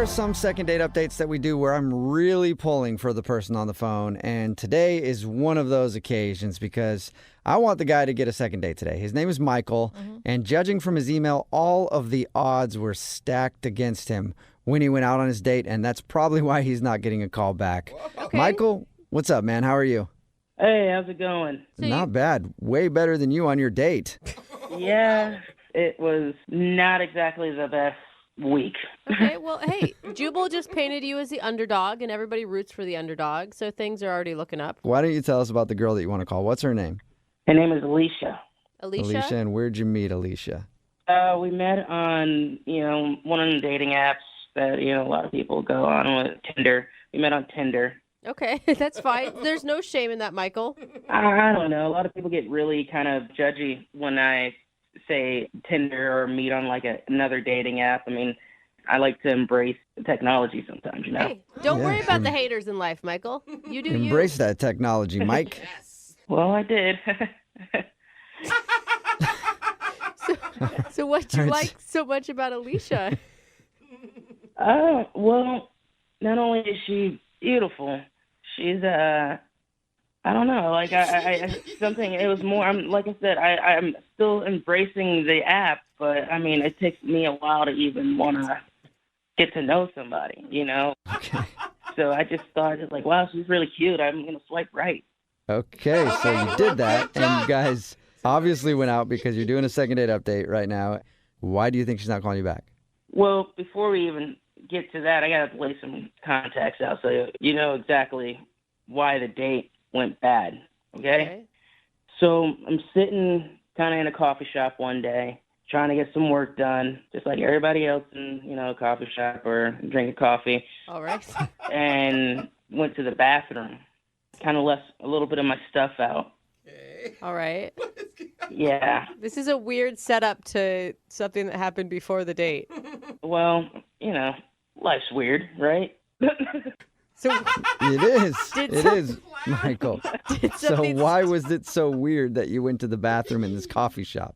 are some second date updates that we do where I'm really pulling for the person on the phone, and today is one of those occasions because I want the guy to get a second date today. His name is Michael, and judging from his email, all of the odds were stacked against him when he went out on his date, and that's probably why he's not getting a call back. Okay. Michael, what's up, man? How are you? Hey, how's it going? Not bad. Way better than you on your date. Yeah, it was not exactly the best week. Okay, well, hey, Jubal just painted you as the underdog, and everybody roots for the underdog, so things are already looking up. Why don't you tell us about the girl that you want to call? What's her name? Her name is Alicia. Alicia? And where'd you meet Alicia? We met on, one of the dating apps that, a lot of people go on with, Tinder. We met on Tinder. Okay, that's fine. There's no shame in that, Michael. I don't know. A lot of people get really kind of judgy when I say Tinder or meet on like another dating app. I mean, I like to embrace technology sometimes, you know? Hey, don't worry about the haters in life, Michael. You do Embrace that technology, Mike. Well, I did. So what do you like so much about Alicia? Well, not only is she beautiful, she's I don't know, like I something. It was more. Like I said, I'm still embracing the app, but I mean, it takes me a while to even want to get to know somebody, you know. Okay. So I just thought, like, wow, she's really cute. I'm gonna swipe right. Okay, so you did that, and you guys obviously went out because you're doing a second date update right now. Why do you think she's not calling you back? Well, before we even get to that, I gotta lay some context out so you know exactly why the date went bad. Okay? So I'm sitting kind of in a coffee shop one day, trying to get some work done, just like everybody else in, a coffee shop or drinking coffee. All right. And went to the bathroom. Kind of left a little bit of my stuff out. All right. Yeah. This is a weird setup to something that happened before the date. Well, life's weird, right? So It is. It is, Michael. So why was it so weird that you went to the bathroom in this coffee shop?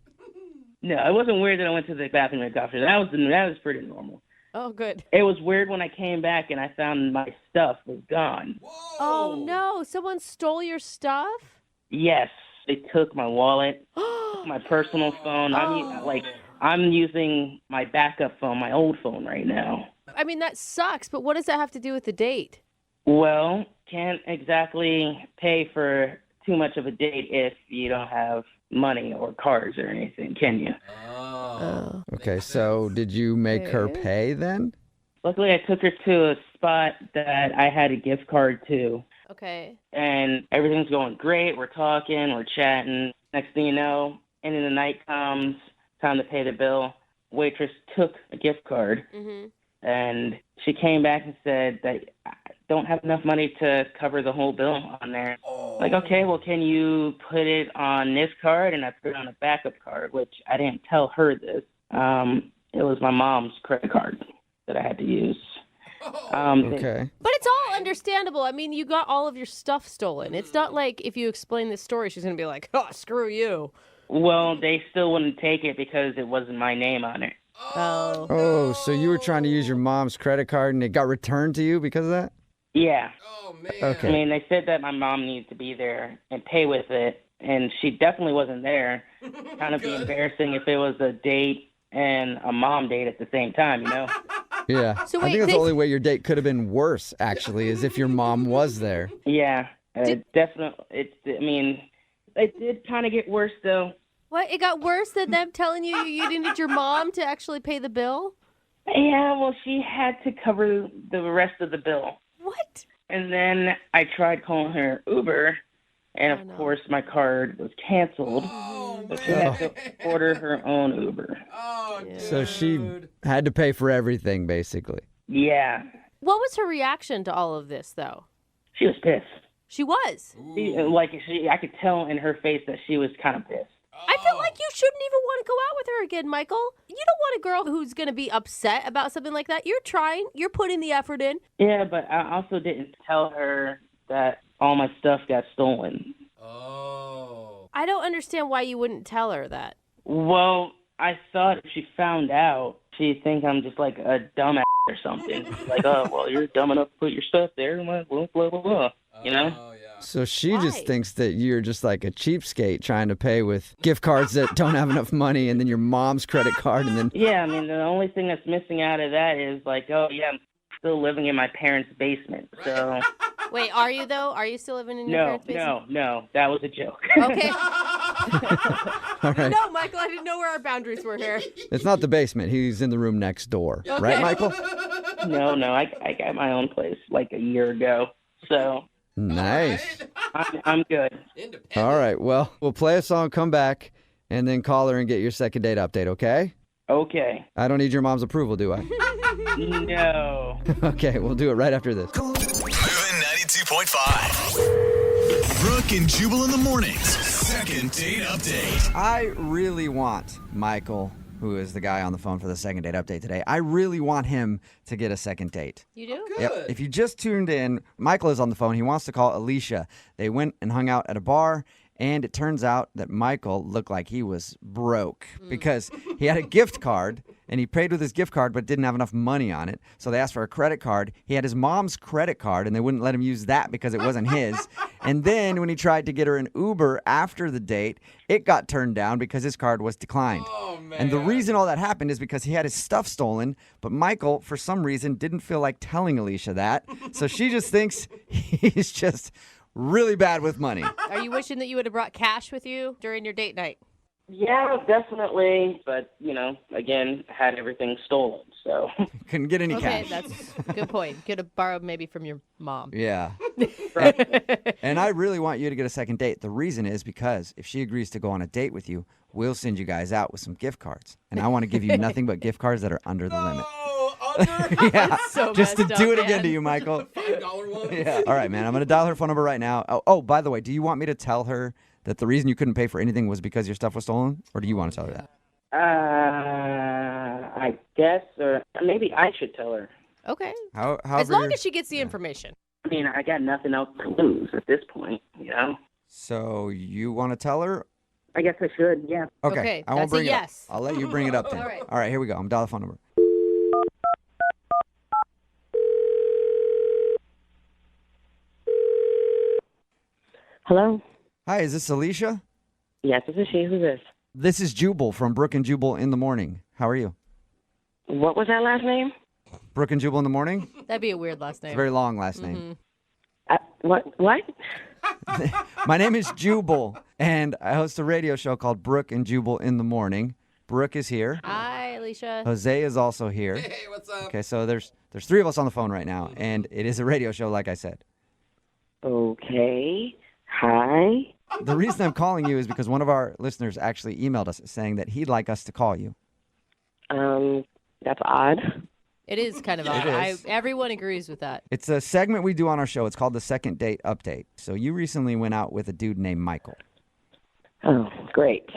No, it wasn't weird that I went to the bathroom in the coffee shop. That was pretty normal. Oh, good. It was weird when I came back and I found my stuff was gone. Whoa. Oh, no. Someone stole your stuff? Yes. They took my wallet, my personal phone. I'm using my backup phone, my old phone right now. I mean, that sucks, but what does that have to do with the date? Well, can't exactly pay for too much of a date if you don't have money or cards or anything, can you? Oh. Okay, so did you make her pay then? Luckily, I took her to a spot that I had a gift card to. Okay. And everything's going great. We're talking, we're chatting. Next thing you know, end of the night comes, time to pay the bill. Waitress took a gift card, and she came back and said that I don't have enough money to cover the whole bill on there. Like, okay, well, can you put it on this card? And I put it on a backup card, which I didn't tell her this. It was my mom's credit card that I had to use. Okay. But it's all understandable. I mean, you got all of your stuff stolen. It's not like if you explain this story, she's going to be like, oh, screw you. Well, they still wouldn't take it because it wasn't my name on it. Oh, so you were trying to use your mom's credit card and it got returned to you because of that? Yeah. Oh, man. Okay. I mean, they said that my mom needed to be there and pay with it, and she definitely wasn't there. Kind of be embarrassing if it was a date and a mom date at the same time, you know? Yeah. So I wait, think that's the only way your date could have been worse, actually, is if your mom was there. Yeah, definitely. It did kind of get worse, though. What? It got worse than them telling you needed your mom to actually pay the bill? Yeah, well, she had to cover the rest of the bill. What? And then I tried calling her Uber, and of course my card was canceled. So she had to order her own Uber. Oh, dude. So she had to pay for everything, basically. Yeah. What was her reaction to all of this, though? She was pissed. She was. I could tell in her face that she was kind of pissed. I feel like you shouldn't even want to go out with her again, Michael. You don't want a girl who's going to be upset about something like that. You're trying. You're putting the effort in. Yeah, but I also didn't tell her that all my stuff got stolen. Oh. I don't understand why you wouldn't tell her that. Well, I thought if she found out, she'd think I'm just like a dumbass or something. Like, oh, well, you're dumb enough to put your stuff there. Blah, blah, blah, blah. You know? Oh, yeah. So she Why? just thinks that you're just like a cheapskate trying to pay with gift cards that don't have enough money and then your mom's credit card and then... Yeah, I mean, the only thing that's missing out of that is like, oh, yeah, I'm still living in my parents' basement. So, Wait, are you though? Are you still living in your parents' basement? no, that was a joke. Okay. All right. No, Michael, I didn't know where our boundaries were here. It's not the basement. He's in the room next door. Right, Michael? No, I got my own place like a year ago. So, Nice. I'm good. Independent. All right. Well, we'll play a song, come back, and then call her and get your second date update, okay? Okay. I don't need your mom's approval, do I? No. Okay, we'll do it right after this. Moving 92.5. Brooke and Jubal in the mornings. Second date update. I really want Michael, who is the guy on the phone for the second date update today, I really want him to get a second date. You do? Yep. If you just tuned in, Michael is on the phone. He wants to call Alicia. They went and hung out at a bar, and it turns out that Michael looked like he was broke because he had a gift card, and he paid with his gift card but didn't have enough money on it. So they asked for a credit card. He had his mom's credit card, and they wouldn't let him use that because it wasn't his. And then when he tried to get her an Uber after the date, it got turned down because his card was declined. Oh, man. And the reason all that happened is because he had his stuff stolen, but Michael, for some reason, didn't feel like telling Alicia that. So she just thinks he's just really bad with money. Are you wishing that you would have brought cash with you during your date night? Yeah, definitely. But, again, had everything stolen. So, Couldn't get any Okay, cash. that's a good point. Could have borrowed maybe from your mom. Yeah. And I really want you to get a second date. The reason is because if she agrees to go on a date with you, we'll send you guys out with some gift cards. And I want to give you nothing but gift cards that are under the limit. Oh, under Yeah. So Just to messed do up, it again man. to you, Michael. $5 ones. Yeah. All right, man. I'm going to dial her phone number right now. Oh, by the way, do you want me to tell her that the reason you couldn't pay for anything was because your stuff was stolen? Or do you want to tell her that? I guess, or maybe I should tell her. Okay. However As long you're- as she gets the information. I mean, I got nothing else to lose at this point, So you want to tell her? I guess I should, yeah. Okay, I won't that's a bring it yes. up. I'll let you bring it up then. All right. All right, here we go. I'm dialing the phone number. Hello? Hi, is this Alicia? Yes, this is she. Who's this? This is Jubal from Brooke and Jubal in the morning. How are you? What was that last name? Brooke and Jubal in the morning? That'd be a weird last It's a name. very long last name. What? My name is Jubal, and I host a radio show called Brooke and Jubal in the morning. Brooke is here. Hi, Alicia. Jose is also here. Hey, what's up? Okay, so there's three of us on the phone right now, and it is a radio show, like I said. Okay. Hi. The reason I'm calling you is because one of our listeners actually emailed us saying that he'd like us to call you. That's odd. It is kind of odd. is. Everyone agrees with that. It's a segment we do on our show. It's called the Second Date Update. So you recently went out with a dude named Michael. Oh, great.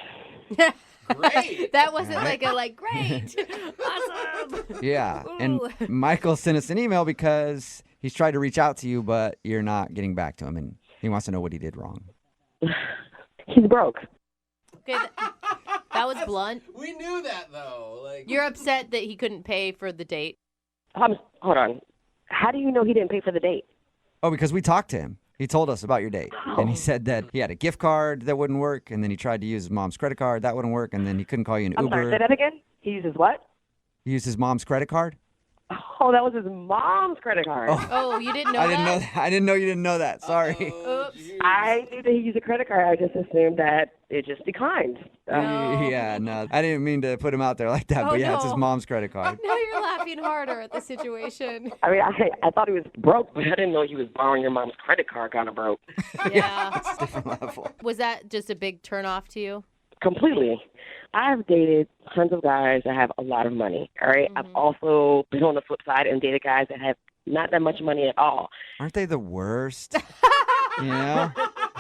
Great. That wasn't great. Awesome. Yeah, and Ooh. Michael sent us an email because he's tried to reach out to you, but you're not getting back to him, and he wants to know what he did wrong. He's broke. Okay, that was blunt. We knew that, though. You're upset that he couldn't pay for the date. Hold on. How do you know he didn't pay for the date? Oh, because we talked to him. He told us about your date, and he said that he had a gift card that wouldn't work, and then he tried to use his mom's credit card. That wouldn't work, and then he couldn't call you an I'm Uber. sorry, say that again? He uses what? He used his mom's credit card? Oh, that was his mom's credit card. Oh, you didn't know I that? didn't know that. I didn't know you didn't know that. Sorry. Oops. I knew that he used a credit card. I just assumed that it just declined. No. Yeah, no. I didn't mean to put him out there like that, Oh, but yeah, it's his no. mom's credit card. Now you're laughing harder at the situation. I mean, I thought he was broke, but I didn't know he was borrowing your mom's credit card kind of broke. Yeah. It's a different level. Was that just a big turnoff to you? Completely. I've dated tons of guys that have a lot of money, all right? I've also been on the flip side and dated guys that have not that much money at all. Aren't they the worst? You know?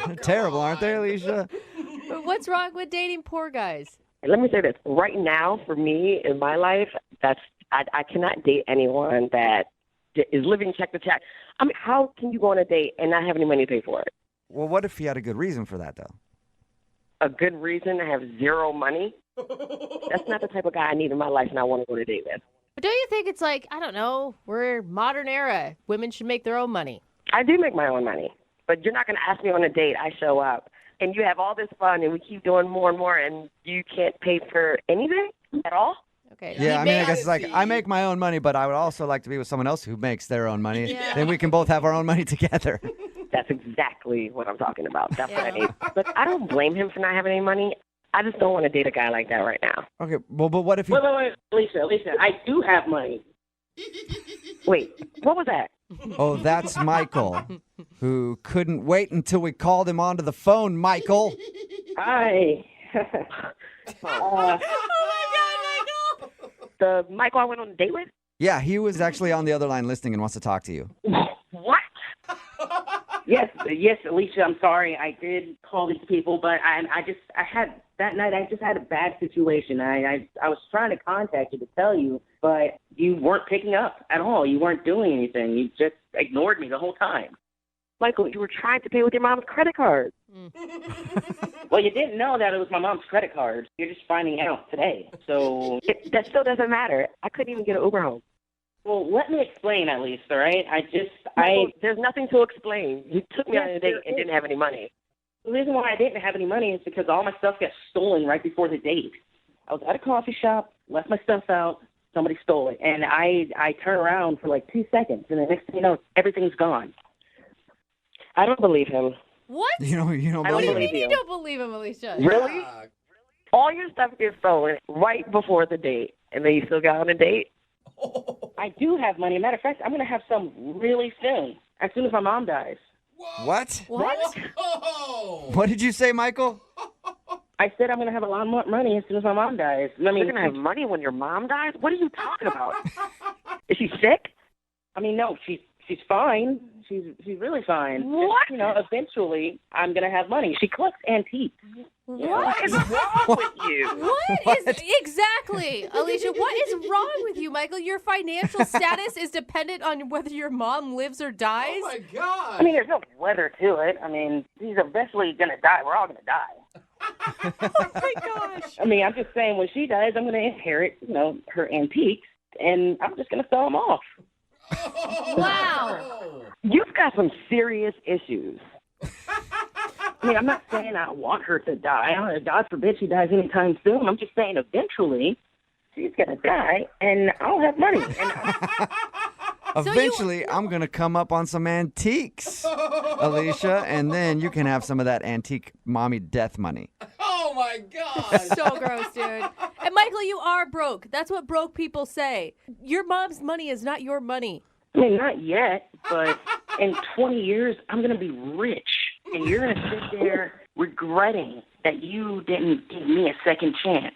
They're terrible, aren't they, Alicia? But what's wrong with dating poor guys? And let me say this. Right now, for me, in my life, I cannot date anyone that is living check to check. I mean, how can you go on a date and not have any money to pay for it? Well, what if he had a good reason for that, though? A good reason to have zero money? That's not the type of guy I need in my life and I want to go on a date with. But don't you think it's like, I don't know, we're modern era. Women should make their own money. I do make my own money, but you're not going to ask me on a date. I show up, and you have all this fun, and we keep doing more and more, and you can't pay for anything at all? Okay. Yeah, I mean, I guess it's like I make my own money, but I would also like to be with someone else who makes their own money. Yeah. Then we can both have our own money together. That's exactly what I'm talking about. That's what I need. But I don't blame him for not having any money. I just don't want to date a guy like that right now. Okay, well, but what if you... Wait, Alicia, I do have money. Wait, what was that? Oh, that's Michael, who couldn't wait until we called him onto the phone, Michael. Hi. Oh, my God, Michael. The Michael I went on a date with? Yeah, he was actually on the other line listening and wants to talk to you. What? Yes, Alicia, I'm sorry. I did call these people, but I had that night. I just had a bad situation. I was trying to contact you to tell you, but you weren't picking up at all. You weren't doing anything. You just ignored me the whole time. Michael, you were trying to pay with your mom's credit card. Well, you didn't know that it was my mom's credit card. You're just finding out today. So, That still doesn't matter. I couldn't even get an Uber home. well, let me explain at least, all right? There's nothing to explain. You took me on a date and didn't have any money. The reason why I didn't have any money is because all my stuff got stolen right before the date. I was at a coffee shop, left my stuff out, somebody stole it, and I turn around for like 2 seconds, and the next thing you know, everything's gone. I don't believe him. What? You don't I don't believe You believe mean you you. don't believe him, Alicia? Really? All your stuff gets stolen right before the date, and then you still got on a date? I do have money. Matter of fact, I'm going to have some really soon, as soon as my mom dies. What? What? Whoa. What did you say, Michael? I said I'm going to have a lot more money as soon as my mom dies. I mean, You're going to have money when your mom dies? What are you talking about? Is she sick? I mean, no, she's fine. She's really fine. What? Just, eventually I'm going to have money. She collects antiques. What is wrong with you? What is exactly, Alicia? What is wrong with you, Michael? Your financial status is dependent on whether your mom lives or dies. Oh my God. I mean, there's no weather to it. I mean, she's eventually going to die. We're all going to die. Oh my gosh! I mean, I'm just saying when she dies, I'm going to inherit, her antiques, and I'm just going to sell them off. Wow. You've got some serious issues. I mean, I'm not saying I want her to die. God forbid she dies anytime soon. I'm just saying eventually she's going to die, and I'll have money. And Eventually, I'm going to come up on some antiques, Alicia, and then you can have some of that antique mommy death money. Oh my God. So gross, dude. And Michael, you are broke. That's what broke people say. Your mom's money is not your money. I mean, not yet, but in 20 years, I'm going to be rich, and you're going to sit there regretting that you didn't give me a second chance.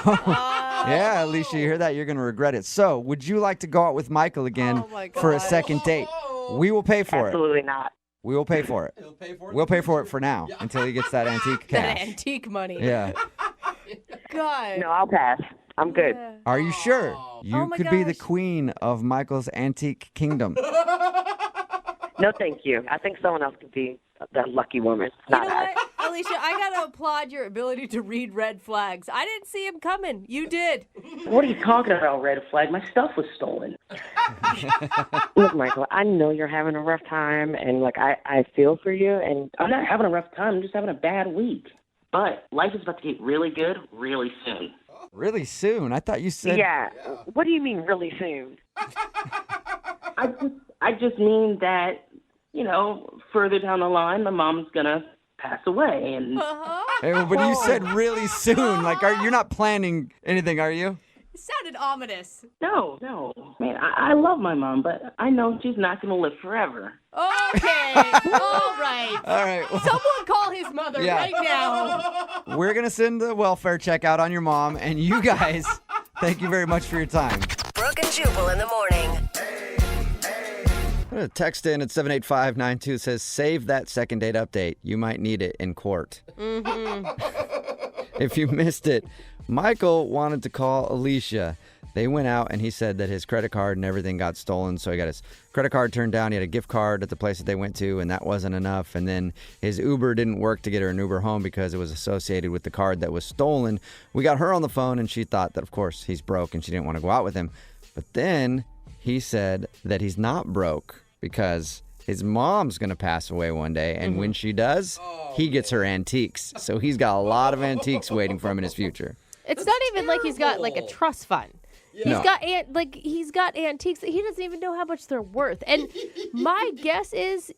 Yeah, Alicia, you hear that? You're going to regret it. So, would you like to go out with Michael again Oh, my for a God. second date? We will pay for it. Absolutely not. We will pay for it. He'll pay for it. We'll pay for it for now until he gets that antique That cash. antique money. Yeah. God. No, I'll pass. I'm good. Yeah. Are you sure? You Oh my could be the gosh. queen of Michael's antique kingdom. No, thank you. I think someone else could be that lucky woman. You Not know us. what, Alicia? I gotta applaud your ability to read red flags. I didn't see him coming. You did. What are you talking about, red flag? My stuff was stolen. Look, Michael, I know you're having a rough time, and I feel for you, and I'm not having a rough time. I'm just having a bad week. But life is about to get really good really soon. Really soon? I thought you said... yeah. What do you mean really soon? I just mean that, further down the line, my mom's going to pass away. And Uh-huh. Hey, but you said really soon. Like, you're not planning anything, are you? It sounded ominous. no. Man, I love my mom, but I know she's not going to live forever. Okay. All right. All right. Well, Someone call his mother Yeah. right now. we're going to send the welfare check out on your mom. And you guys, thank you very much for your time. Brooke and Jubal in the morning. A text in at 78592 says, save that second date update. You might need it in court. Mm-hmm. If you missed it, Michael wanted to call Alicia. They went out, and he said that his credit card and everything got stolen. So he got his credit card turned down. He had a gift card at the place that they went to, and that wasn't enough. And then his Uber didn't work to get her an Uber home because it was associated with the card that was stolen. We got her on the phone, and she thought that, of course, he's broke, and she didn't want to go out with him. But then he said that he's not broke because his mom's going to pass away one day, and when she does, he gets her antiques. So he's got a lot of antiques waiting for him in his future. It's not even like he's got like a trust fund. No. He's got antiques that he doesn't even know how much they're worth. And my guess is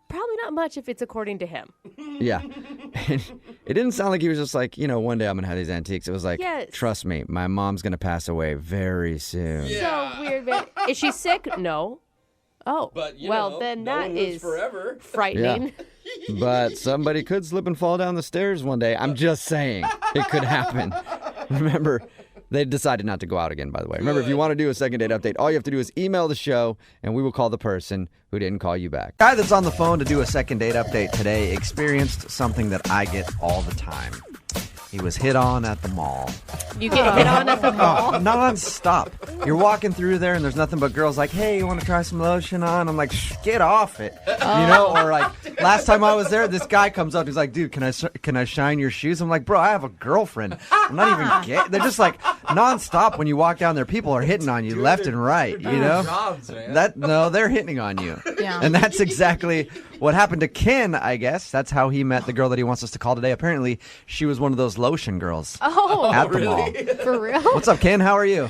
probably not much if it's according to him. Yeah. And it didn't sound like he was just like, one day I'm going to have these antiques. It was like, Yes. trust me, my mom's going to pass away very soon. So weird, man. Is she sick? No. Oh, But, then no that one lives is forever. frightening. But somebody could slip and fall down the stairs one day. I'm just saying it could happen. Remember, they decided not to go out again, by the way. Remember, if you want to do a second date update, all you have to do is email the show, and we will call the person who didn't call you back. Guy that's on the phone to do a second date update today experienced something that I get all the time. He was hit on at the mall. You get hit on at the mall. Non-stop. You're walking through there and there's nothing but girls like, hey, you want to try some lotion on? I'm like, get off it. Or like last time I was there, this guy comes up. He's like, dude, can I shine your shoes? I'm like, bro, I have a girlfriend. I'm not even gay. They're just like non-stop when you walk down there. People are hitting on you left and right, Jobs, man. No, they're hitting on you. Yeah. And that's exactly what happened to Ken, I guess. That's how he met the girl that he wants us to call today. Apparently, she was one of those lotion girls at the mall. For real? What's up, Ken? How are you?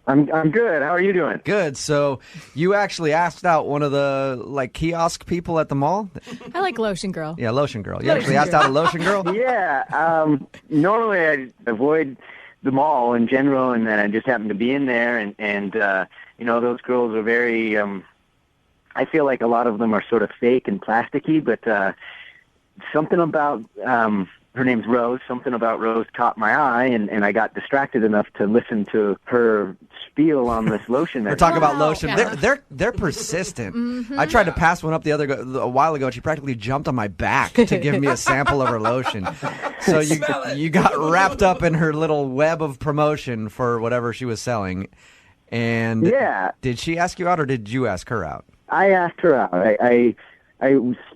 I'm good. How are you doing? Good. So you actually asked out one of the kiosk people at the mall? I like Lotion Girl. Yeah, lotion girl. You actually asked out a lotion girl? Yeah. Normally I avoid the mall in general, and then I just happened to be in there, and those girls are very. I feel like a lot of them are sort of fake and plasticky, but something about. Her name's Rose. Something about Rose caught my eye, and I got distracted enough to listen to her spiel on this lotion. We're talking about lotion. Yeah. They're persistent. I tried to pass one up a while ago, and she practically jumped on my back to give me a sample of her lotion. So you got wrapped up in her little web of promotion for whatever she was selling. And yeah. Did she ask you out, or did you ask her out? I asked her out. I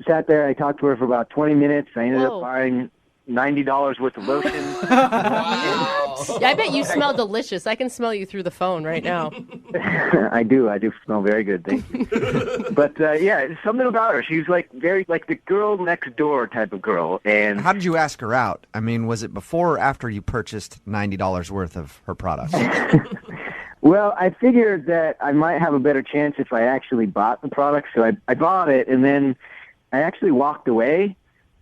sat there. I talked to her for about 20 minutes. I ended up buying $90 worth of lotion. Wow. Yeah, I bet you smell delicious. I can smell you through the phone right now. I do smell very good, thank you. But something about her. She was very the girl next door type of girl. And how did you ask her out? I mean, was it before or after you purchased $90 worth of her products? Well, I figured that I might have a better chance if I actually bought the product. So I bought it, and then I actually walked away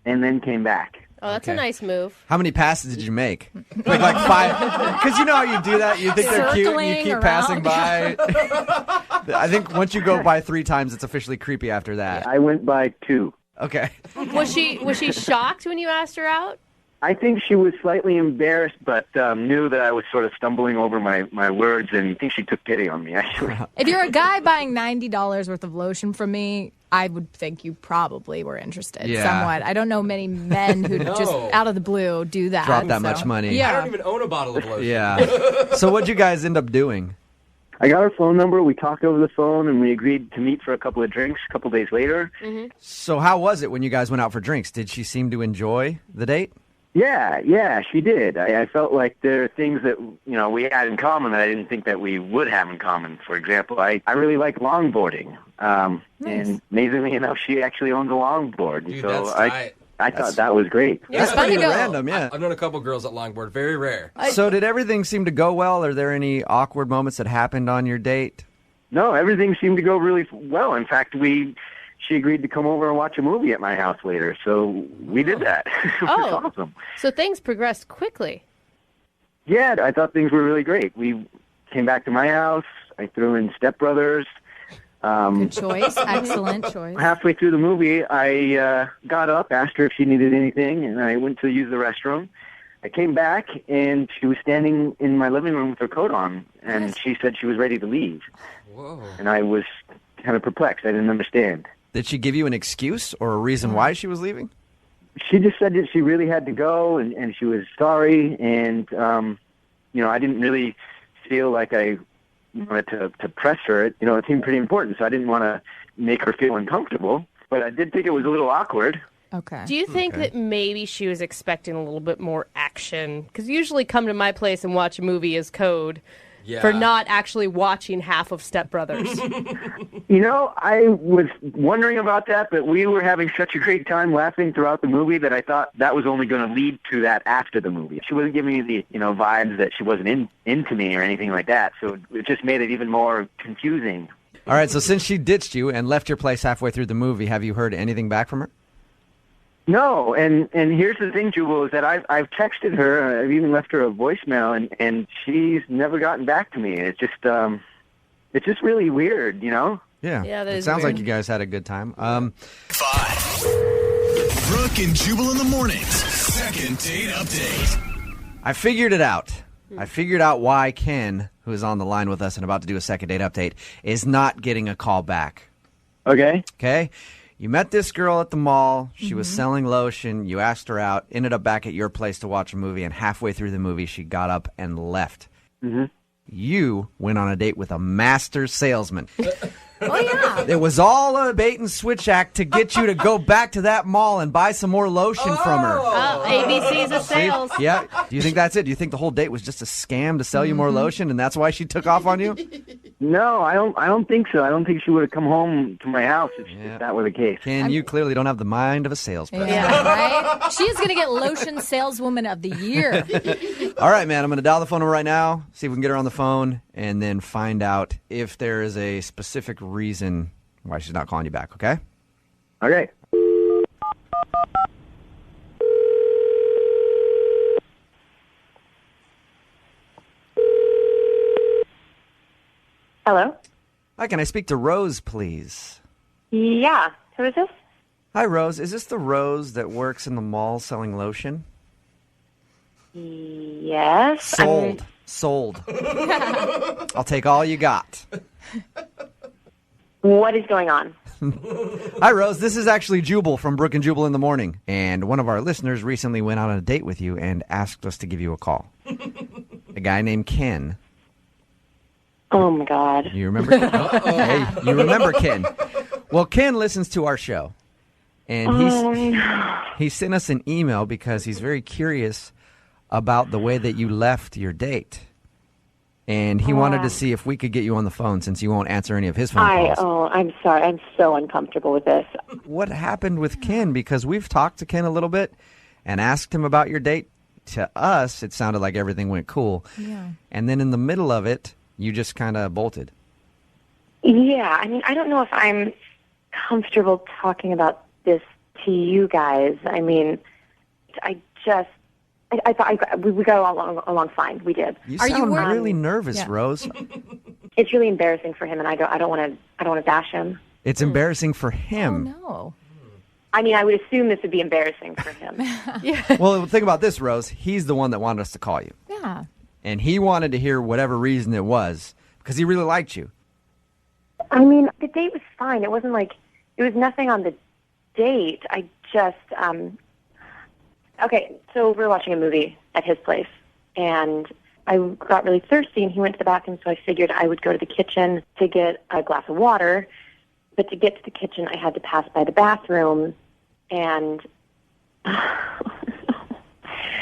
and then came back. Oh, that's a nice move. How many passes did you make? Like 5? Because you know how you do that. You think they're cute and you keep passing by. I think once you go by 3 times, it's officially creepy after that. I went by 2. Okay. Was she shocked when you asked her out? I think she was slightly embarrassed, but knew that I was sort of stumbling over my words, and I think she took pity on me, actually. If you're a guy buying $90 worth of lotion from me, I would think you probably were interested somewhat. I don't know many men who just out of the blue do that. Drop that much money. Yeah. I don't even own a bottle of lotion. Yeah. So what'd you guys end up doing? I got her phone number. We talked over the phone, and we agreed to meet for a couple of drinks a couple days later. Mm-hmm. So how was it when you guys went out for drinks? Did she seem to enjoy the date? Yeah, she did. I felt like there are things that, we had in common that I didn't think that we would have in common. For example, I really like longboarding. Nice. And amazingly enough, she actually owns a longboard. Dude, So that's tight. I thought that was great. Yeah, it's fun to pretty go. random, yeah. I've known a couple girls at longboard. Very rare. So did everything seem to go well? Are there any awkward moments that happened on your date? No, everything seemed to go really well. In fact, she agreed to come over and watch a movie at my house later, so we did that. It was awesome. So things progressed quickly. Yeah, I thought things were really great. We came back to my house. I threw in Step Brothers. Good choice. Excellent choice. Halfway through the movie, I got up, asked her if she needed anything, and I went to use the restroom. I came back, and she was standing in my living room with her coat on, and she said she was ready to leave. Whoa. And I was kind of perplexed. I didn't understand. Did she give you an excuse or a reason why she was leaving? She just said that she really had to go, and she was sorry, and I didn't really feel like I wanted to press her. It seemed pretty important, so I didn't want to make her feel uncomfortable. But I did think it was a little awkward. Okay. Do you think that maybe she was expecting a little bit more action? Because usually come to my place and watch a movie is code for not actually watching half of Step Brothers. I was wondering about that, but we were having such a great time laughing throughout the movie that I thought that was only going to lead to that after the movie. She wasn't giving me the, vibes that she wasn't into me or anything like that, so it just made it even more confusing. All right, so since she ditched you and left your place halfway through the movie, have you heard anything back from her? No, and here's the thing, Jubal, is that I've texted her, I've even left her a voicemail, and she's never gotten back to me. It's just really weird, Yeah, that it is sounds weird. like you guys had a good time. 5. Brooke and Jubal in the mornings. Second date update. I figured it out. I figured out why Ken, who is on the line with us and about to do a second date update, is not getting a call back. Okay? Okay? You met this girl at the mall. She was selling lotion. You asked her out, ended up back at your place to watch a movie, and halfway through the movie, she got up and left. Mm-hmm. You went on a date with a master salesman. Oh, yeah. It was all a bait and switch act to get you to go back to that mall and buy some more lotion from her. Oh, ABC's of sales. Yeah. Do you think that's it? Do you think the whole date was just a scam to sell you more lotion, and that's why she took off on you? No, I don't think so. I don't think she would have come home to my house if that were the case. Ken, you clearly don't have the mind of a salesperson. Yeah, right? She is going to get Lotion Saleswoman of the Year. All right, man. I'm going to dial the phone number right now, see if we can get her on the phone, and then find out if there is a specific reason why she's not calling you back, okay? Okay. Hello? Hi, can I speak to Rose, please? Yeah. Who is this? Hi, Rose. Is this the Rose that works in the mall selling lotion? Yes. Sold. I'll take all you got. What is going on? Hi, Rose. This is actually Jubal from Brooke and Jubal in the morning. And one of our listeners recently went on a date with you and asked us to give you a call. A guy named Ken. Oh, my God. You remember? Hey, you remember Ken? Well, Ken listens to our show. And he sent us an email because he's very curious about the way that you left your date. And he wanted to see if we could get you on the phone since you won't answer any of his phone calls. I'm sorry. I'm so uncomfortable with this. What happened with Ken? Because we've talked to Ken a little bit and asked him about your date. To us, it sounded like everything went cool. Yeah. And then in the middle of it, you just kind of bolted. Yeah. I mean, I don't know if I'm comfortable talking about this to you guys. I mean, I thought we got along fine. We did. You Are you sound worried? really nervous, Rose. It's really embarrassing for him, and I don't want to bash him. It's embarrassing for him. Oh, no. I mean, I would assume this would be embarrassing for him. Well, think about this, Rose. He's the one that wanted us to call you. Yeah. And he wanted to hear whatever reason it was because he really liked you. I mean, the date was fine. It wasn't like it was nothing on the date. I just okay. So we were watching a movie at his place, and I got really thirsty, and he went to the bathroom. So I figured I would go to the kitchen to get a glass of water. But to get to the kitchen, I had to pass by the bathroom, and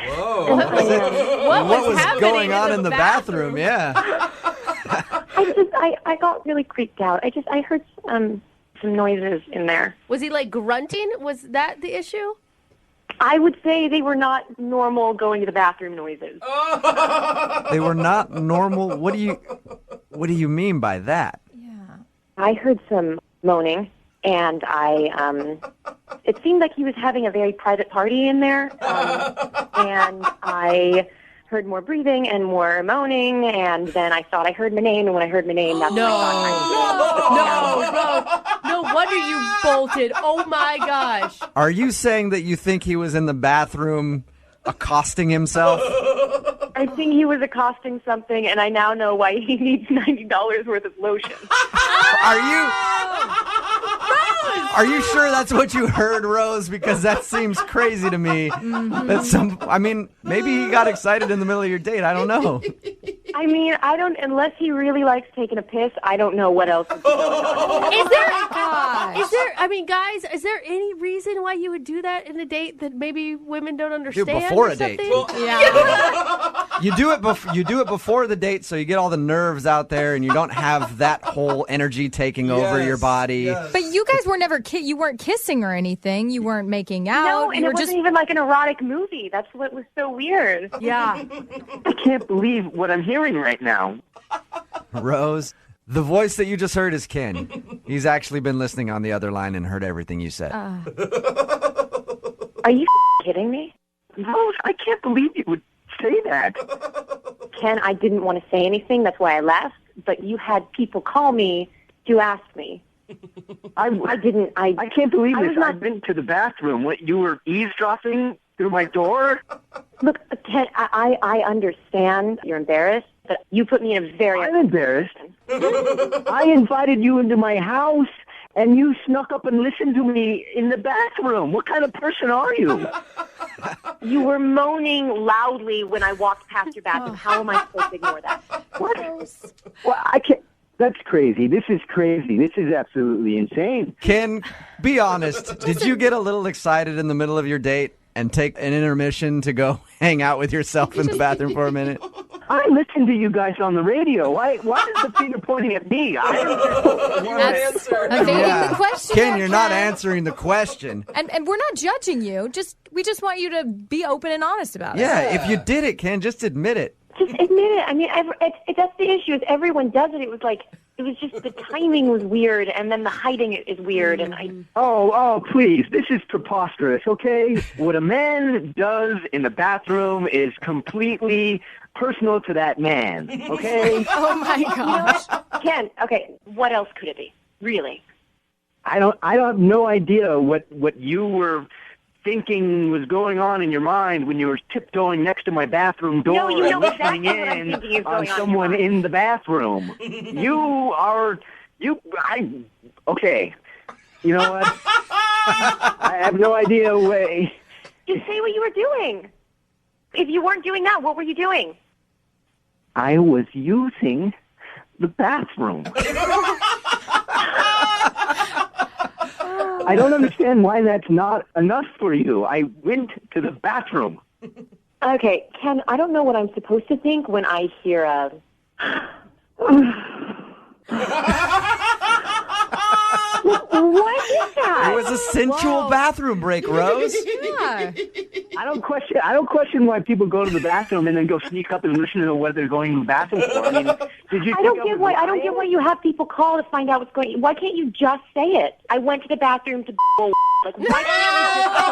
Whoa. What was happening going on in the bathroom? Yeah. I got really creeped out. I heard some noises in there. Was he like grunting? Was that the issue? I would say they were not normal going to the bathroom noises. They were not normal. What do you mean by that? Yeah. I heard some moaning, and it seemed like he was having a very private party in there, and I heard more breathing and more moaning, and then I thought I heard my name, and when I heard my name, that's when I thought No wonder you bolted. Oh my gosh. Are you saying that you think he was in the bathroom accosting himself? I think he was accosting something, and I now know why he needs $90 worth of lotion. Are you sure that's what you heard, Rose? Because that seems crazy to me. Maybe he got excited in the middle of your date. I don't know. I mean, I don't, unless he really likes taking a piss, I don't know what else is going on. Guys, is there any reason why you would do that in a date that maybe women don't understand? Do it before or a date. something? You do it before the date, so you get all the nerves out there, and you don't have that whole energy taking over your body. But you guys were never you weren't kissing or anything. You weren't making out. No, and you it wasn't even like an erotic movie. That's what was so weird. Yeah. I can't believe what I'm hearing right now. Rose, the voice that you just heard is Ken. He's actually been listening on the other line and heard everything you said. Are you kidding me? Rose, I can't believe you would say that. Ken, I didn't want to say anything. That's why I left. But you had people call me to ask me. I didn't. I can't believe I this. was not- I've been to the bathroom. What, you were eavesdropping through my door? Look, Ken, I understand you're embarrassed, but you put me in a very... I'm embarrassed. I invited you into my house, and you snuck up and listened to me in the bathroom. What kind of person are you? You were moaning loudly when I walked past your bathroom. How am I supposed to ignore that? What? Well, I can't. That's crazy. This is crazy. This is absolutely insane. Ken, be honest. Did you get a little excited in the middle of your date and take an intermission to go hang out with yourself in the bathroom for a minute? I listen to you guys on the radio. Why is the finger pointing at me? I don't evading the question. Ken, you're not answering the question. And we're not judging you. We just want you to be open and honest about it. Yeah, if you did it, Ken, just admit it. Just admit it. I mean, that's the issue. Is everyone does it. It was just the timing was weird, and then the hiding is weird. And Oh, please. This is preposterous, okay? What a man does in the bathroom is completely personal to that man, okay? Oh, my gosh. Ken, okay, what else could it be? Really? I have no idea what you were thinking was going on in your mind when you were tiptoeing next to my bathroom door No, you know and listening exactly what I'm in thinking is on going on someone in your in the bathroom. Okay. You know what? I have no idea way. Just say what you were doing. If you weren't doing that, what were you doing? I was using the bathroom. I don't understand why that's not enough for you. I went to the bathroom. Okay, Ken, I don't know what I'm supposed to think when I hear a... What is that? It was a sensual bathroom break, Rose. Yeah. I don't question why people go to the bathroom and then go sneak up and listen to what they're going to the bathroom for. I mean, did you? I don't get why you have people call to find out what's going on. Why can't you just say it? I went to the bathroom to like. Why can't you just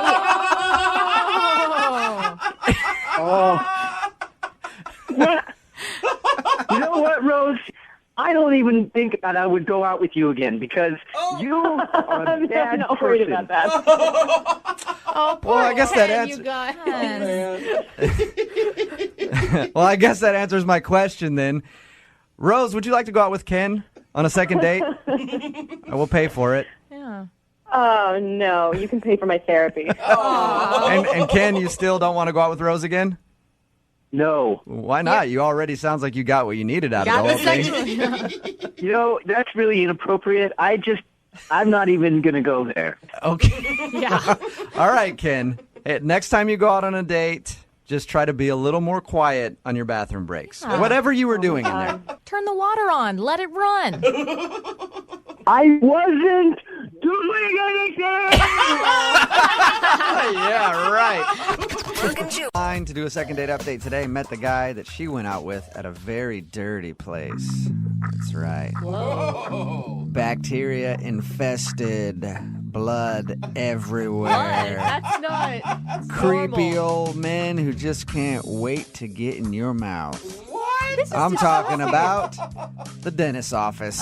say it? Oh. You know what, Rose? I don't even think that I would go out with you again because you are a bad I'm not worried person. about that. Oh, poor Well, I guess that Ken, answer- you guys. Well, I guess that answers my question then. Rose, would you like to go out with Ken on a second date? I will pay for it. Yeah. Oh no, you can pay for my therapy. And Ken, you still don't want to go out with Rose again? No. Why not? You already sounds like you got what you needed out of the whole thing. You know, that's really inappropriate. I'm not even going to go there. Okay. Yeah. All right, Ken. Hey, next time you go out on a date, just try to be a little more quiet on your bathroom breaks. Whatever you were doing in there. Turn the water on. Let it run. I wasn't doing anything! Yeah, right. Brooke and Jubal. Line to do a second date update today. Met the guy that she went out with at a very dirty place. That's right. Whoa. Bacteria infested, blood everywhere. That's not Creepy normal. old men who just can't wait to get in your mouth. What? I'm talking about the dentist's office.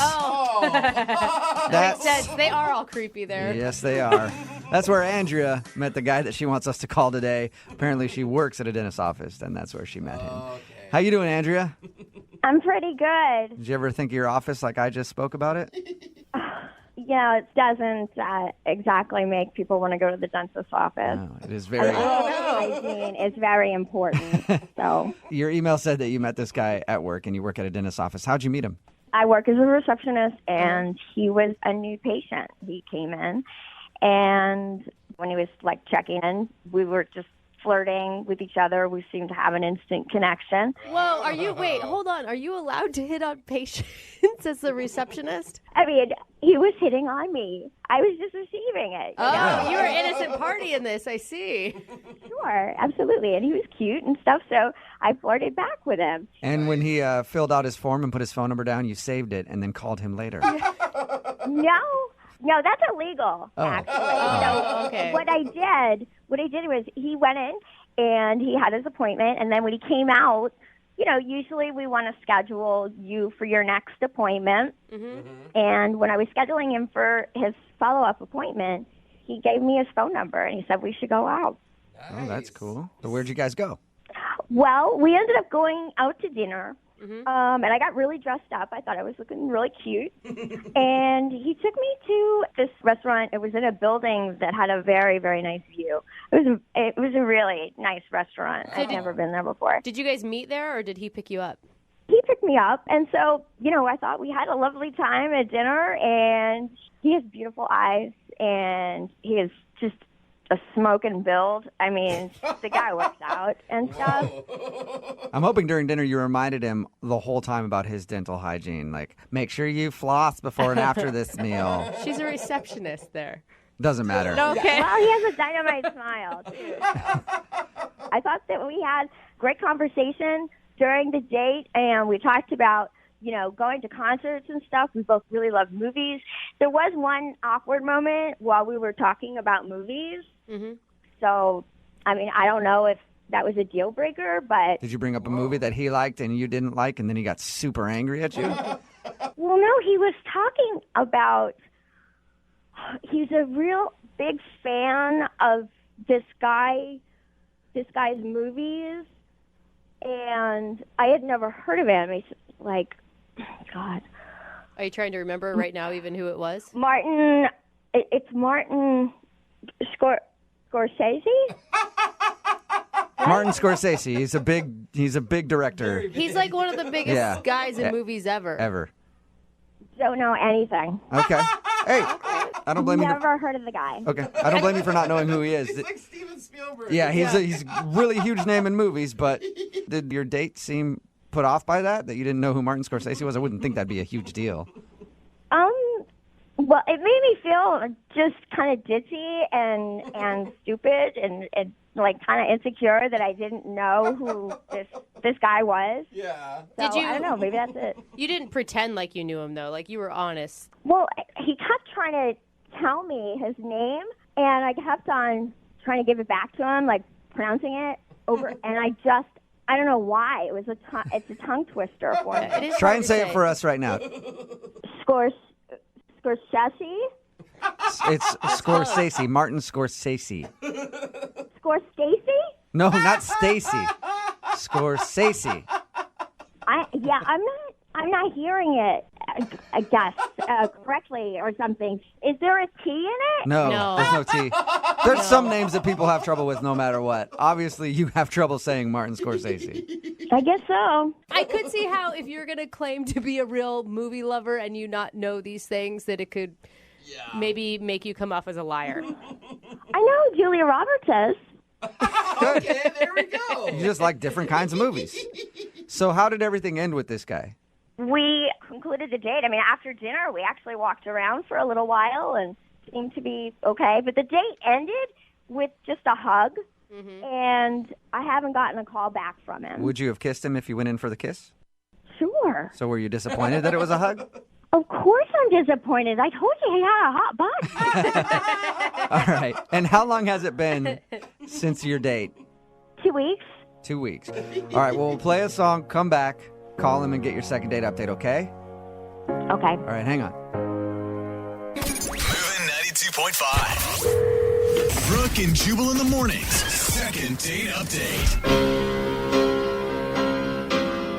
Makes sense. They are all creepy there. Yes, they are. That's where Andrea met the guy that she wants us to call today. Apparently, she works at a dentist's office, and that's where she met him. Okay. How you doing, Andrea? I'm pretty good. Did you ever think of your office like I just spoke about it? it doesn't exactly make people want to go to the dentist's office. No, it is very... Hygiene is very important. So Your email said that you met this guy at work and you work at a dentist's office. How'd you meet him? I work as a receptionist, and he was a new patient. He came in, and when he was, like, checking in, we were just flirting with each other. We seemed to have an instant connection. Whoa, wait, hold on. Are you allowed to hit on patients as the receptionist? I mean, he was hitting on me. I was just receiving it. You were an innocent party in this, I see. Sure, absolutely. And he was cute and stuff, so I flirted back with him. And when he filled out his form and put his phone number down, you saved it and then called him later. No, that's illegal, actually. Okay. What I did was he went in and he had his appointment, and then when he came out, usually we want to schedule you for your next appointment. Mm-hmm. And when I was scheduling him for his follow-up appointment, he gave me his phone number, and he said we should go out. Nice. Oh, that's cool. So where'd you guys go? Well, we ended up going out to dinner. Mm-hmm. And I got really dressed up. I thought I was looking really cute. And he took me to this restaurant. It was in a building that had a very, very nice view. It was a really nice restaurant. I'd never been there before. Did you guys meet there, or did he pick you up? He picked me up. And so, I thought we had a lovely time at dinner. And he has beautiful eyes. And he is just a smoking build. I mean, the guy works out and stuff. I'm hoping during dinner you reminded him the whole time about his dental hygiene. Like, make sure you floss before and after this meal. She's a receptionist there. Doesn't matter. Okay. Well, he has a dynamite smile, too. I thought that we had great conversation during the date, and we talked about going to concerts and stuff. We both really love movies. There was one awkward moment while we were talking about movies. Mm-hmm. So, I mean, I don't know if that was a deal breaker, but... Did you bring up a movie that he liked and you didn't like, and then he got super angry at you? Well, no, he was talking about... He's a real big fan of this guy's movies, and I had never heard of him. He's like... God. Are you trying to remember right now even who it was? Martin. It's Martin Scorsese? Martin Scorsese. He's a big director. He's like one of the biggest guys in movies ever. Ever. Don't know anything. Okay. Hey, I don't blame you. Never heard of the guy. Okay. I don't blame you for not knowing who he is. He's like Steven Spielberg. Yeah, he's a really huge name in movies, but did your date seem put off by that you didn't know who Martin Scorsese was? I wouldn't think that'd be a huge deal. Well, it made me feel just kind of ditzy and stupid and like kind of insecure that I didn't know who this guy was. Yeah. So, I don't know, maybe that's it. You didn't pretend like you knew him though, like you were honest. Well, he kept trying to tell me his name, and I kept on trying to give it back to him, like pronouncing it over, and I don't know why. It's a tongue twister for me. Try and say it for us right now. Scorsese? It's Scorsese. Martin Scorsese. Scorsese? No, not Stacy. Scorsese. I'm not hearing it, I guess, correctly or something. Is there a T in it? No, there's no T. There's some names that people have trouble with no matter what. Obviously, you have trouble saying Martin Scorsese. I guess so. I could see how if you're going to claim to be a real movie lover and you not know these things, that it could maybe make you come off as a liar. I know Julia Roberts says. Okay, there we go. You just like different kinds of movies. So how did everything end with this guy? We concluded the date. I mean, after dinner, we actually walked around for a little while and seemed to be okay. But the date ended with just a hug, and I haven't gotten a call back from him. Would you have kissed him if you went in for the kiss? Sure. So were you disappointed that it was a hug? Of course I'm disappointed. I told you he had a hot butt. All right. And how long has it been since your date? 2 weeks. 2 weeks. All right. Well, we'll play a song, come back, call him, and get your second date update, okay? Okay. All right. Hang on. Moving 92.5. Brooke and Jubal in the mornings. Second date update.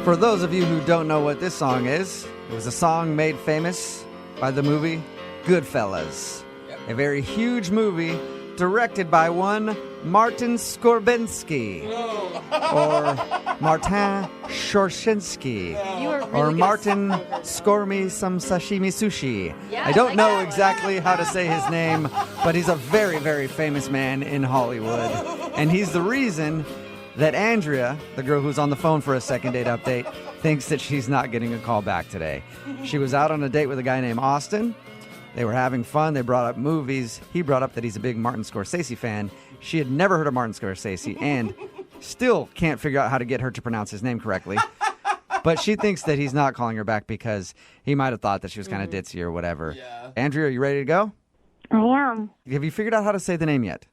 For those of you who don't know what this song is, it was a song made famous by the movie Goodfellas, a very huge movie directed by one Martin Skorbensky, or Martin Shorshinsky, or Martin Skormy some sashimi sushi. I don't know exactly how to say his name, but he's a very, very famous man in Hollywood. And he's the reason that Andrea, the girl who's on the phone for a second date update, thinks that she's not getting a call back today. She was out on a date with a guy named Austin. They were having fun. They brought up movies. He brought up that he's a big Martin Scorsese fan. She had never heard of Martin Scorsese and still can't figure out how to get her to pronounce his name correctly. But she thinks that he's not calling her back because he might have thought that she was kind of ditzy or whatever. Yeah. Andrea, are you ready to go? I am. Have you figured out how to say the name yet?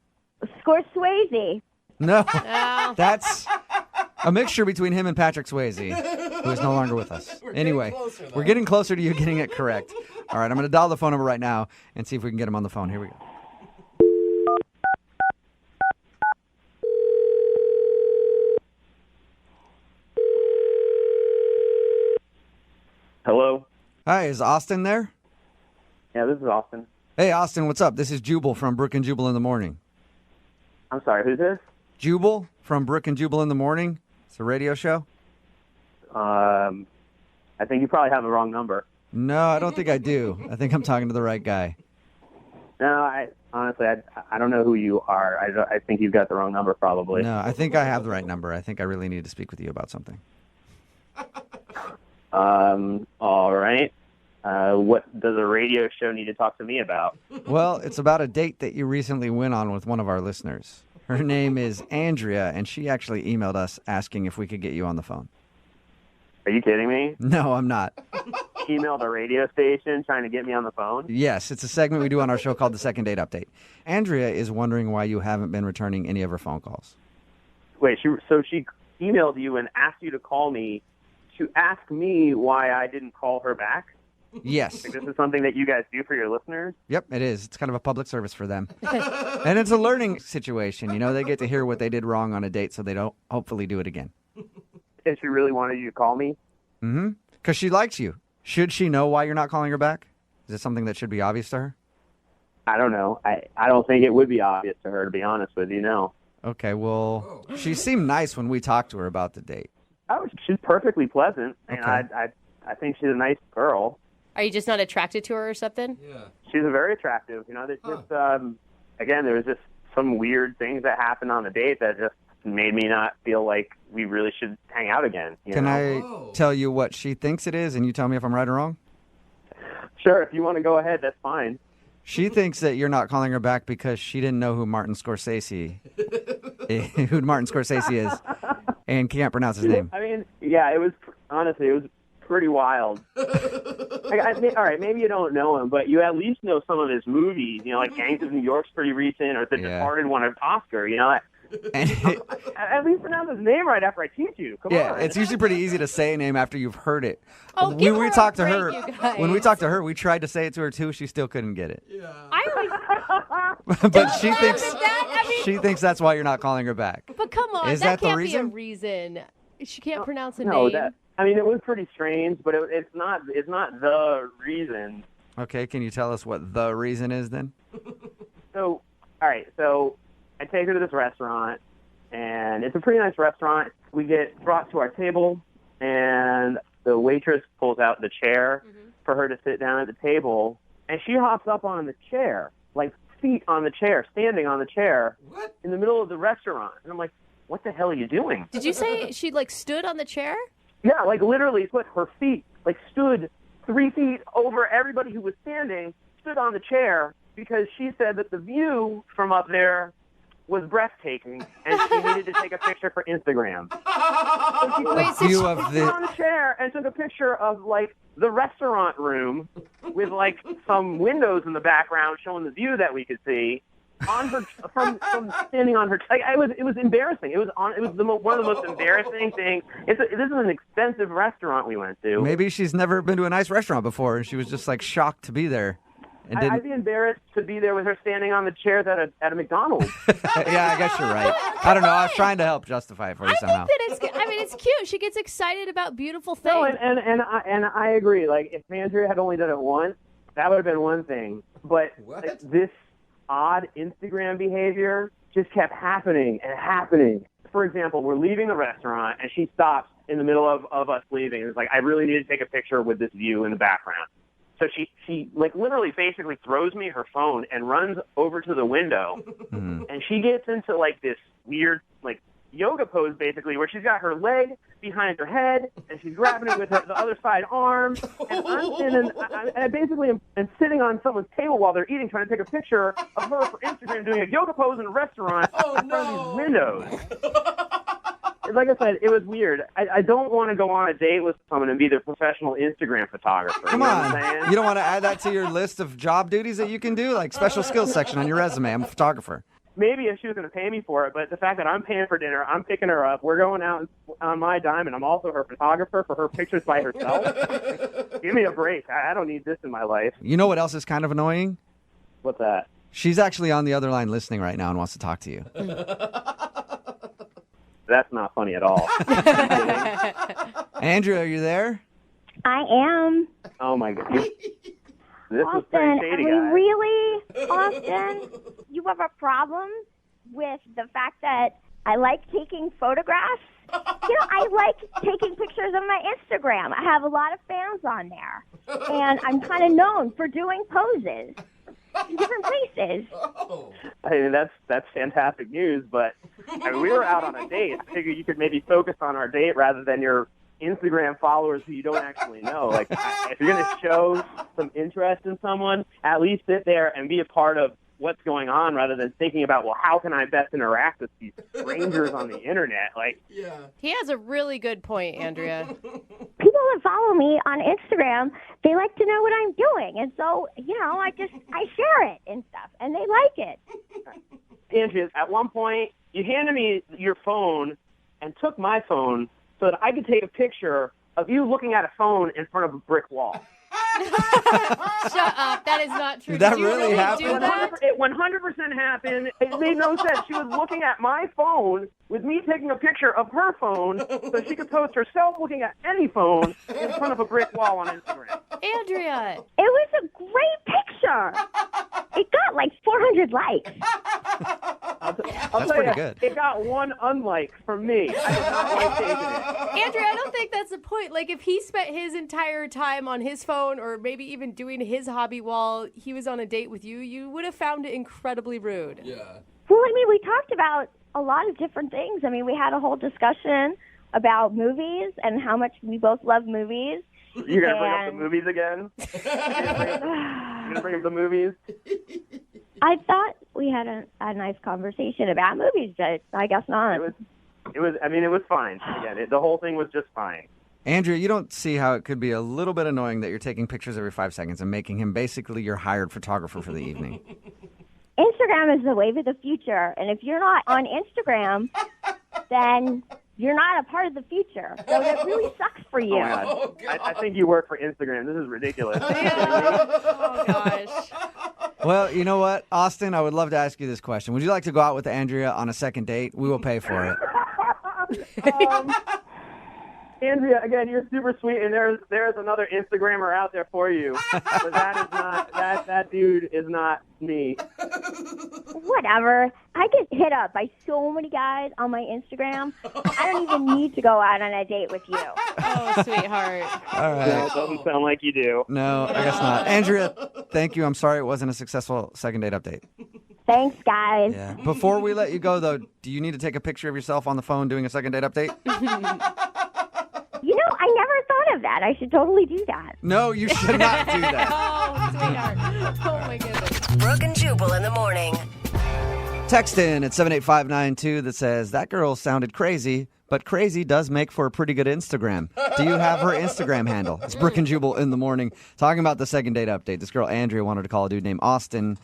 Scorsese. No. That's a mixture between him and Patrick Swayze, who is no longer with us. Anyway, we're getting closer to you getting it correct. All right, I'm going to dial the phone number right now and see if we can get him on the phone. Here we go. Hello? Hi, is Austin there? Yeah, this is Austin. Hey, Austin, what's up? This is Jubal from Brooke and Jubal in the Morning. I'm sorry, who's this? Jubal from Brooke and Jubal in the Morning. It's a radio show. I think you probably have the wrong number. No, I don't think I do. I think I'm talking to the right guy. No, I honestly don't know who you are. I think you've got the wrong number probably. No, I think I have the right number. I think I really need to speak with you about something. All right. What does a radio show need to talk to me about? Well, it's about a date that you recently went on with one of our listeners. Her name is Andrea, and she actually emailed us asking if we could get you on the phone. Are you kidding me? No, I'm not. Emailed a radio station trying to get me on the phone? Yes, it's a segment we do on our show called the Second Date Update. Andrea is wondering why you haven't been returning any of her phone calls. Wait, so she emailed you and asked you to call me to ask me why I didn't call her back? Yes. Like this is something that you guys do for your listeners? Yep, it is. It's kind of a public service for them. And it's a learning situation. You know, they get to hear what they did wrong on a date so they don't hopefully do it again. If she really wanted you to call me? Mm-hmm. Because she likes you. Should she know why you're not calling her back? Is it something that should be obvious to her? I don't know. I don't think it would be obvious to her, to be honest with you, no. Okay, well, she seemed nice when we talked to her about the date. Oh, she's perfectly pleasant, and Okay. I think she's a nice girl. Are you just not attracted to her or something? Yeah. She's very attractive. You know, there's just, again, there was just some weird things that happened on the date that just made me not feel like we really should hang out again. Can I tell you what she thinks it is, and you tell me if I'm right or wrong? Sure, if you want to go ahead, that's fine. She thinks that you're not calling her back because she didn't know who Martin Scorsese is and can't pronounce his name. I mean, yeah, it was, honestly, it was pretty wild. All right, maybe you don't know him, but you at least know some of his movies. You know, like Gangs of New York's pretty recent, or The Departed won an Oscar, you know. At least pronounce his name right after I teach you. Come on. Yeah, it's usually pretty easy to say a name after you've heard it. Oh, when we talked to break, her, you guys. when we talked to her, we tried to say it to her too. She still couldn't get it. Yeah. But she thinks that's why you're not calling her back. But come on, Is that that the can't reason? be a reason. She can't pronounce a No, name. I mean, it was pretty strange, but it's not the reason. Okay, can you tell us what the reason is then? So, all right, so I take her to this restaurant, and it's a pretty nice restaurant. We get brought to our table, and the waitress pulls out the chair for her to sit down at the table, and she hops up on the chair, like feet on the chair, standing on the chair in the middle of the restaurant. And I'm like, what the hell are you doing? Did you say she stood on the chair? Yeah, like literally put her feet, stood 3 feet over everybody who was standing, stood on the chair, because she said that the view from up there was breathtaking, and she needed to take a picture for Instagram. So she stood on the chair and took a picture of, the restaurant room with, some windows in the background showing the view that we could see. On her, from standing on her, it was embarrassing. It was one of the most embarrassing things. This is an expensive restaurant we went to. Maybe she's never been to a nice restaurant before, and she was just shocked to be there. And I'd be embarrassed to be there with her standing on the chairs at a McDonald's. Yeah, I guess you're right. I don't know. I was trying to help justify it for you somehow. It's cute. She gets excited about beautiful things. No, and I agree. If Andrea had only done it once, That would have been one thing. But like, this odd Instagram behavior just kept happening and happening. For example, we're leaving the restaurant, and she stops in the middle of us leaving. It's like, I really need to take a picture with this view in the background. So she like literally basically throws me her phone and runs over to the window, and she gets into like this weird like yoga pose basically where she's got her leg behind her head and she's grabbing it with the other side arm. And I basically am sitting on someone's table while they're eating, trying to take a picture of her for Instagram doing a yoga pose in a restaurant in front of these windows. Like I said, it was weird. I don't want to go on a date with someone and be their professional Instagram photographer. Come on. You don't want to add that to your list of job duties that you can do? Like special skills section on your resume. I'm a photographer. Maybe if she was going to pay me for it, but the fact that I'm paying for dinner, I'm picking her up, we're going out on my dime, and I'm also her photographer for her pictures by herself. Give me a break. I don't need this in my life. You know what else is kind of annoying? What's that? She's actually on the other line listening right now and wants to talk to you. That's not funny at all. Andrea, are you there? I am. Oh, my God. This is Austin, pretty shady, guys. Really, Austin, you have a problem with the fact that I like taking photographs? You know, I like taking pictures of my Instagram. I have a lot of fans on there. And I'm kind of known for doing poses in different places. I mean, that's fantastic news, but I mean, we were out on a date. I figured you could maybe focus on our date rather than your Instagram followers who you don't actually know. Like, if you're going to show some interest in someone, at least sit there and be a part of what's going on rather than thinking about, well, how can I best interact with these strangers on the internet? Like, He has a really good point, Andrea. People that follow me on Instagram, they like to know what I'm doing. And so, you know, I share it and stuff, and they like it. Andrea, at one point, you handed me your phone and took my phone so that I could take a picture of you looking at a phone in front of a brick wall. Shut up. That is not true. Did that Did you really happen? do that? It 100% happened. It made no sense. She was looking at my phone with me taking a picture of her phone so she could post herself looking at any phone in front of a brick wall on Instagram. Andrea. It was a great picture. It got like 400 likes. I'll That's tell pretty you, good. It got one unlike from me. I did not like taking it. Andrea, I don't think that's the point. Like, if he spent his entire time on his phone or maybe even doing his hobby while he was on a date with you, you would have found it incredibly rude. Yeah. Well, I mean, we talked about a lot of different things. I mean, we had a whole discussion about movies and how much we both love movies. You're going to bring up the movies again? You're going to bring up the movies? I thought we had a nice conversation about movies, but I guess not. It was fine. Again, the whole thing was just fine. Andrea, you don't see how it could be a little bit annoying that you're taking pictures every 5 seconds and making him basically your hired photographer for the evening. Instagram is the wave of the future, and if you're not on Instagram, then you're not a part of the future. So that really sucks for you. Oh, God. I think you work for Instagram. This is ridiculous. Oh, gosh. Well, you know what, Austin, I would love to ask you this question. Would you like to go out with Andrea on a second date? We will pay for it. Andrea, again, you're super sweet, and there's another Instagrammer out there for you. But that dude is not me. Whatever. I get hit up by so many guys on my Instagram. I don't even need to go out on a date with you. Oh, sweetheart. All right. No, it doesn't sound like you do. No, I guess not. Andrea, thank you. I'm sorry it wasn't a successful second date update. Thanks, guys. Yeah. Before we let you go, though, do you need to take a picture of yourself on the phone doing a second date update? You know, I never thought of that. I should totally do that. No, you should not do that. Oh, sweetheart. Oh, my goodness. Brooke and Jubal in the morning. Text in at 78592 that says, that girl sounded crazy, but crazy does make for a pretty good Instagram. Do you have her Instagram handle? It's Brooke and Jubal in the morning. Talking about the second date update. This girl, Andrea, wanted to call a dude named Austin.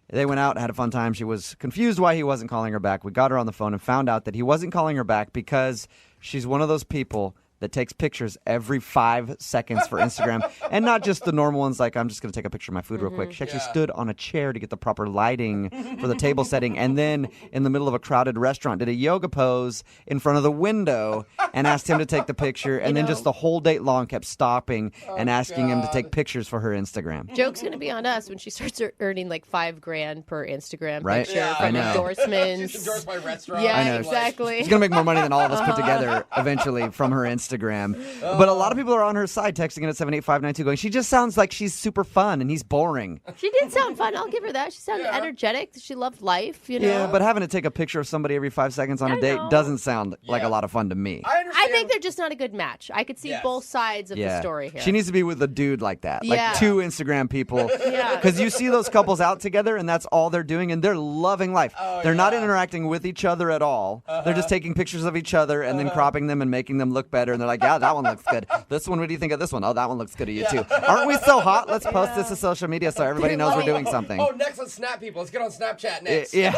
They went out, had a fun time. She was confused why he wasn't calling her back. We got her on the phone and found out that he wasn't calling her back because she's one of those people that takes pictures every 5 seconds for Instagram. And not just the normal ones like, I'm just going to take a picture of my food real quick. She actually stood on a chair to get the proper lighting for the table setting. And then in the middle of a crowded restaurant, did a yoga pose in front of the window and asked him to take the picture. And then just the whole date long kept stopping and asking him to take pictures for her Instagram. Joke's going to be on us when she starts earning like $5,000 per Instagram Right? picture Yeah, from I know. endorsements. She's endorsed by restaurants. Yeah, I know. exactly. She's going to make more money than all of us put together eventually from her Instagram. But a lot of people are on her side texting in at 78592 going, she just sounds like she's super fun and he's boring. She did sound fun. I'll give her that. She sounded energetic. She loved life, you know. Yeah, but having to take a picture of somebody every 5 seconds on a date doesn't sound like a lot of fun to me. I think they're just not a good match. I could see both sides of the story here. She needs to be with a dude like that. Like Yeah. 2 Instagram people. Yeah. Because you see those couples out together and that's all they're doing and they're loving life. They're not interacting with each other at all. They're just taking pictures of each other and then cropping them and making them look better. And they're like, yeah, that one looks good. This one, what do you think of this one? Oh, that one looks good to you too. Aren't we so hot? Let's post this to social media so everybody knows we're doing something. Oh, next let's snap people. Let's get on Snapchat next. Yeah.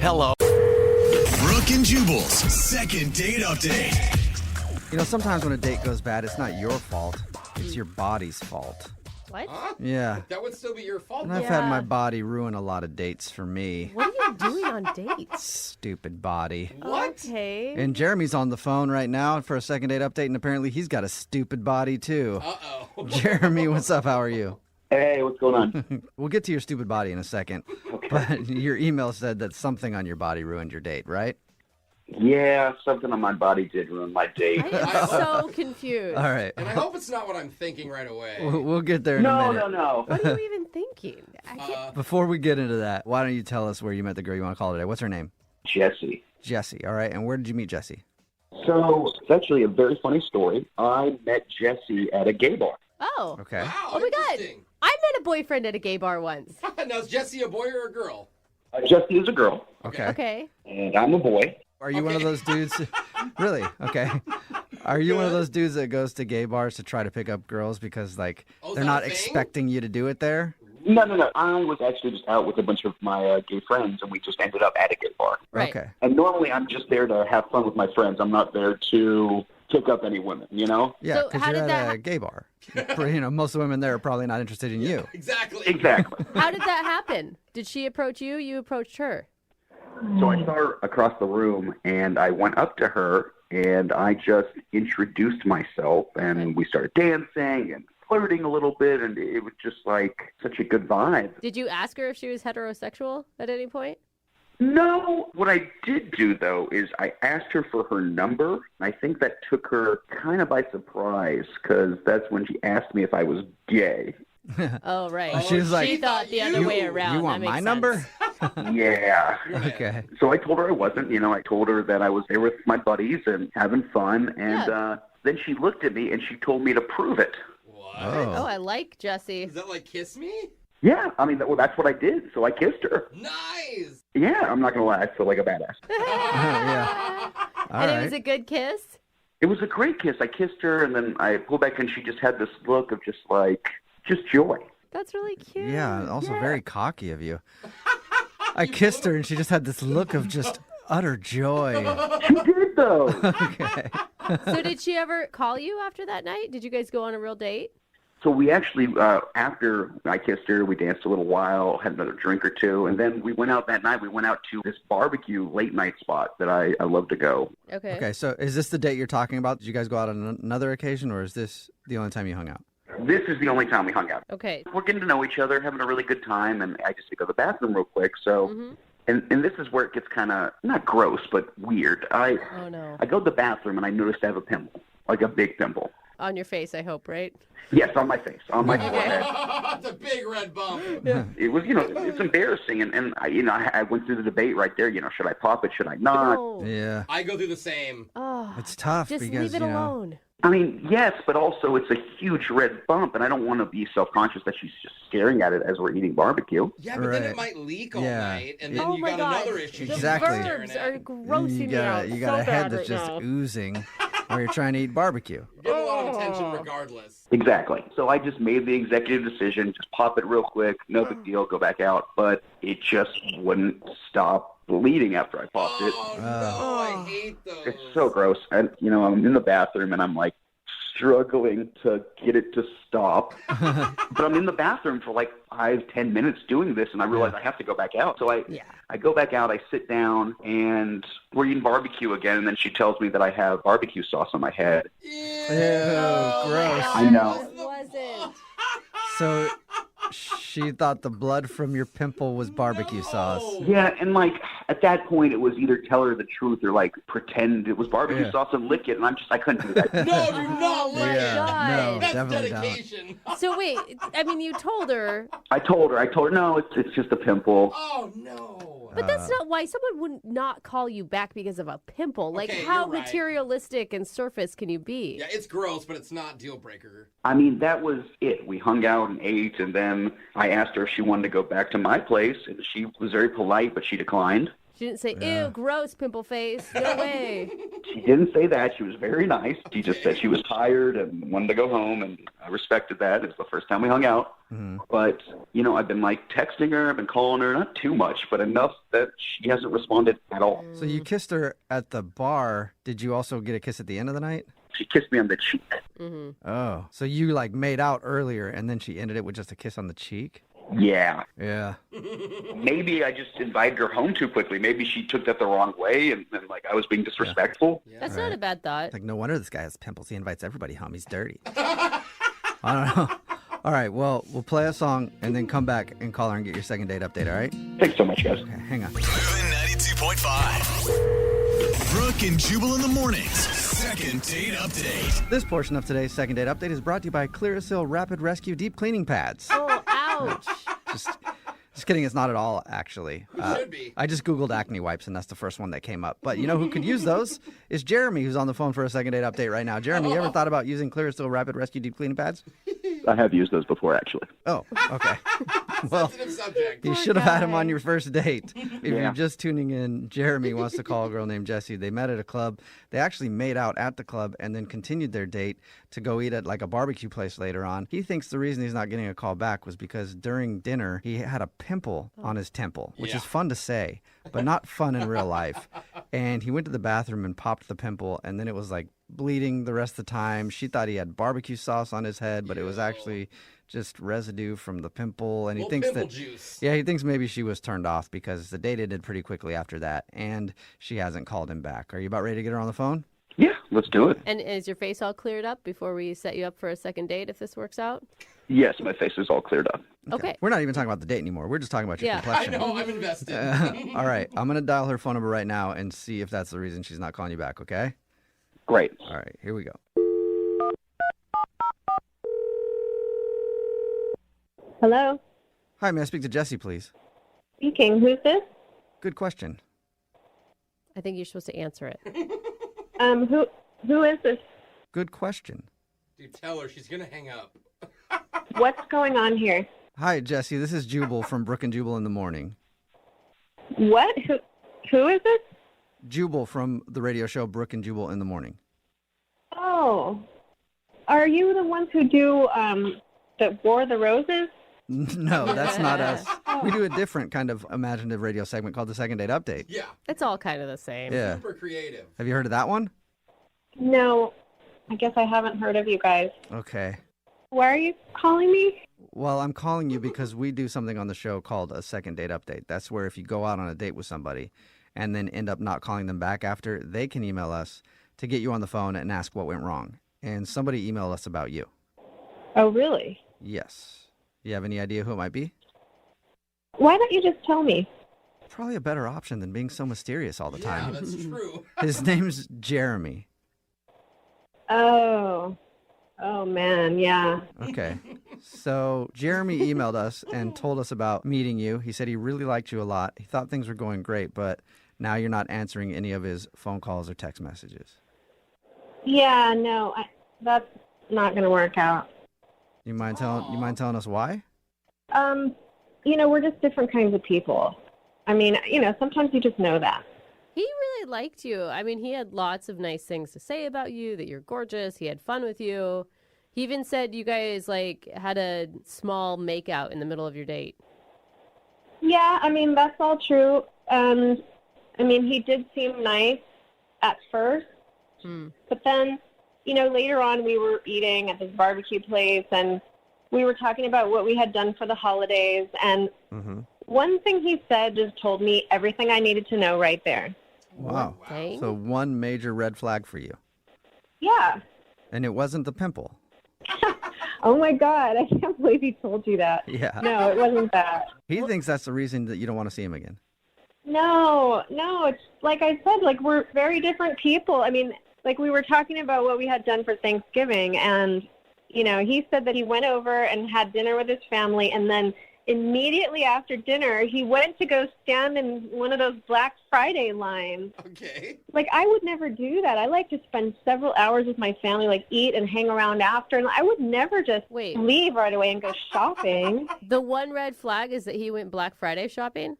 Hello. Brooke and Jubal's second date update. You know, sometimes when a date goes bad, it's not your fault. It's your body's fault. What? Huh? Yeah. That would still be your fault. And I've had my body ruin a lot of dates for me. What are you doing on dates? Stupid body. What? Okay. And Jeremy's on the phone right now for a second date update, and apparently he's got a stupid body too. Uh-oh. Jeremy, what's up? How are you? Hey, what's going on? We'll get to your stupid body in a second. But your email said that something on your body ruined your date, right? Yeah, something on my body did ruin my date. I am so confused. All right. And I hope it's not what I'm thinking right away. We'll get there in a minute. No. What are you even thinking? I can't... Before we get into that, why don't you tell us where you met the girl you want to call today? What's her name? Jesse. Jesse. All right. And where did you meet Jesse? So, it's actually a very funny story. I met Jesse at a gay bar. Oh. Okay. Wow, Oh my God. interesting. I met a boyfriend at a gay bar once. Now, is Jesse a boy or a girl? Jesse is a girl, Okay. Okay. and I'm a boy. Are you one of those dudes? Really? Okay. Are you one of those dudes that goes to gay bars to try to pick up girls because, like, Oh, is they're that not a thing? expecting you to do it there? No. I was actually just out with a bunch of my gay friends, and we just ended up at a gay bar. Right. Okay. And normally I'm just there to have fun with my friends. I'm not there to pick up any women, you know? Yeah, So because how you're did at that a gay bar. You know, most of the women there are probably not interested in you. Exactly. Exactly. How did that happen? Did she approach you? You approached her? So I saw her across the room, and I went up to her, and I just introduced myself, and we started dancing and flirting a little bit, and it was just like such a good vibe. Did you ask her if she was heterosexual at any point? No, what I did do, though, is I asked her for her number, and I think that took her kind of by surprise, because that's when she asked me if I was gay. Oh, right. She was like, She thought the other way around. You want That my makes number? sense. Yeah. Okay. So I told her I wasn't. You know, I told her that I was there with my buddies and having fun, and then she looked at me and she told me to prove it. What? Oh, I like Jesse. Is that like kiss me? Yeah, I mean, that's what I did. So I kissed her. Nice. Yeah, I'm not gonna lie, I feel like a badass. Yeah. All And right. it was a good kiss? It was a great kiss. I kissed her, and then I pulled back, and she just had this look of just joy. That's really cute. Yeah, also very cocky of you. I kissed her, and she just had this look of just utter joy. She did, though. Okay. So did she ever call you after that night? Did you guys go on a real date? So we actually, after I kissed her, we danced a little while, had another drink or two, and then we went out that night. We went out to this barbecue late night spot that I love to go. Okay. Okay, so is this the date you're talking about? Did you guys go out on another occasion, or is this the only time you hung out? This is the only time we hung out. Okay. We're getting to know each other, having a really good time, and I just to go to the bathroom real quick. So, and this is where it gets kind of, not gross, but weird. Oh, no. I go to the bathroom, and I noticed I have a pimple, like a big pimple. On your face, I hope, right? Yes, on my face, on my forehead. It's a big red bump. It was, it's embarrassing, and I went through the debate right there. Should I pop it? Should I not? No. Yeah. I go through the same. Oh, It's tough just because, leave it alone. I mean, yes, but also it's a huge red bump, and I don't want to be self-conscious that she's just staring at it as we're eating barbecue. Yeah, but then Right. it might leak all Yeah. night, and then Oh you my got God. another issue. Exactly. The verbs are grossing you me got, out you so got a head bad that's right just now. oozing while you're trying to eat barbecue. You're getting a lot of attention regardless. Exactly. So I just made the executive decision, just pop it real quick, no big deal, go back out. But it just wouldn't stop bleeding after I popped it. Oh, no, I hate those. It's so gross. And, I'm in the bathroom and I'm like struggling to get it to stop. But I'm in the bathroom for like 5-10 minutes doing this, and I realize I have to go back out. So I go back out, I sit down, and we're eating barbecue again, and then she tells me that I have barbecue sauce on my head. Ew, gross. I know. Wasn't. So she thought the blood from your pimple was barbecue sauce. Yeah, and like at that point, it was either tell her the truth or like pretend it was barbecue sauce and lick it, and I couldn't do that. No, do not lick it. No, That's definitely dedication. So wait, I mean, you told her. I told her, no, it's just a pimple. Oh, no. But that's not why someone would not call you back because of a pimple. Like, Okay, how you're right. materialistic and surface can you be? Yeah, it's gross, but it's not deal breaker. I mean, that was it. We hung out and ate, and then I asked her if she wanted to go back to my place, and she was very polite, but she declined. She didn't say, ew, gross, pimple face. No way. She didn't say that. She was very nice. She just said she was tired and wanted to go home, and I respected that. It's the first time we hung out. Mm-hmm. But, I've been, like, texting her. I've been calling her. Not too much, but enough that she hasn't responded at all. So you kissed her at the bar. Did you also get a kiss at the end of the night? She kissed me on the cheek. Mm-hmm. Oh. So you, like, made out earlier, and then she ended it with just a kiss on the cheek? Yeah. Yeah. Maybe I just invited her home too quickly. Maybe she took that the wrong way, and like, I was being disrespectful. Yeah. That's not a bad thought. It's like, no wonder this guy has pimples. He invites everybody home. He's dirty. I don't know. All right, well, we'll play a song and then come back and call her and get your second date update, all right? Thanks so much, guys. Okay, hang on. Moving 92.5. Brooke and Jubal in the mornings. Second date update. This portion of today's second date update is brought to you by Clearasil Rapid Rescue Deep Cleaning Pads. Oh, ouch. Just kidding, it's not at all, actually. Should be. I just Googled acne wipes, and that's the first one that came up. But you know who could use those? Is Jeremy, who's on the phone for a second date update right now. Jeremy, you ever thought about using Clearasil Rapid Rescue Deep Cleaning Pads? I have used those before, actually. Oh, okay. Well, Sensitive subject. you should have had him on your first date. If Yeah. you're just tuning in, Jeremy wants to call a girl named Jessie. They met at a club. They actually made out at the club and then continued their date to go eat at like a barbecue place later on. He thinks the reason he's not getting a call back was because during dinner he had a pimple on his temple, which is fun to say, but not fun in real life. And he went to the bathroom and popped the pimple, and then it was like bleeding the rest of the time. She thought he had barbecue sauce on his head, but it was actually just residue from the pimple. And he thinks pimple that juice. he thinks maybe she was turned off because the date ended pretty quickly after that, and she hasn't called him back. Are you about ready to get her on the phone? Yeah, let's do it. And is your face all cleared up before we set you up for a second date if this works out? Yes, my face is all cleared up. Okay. We're not even talking about the date anymore. We're just talking about your Yeah. I complexion. know, I'm invested. All right, I'm going to dial her phone number right now and see if that's the reason she's not calling you back, okay? Great. All right, here we go. Hello, Hi, may I speak to Jessie, please? speaking. Who's this? Good question. I think you're supposed to answer it. Who is this? Good question. Dude, tell her she's gonna hang up. What's going on here? Hi, Jessie. This is Jubal from Brooke and Jubal in the morning. What? Who is this? Jubal from the radio show Brooke and Jubal in the morning. Oh, are you the ones who do that wore the roses? No, that's not us. We do a different kind of imaginative radio segment called the Second Date Update. Yeah, It's all kind of the same. Yeah. super creative. Have you heard of that one? No, I guess I haven't heard of you guys. Okay. Why are you calling me? Well, I'm calling you because we do something on the show called a Second Date Update. That's where if you go out on a date with somebody and then end up not calling them back after, they can email us to get you on the phone and ask what went wrong. And somebody emailed us about you. Oh, really? Yes. You have any idea who it might be? Why don't you just tell me? Probably a better option than being so mysterious all the Yeah, time. that's true. His name's Jeremy. Oh man, yeah. Okay. So Jeremy emailed us and told us about meeting you. He said he really liked you a lot. He thought things were going great, but now you're not answering any of his phone calls or text messages. Yeah, no, that's not going to work out. You mind telling us why? We're just different kinds of people. I mean, sometimes you just know that. He really liked you. I mean, he had lots of nice things to say about you, that you're gorgeous. He had fun with you. He even said you guys, had a small makeout in the middle of your date. Yeah, I mean, that's all true. I mean, he did seem nice at first, but then, later on we were eating at this barbecue place, and we were talking about what we had done for the holidays, and one thing he said just told me everything I needed to know right there. Wow. So one major red flag for you. Yeah. And it wasn't the pimple. Oh, my God. I can't believe he told you that. Yeah. No, it wasn't that. He thinks that's the reason that you don't want to see him again. No. It's like I said, like we're very different people. I mean, like we were talking about what we had done for Thanksgiving, and, he said that he went over and had dinner with his family, and then immediately after dinner, he went to go stand in one of those Black Friday lines. Okay. Like, I would never do that. I like to spend several hours with my family, like eat and hang around after. And I would never just leave right away and go shopping. The one red flag is that he went Black Friday shopping?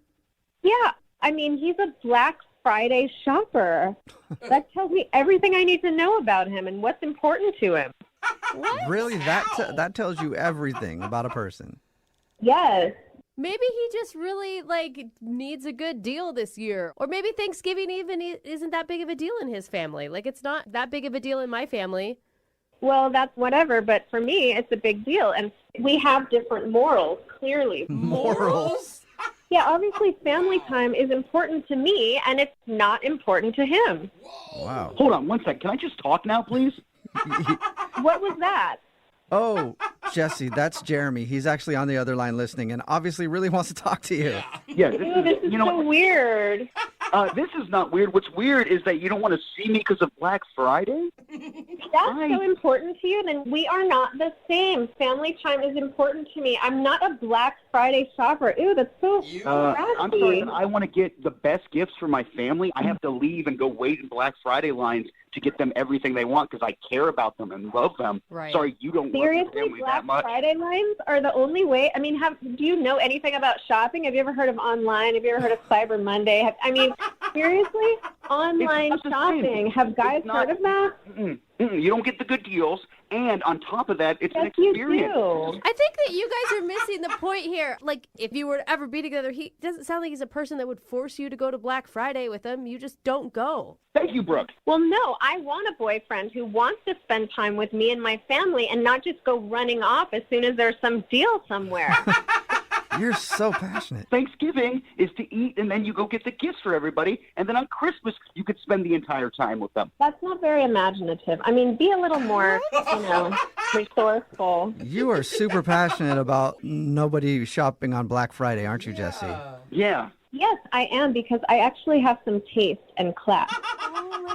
Yeah. I mean, he's a Black Friday shopper. That tells me everything I need to know about him and what's important to him. What? Really? That tells you everything about a person. Yes. Maybe he just really, needs a good deal this year. Or maybe Thanksgiving even isn't that big of a deal in his family. Like, it's not that big of a deal in my family. Well, that's whatever, but for me, it's a big deal. And we have different morals, clearly. Morals? Yeah, obviously family time is important to me, and it's not important to him. Wow. Hold on one sec. Can I just talk now, please? What was that? Oh, Jesse, that's Jeremy. He's actually on the other line listening and obviously really wants to talk to you. Yeah, This is so weird. This is not weird. What's weird is that you don't want to see me because of Black Friday? That's so important to you, then we are not the same. Family time is important to me. I'm not a Black Friday shopper. Ew, that's so I'm sorry, but I want to get the best gifts for my family. I have to leave and go wait in Black Friday lines to get them everything they want because I care about them and love them. Right. Sorry, you don't Seriously, love your family Black that much. Friday lines are the only way. I mean, do you know anything about shopping? Have you ever heard of online? Have you ever heard of Cyber Monday? Seriously? Online shopping. Have guys heard of that? You don't get the good deals, and on top of that, it's an Yes, you experience. do. I think that you guys are missing the point here. Like, if you were to ever be together, he doesn't sound like he's a person that would force you to go to Black Friday with him. You just don't go. Thank you, Brooke. Well, no, I want a boyfriend who wants to spend time with me and my family and not just go running off as soon as there's some deal somewhere. You're so passionate. Thanksgiving is to eat, and then you go get the gifts for everybody, and then on Christmas, you could spend the entire time with them. That's not very imaginative. I mean, be a little more, resourceful. You are super passionate about nobody shopping on Black Friday, aren't you, Jesse? Yeah. Yes, I am, because I actually have some taste and class.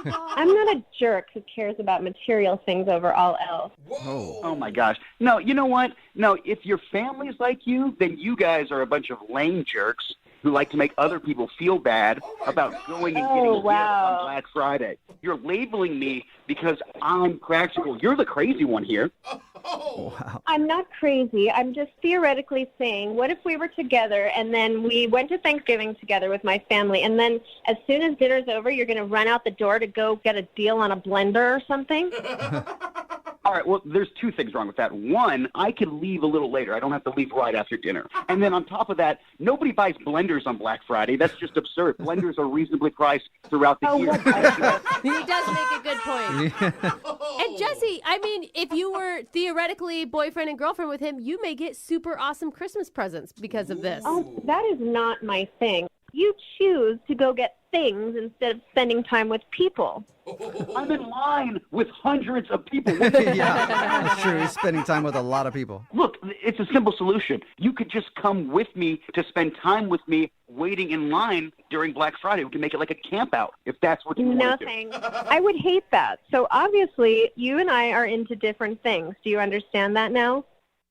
I'm not a jerk who cares about material things over all else. Oh, my gosh. No, you know what? No, if your family's like you, then you guys are a bunch of lame jerks who like to make other people feel bad about going and getting gifts on Black Friday. You're labeling me because I'm practical. You're the crazy one here. Wow. I'm not crazy. I'm just theoretically saying, what if we were together and then we went to Thanksgiving together with my family, and then as soon as dinner's over, you're going to run out the door to go get a deal on a blender or something? All right, well, there's two things wrong with that. One, I can leave a little later. I don't have to leave right after dinner. And then on top of that, nobody buys blenders on Black Friday. That's just absurd. Blenders are reasonably priced throughout the year. He does make a good point. And Jesse, I mean, if you were theoretically boyfriend and girlfriend with him, you may get super awesome Christmas presents because of this. Oh, that is not my thing. You choose to go get things instead of spending time with people. I'm in line with hundreds of people. Yeah, that's true. He's spending time with a lot of people. Look, it's a simple solution. You could just come with me to spend time with me waiting in line during Black Friday. We can make it like a camp out if that's what you want No, to do. thanks. I would hate that. So obviously, you and I are into different things. Do you understand that now?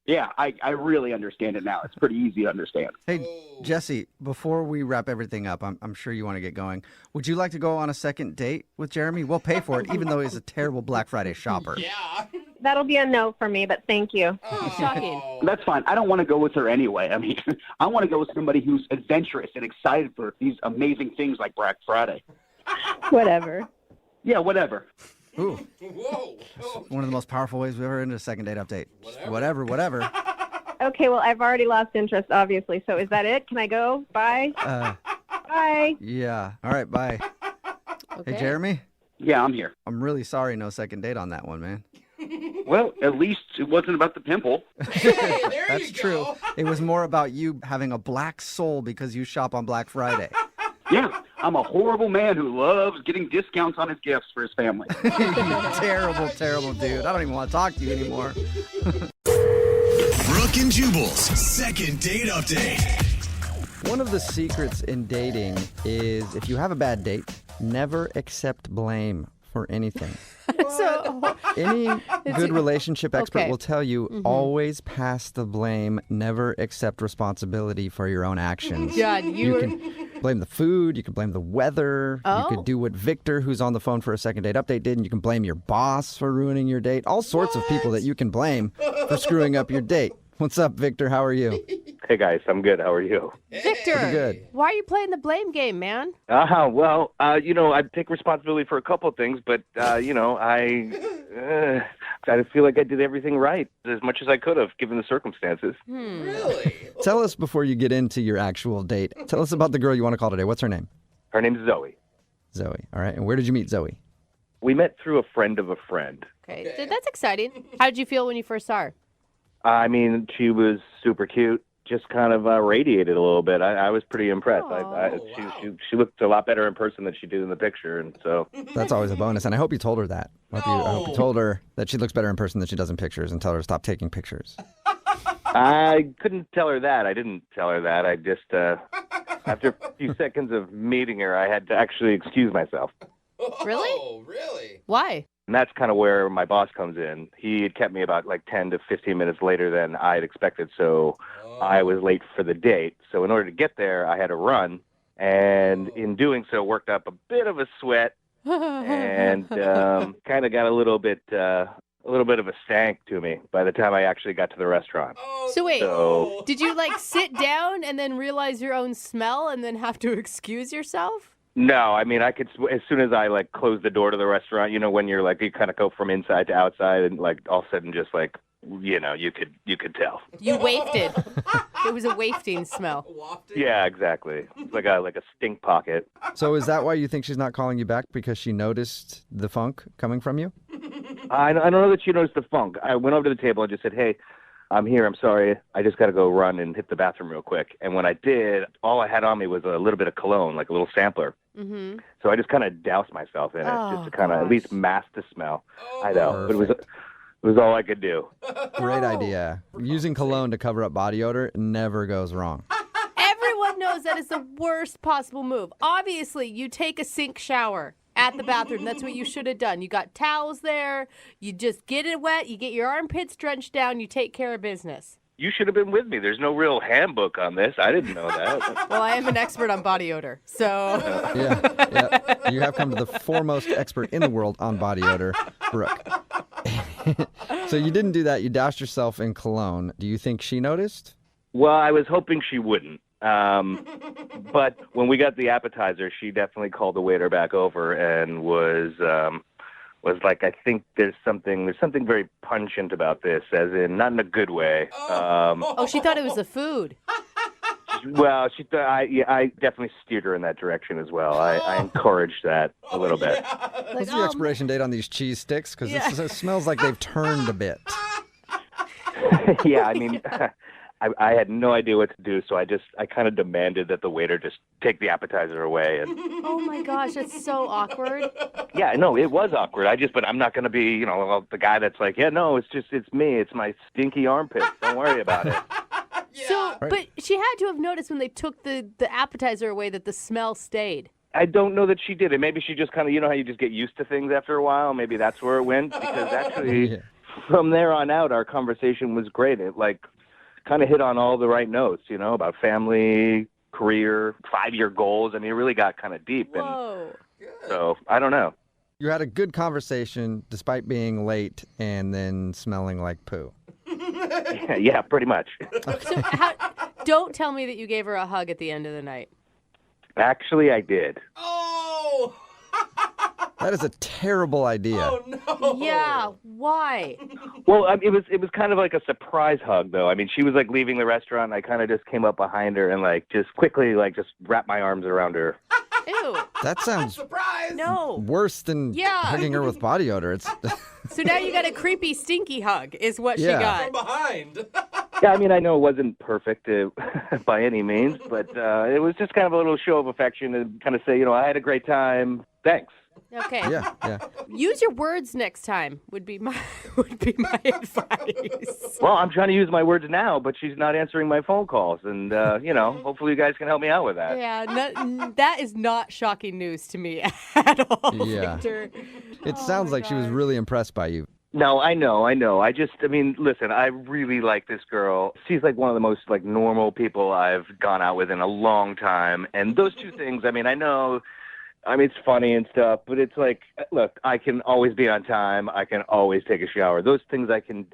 Yeah, I really understand it now. It's pretty easy to understand. Hey, Jesse, before we wrap everything up, I'm sure you want to get going. Would you like to go on a second date with Jeremy? We'll pay for it, even though he's a terrible Black Friday shopper. Yeah. That'll be a no for me, but thank you. Shocking. That's fine. I don't want to go with her anyway. I mean, I want to go with somebody who's adventurous and excited for these amazing things like Black Friday. Whatever. Yeah, whatever. Ooh. Whoa. One of the most powerful ways we've ever ended a second date update. Whatever. Okay, well, I've already lost interest, obviously. So is that it? Can I go? Bye? Bye. Yeah. All right, bye. Okay. Hey, Jeremy? Yeah, I'm here. I'm really sorry no second date on that one, man. Well, at least it wasn't about the pimple. That's true. It was more about you having a black soul because you shop on Black Friday. Yeah, I'm a horrible man who loves getting discounts on his gifts for his family. Terrible, terrible dude. I don't even want to talk to you anymore. Brooke and Jubal's second date update. One of the secrets in dating is if you have a bad date, never accept blame for anything. So Any good relationship expert okay. will tell you always pass the blame, never accept responsibility for your own actions. God, You can blame the food, you can blame the weather, you could do what Victor, who's on the phone for a second date update, did, and you can blame your boss for ruining your date. All sorts of people that you can blame for screwing up your date. What's up, Victor? How are you? Hey, guys. I'm good. How are you? Victor, Pretty good. why are you playing the blame game, man? Well, I take responsibility for a couple of things, but, I feel like I did everything right as much as I could have given the circumstances. Really? Tell us before you get into your actual date. Tell us about the girl you want to call today. What's her name? Her name's Zoe. Zoe. All right. And where did you meet Zoe? We met through a friend of a friend. Okay, that's exciting. How did you feel when you first saw her? I mean, she was super cute. Just kind of radiated a little bit. I was pretty impressed. She looked a lot better in person than she did in the picture, and so That's always a bonus, and I hope you told her that. I hope you told her that she looks better in person than she does in pictures, and tell her to stop taking pictures. I couldn't tell her that. I didn't tell her that. I just, after a few seconds of meeting her, I had to actually excuse myself. Really? Oh, really? Why? And that's kind of where my boss comes in. He had kept me about 10 to 15 minutes later than I had expected, so I was late for the date. So in order to get there, I had to run, and in doing so, worked up a bit of a sweat, and kind of got a little bit of a stank to me by the time I actually got to the restaurant. So wait, did you sit down and then realize your own smell and then have to excuse yourself? No, I mean, I could, as soon as I closed the door to the restaurant, when you're you kind of go from inside to outside, and all of a sudden just you could tell. You wafted. It was a wafting smell. Yeah, exactly. Like a stink pocket. So is that why you think she's not calling you back, because she noticed the funk coming from you? I don't know that she noticed the funk. I went over to the table and just said, "Hey, I'm here. I'm sorry. I just got to go run and hit the bathroom real quick." And when I did, all I had on me was a little bit of cologne, like a little sampler. Mm-hmm. So I just kind of doused myself in it, just to kind of at least mask the smell. I know, but it was all I could do. Great idea. Using cologne to cover up body odor never goes wrong. Everyone knows that is the worst possible move. Obviously, you take a sink shower at the bathroom. That's what you should have done. You got towels there. You just get it wet. You get your armpits drenched down. You take care of business. You should have been with me. There's no real handbook on this. I didn't know that. Well, I am an expert on body odor, so... Yeah. You have come to the foremost expert in the world on body odor, Brooke. So you didn't do that. You doused yourself in cologne. Do you think she noticed? Well, I was hoping she wouldn't. But when we got the appetizer, she definitely called the waiter back over and was like, "I think there's something very pungent about this," as in not in a good way. She thought it was the food. Well, she thought I definitely steered her in that direction as well. I encouraged that a little bit. What's the expiration date on these cheese sticks? Because it smells like they've turned a bit. Yeah, I mean, I had no idea what to do, so I kind of demanded that the waiter just take the appetizer away. And Oh my gosh, that's so awkward. yeah, no, it was awkward. But I'm not going to be, the guy that's like, "Yeah, no, it's me. It's my stinky armpit. Don't worry about it." So, but she had to have noticed when they took the appetizer away that the smell stayed. I don't know that she did it. Maybe she just kind of, how you just get used to things after a while. Maybe that's where it went. Because actually, from there on out, our conversation was great. It kind of hit on all the right notes, about family, career, 5-year goals. I mean, it really got kind of deep. Whoa. And so I don't know. You had a good conversation despite being late and then smelling like poo. Yeah, pretty much. So don't tell me that you gave her a hug at the end of the night. Actually, I did. Oh! That is a terrible idea. Oh, no. Yeah, why? Well, it was kind of like a surprise hug, though. I mean, she was like leaving the restaurant, and I kind of just came up behind her and like just quickly like just wrapped my arms around her. Ew. That sounds Surprise. No. worse than Yeah. hugging her with body odor. It's So now you got a creepy, stinky hug, is what Yeah. she got. From behind. Yeah, I mean, I know it wasn't perfect by any means, but it was just kind of a little show of affection and kind of say, I had a great time. Thanks. Okay. yeah. Use your words next time. Would be my advice. Well, I'm trying to use my words now, but she's not answering my phone calls, and hopefully you guys can help me out with that. Yeah, that is not shocking news to me at all. Yeah. Victor. It sounds like she was really impressed by you. No, I know. Listen, I really like this girl. She's like one of the most like normal people I've gone out with in a long time. And those two things, it's funny and stuff, but it's like, look, I can always be on time. I can always take a shower. Those things I can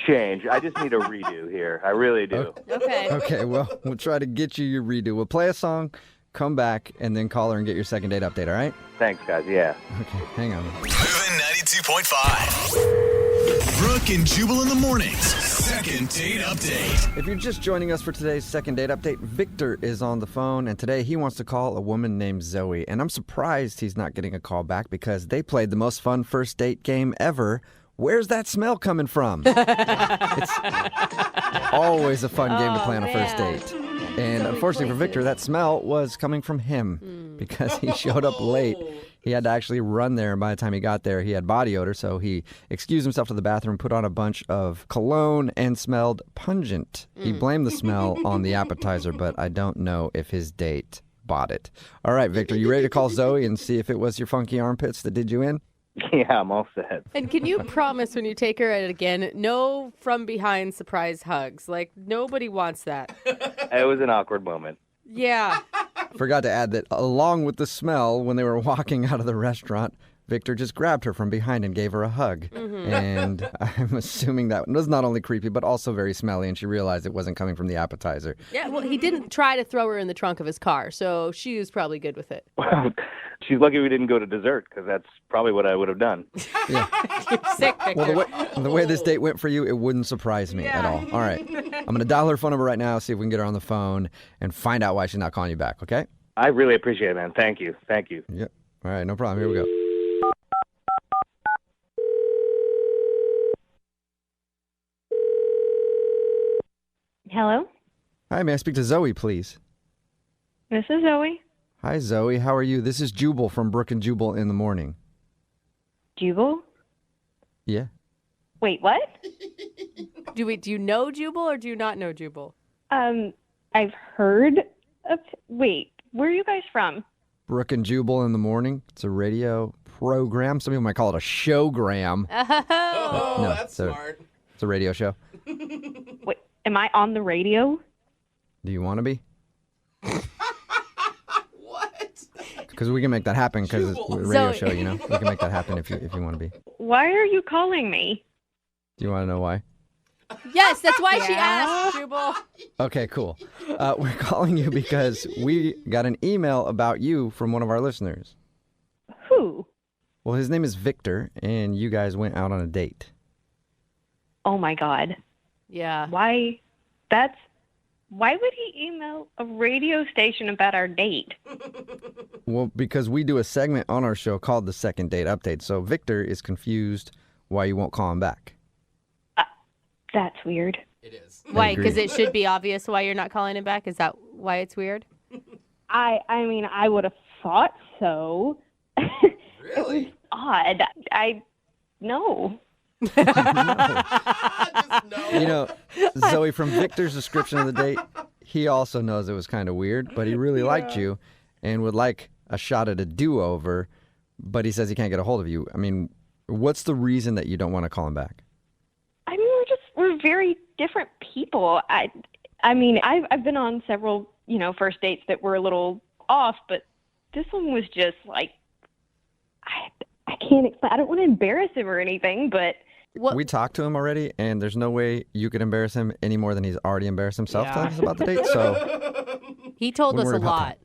change. I just need a redo here. I really do. Okay. Okay, well, we'll try to get you your redo. We'll play a song, come back, and then call her and get your second date update, all right? Thanks, guys. Yeah. Okay, hang on. Moving 92.5. Brooke and Jubal in the mornings. Second date update. If you're just joining us for today's second date update, Victor is on the phone, and today he wants to call a woman named Zoe. And I'm surprised he's not getting a call back because they played the most fun first date game ever. Where's that smell coming from? It's always a fun game to play on a first date. And unfortunately for Victor, that smell was coming from him because he showed up late. He had to actually run there, and by the time he got there, he had body odor, so he excused himself to the bathroom, put on a bunch of cologne, and smelled pungent. He blamed the smell on the appetizer, but I don't know if his date bought it. All right, Victor, you ready to call Zoe and see if it was your funky armpits that did you in? Yeah, I'm all set. And can you promise when you take her out again, no from behind surprise hugs? Like, nobody wants that. It was an awkward moment. Yeah. Forgot to add that along with the smell, when they were walking out of the restaurant, Victor just grabbed her from behind and gave her a hug. And I'm assuming that was not only creepy, but also very smelly, and she realized it wasn't coming from the appetizer. Yeah, well, he didn't try to throw her in the trunk of his car, so she was probably good with it. She's lucky we didn't go to dessert, because that's probably what I would have done. Yeah. You're sick, Victor. Well, the way this date went for you, it wouldn't surprise me at all. All right. I'm going to dial her phone number right now, see if we can get her on the phone, and find out why she's not calling you back, okay? I really appreciate it, man. Thank you. Thank you. Yep. All right, no problem. Here we go. Hello? Hi, may I speak to Zoe, please? This is Zoe. Hi, Zoe. How are you? This is Jubal from Brooke and Jubal in the morning. Jubal? Yeah. Wait, what? Do you know Jubal or do you not know Jubal? I've heard of... Wait, where are you guys from? Brooke and Jubal in the morning. It's a radio program. Some people might call it a showgram. Oh, No, that's smart. It's a radio show. Wait, am I on the radio? Do you want to be? What? Because we can make that happen because it's a radio Zoe. show, you know? We can make that happen if you want to be. Why are you calling me? Do you want to know why? Yes, that's why she asked, Jubal. Okay, cool. We're calling you because we got an email about you from one of our listeners. Who? Well, his name is Victor, and you guys went out on a date. Oh, my God. Yeah. Why would he email a radio station about our date? Well, because we do a segment on our show called the Second Date Update, so Victor is confused why you won't call him back. That's weird. It is. Why? agree. Because it should be obvious why you're not calling him back? Is that why it's weird? I mean, I would have thought so. Really? It was odd. No. You know, Zoe, from Victor's description of the date, he also knows it was kind of weird, but he really liked you and would like a shot at a do-over, but he says he can't get a hold of you. I mean, what's the reason that you don't want to call him back? I mean, we're very different people. I mean, I've been on several, first dates that were a little off, but this one was just like, I can't explain. I don't want to embarrass him or anything, but We talked to him already, and there's no way you could embarrass him any more than he's already embarrassed himself telling us about the date. So He told We're us a worried about lot.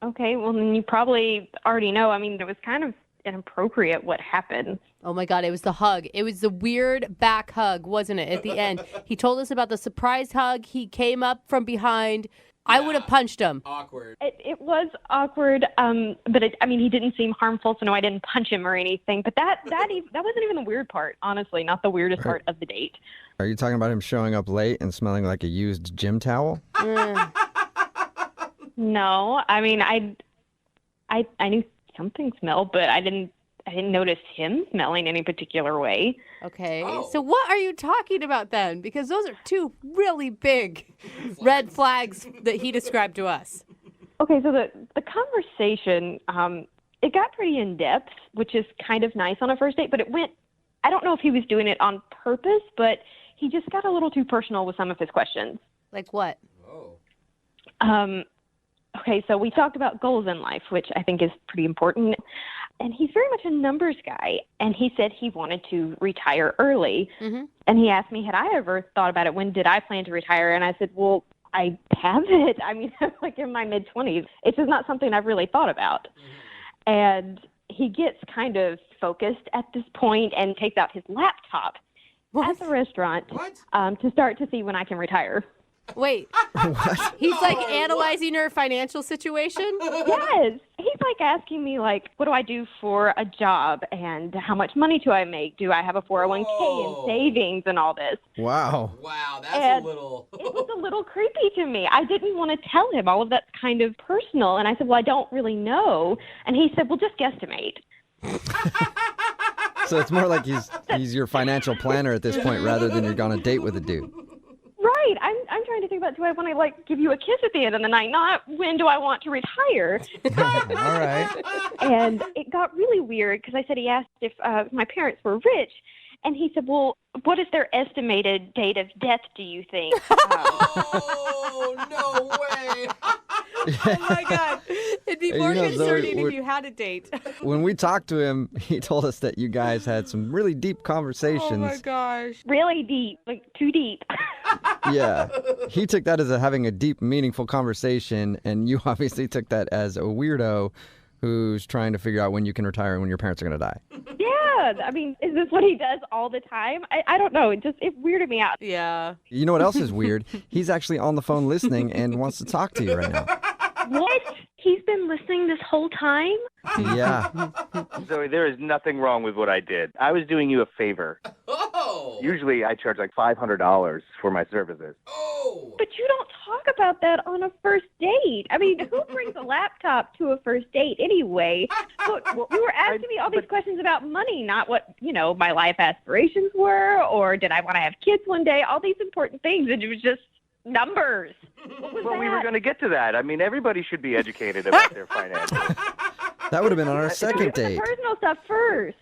Okay, well, then you probably already know. I mean, it was kind of inappropriate what happened. Oh my God, it was the hug. It was the weird back hug, wasn't it, at the end? He told us about the surprise hug. He came up from behind. I would have punched him. Awkward. It was awkward, but he didn't seem harmful, so no, I didn't punch him or anything. But that wasn't even the weird part, honestly, not the weirdest part of the date. Are you talking about him showing up late and smelling like a used gym towel? No, I mean, I knew something smelled, but I didn't notice him smelling any particular way. Okay, so what are you talking about then? Because those are two really big red flags that he described to us. Okay, so the conversation, it got pretty in-depth, which is kind of nice on a first date, but it went, I don't know if he was doing it on purpose, but he just got a little too personal with some of his questions. Like what? Okay, so we talked about goals in life, which I think is pretty important. And he's very much a numbers guy. And he said he wanted to retire early. Mm-hmm. And he asked me, had I ever thought about it? When did I plan to retire? And I said, well, I haven't. I mean, I'm like in my mid-20s. It's just not something I've really thought about. Mm-hmm. And he gets kind of focused at this point and takes out his laptop at the restaurant to start to see when I can retire. Wait, What? he's like analyzing her financial situation? Yes. He's like asking me, like, what do I do for a job and how much money do I make? Do I have a 401k and savings and all this? Wow. Wow, that's And a little... It was a little creepy to me. I didn't want to tell him. All of that's kind of personal. And I said, well, I don't really know. And he said, well, just guesstimate. So it's more like he's your financial planner at this point rather than you're on a date with a dude. Right. I'm trying to think about, do I want to, like, give you a kiss at the end of the night? Not when do I want to retire? All right. And it got really weird because I said, he asked if my parents were rich. And he said, well, what is their estimated date of death, do you think? Oh, no way. Oh my God. It'd be more concerning if you had a date. When we talked to him, he told us that you guys had some really deep conversations. Oh my gosh. Really deep, like too deep. Yeah. He took that as having a deep, meaningful conversation, and you obviously took that as a weirdo who's trying to figure out when you can retire and when your parents are going to die. Yeah. I mean, is this what he does all the time? I don't know. It weirded me out. Yeah. You know what else is weird? He's actually on the phone listening and wants to talk to you right now. What? He's been listening this whole time? Yeah. Zoe, there is nothing wrong with what I did. I was doing you a favor. Oh. Usually I charge like $500 for my services. Oh. But you don't talk about that on a first date. I mean, who brings a laptop to a first date anyway? Look, you were asking me all these questions about money, not what, my life aspirations were, or did I want to have kids one day, all these important things, and it was just numbers. What was Well, that? we were going to get to that. I mean, everybody should be educated about their finances. That would have been on our second The date. personal stuff first.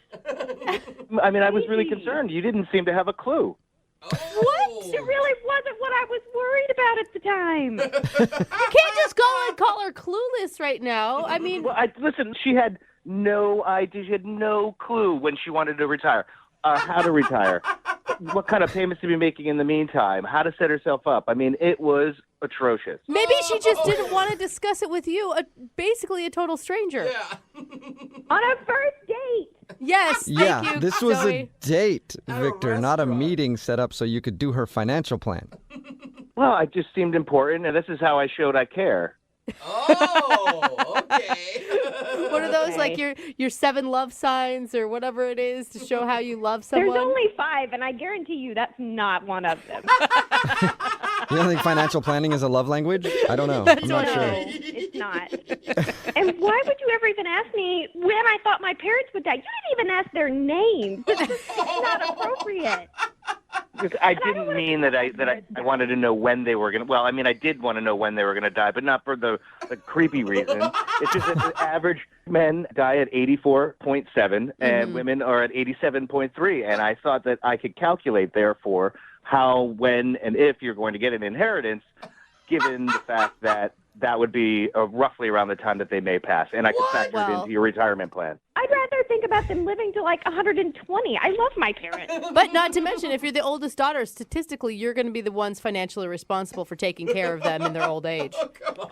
I mean, I was really concerned. You didn't seem to have a clue. What? It really wasn't what I was worried about at the time. You can't just go and call her clueless right now. I mean, Well, listen, she had no idea. She had no clue when she wanted to retire. How to retire, what kind of payments to be making in the meantime, how to set herself up. I mean, it was atrocious. maybe she just didn't want to discuss it with you, basically a total stranger. Yeah. On a first date. Yes, thank Yeah, you, this was Zoe. a date, At a Victor, not a restaurant. meeting set up so you could do her financial plan. Well, it just seemed important, and this is how I showed I care. Oh, okay. What are those, Okay. like your 7 love signs or whatever it is to show how you love someone? There's only 5, and I guarantee you that's not one of them. You don't think financial planning is a love language? I don't know. I'm not No, sure. it's not. And why would you ever even ask me when I thought my parents would die? You didn't even ask their names. It's not appropriate. Because I didn't mean that I wanted to know when they were going to. Well, I mean, I did want to know when they were going to die, but not for the creepy reason. It's just that the average men die at 84.7 and women are at 87.3. And I thought that I could calculate, therefore, how, when, and if you're going to get an inheritance, given the fact that that would be roughly around the time that they may pass. And I could factor it into your retirement plan. I'd rather think about them living to like 120. I love my parents. But not to mention, if you're the oldest daughter, statistically, you're going to be the ones financially responsible for taking care of them in their old age.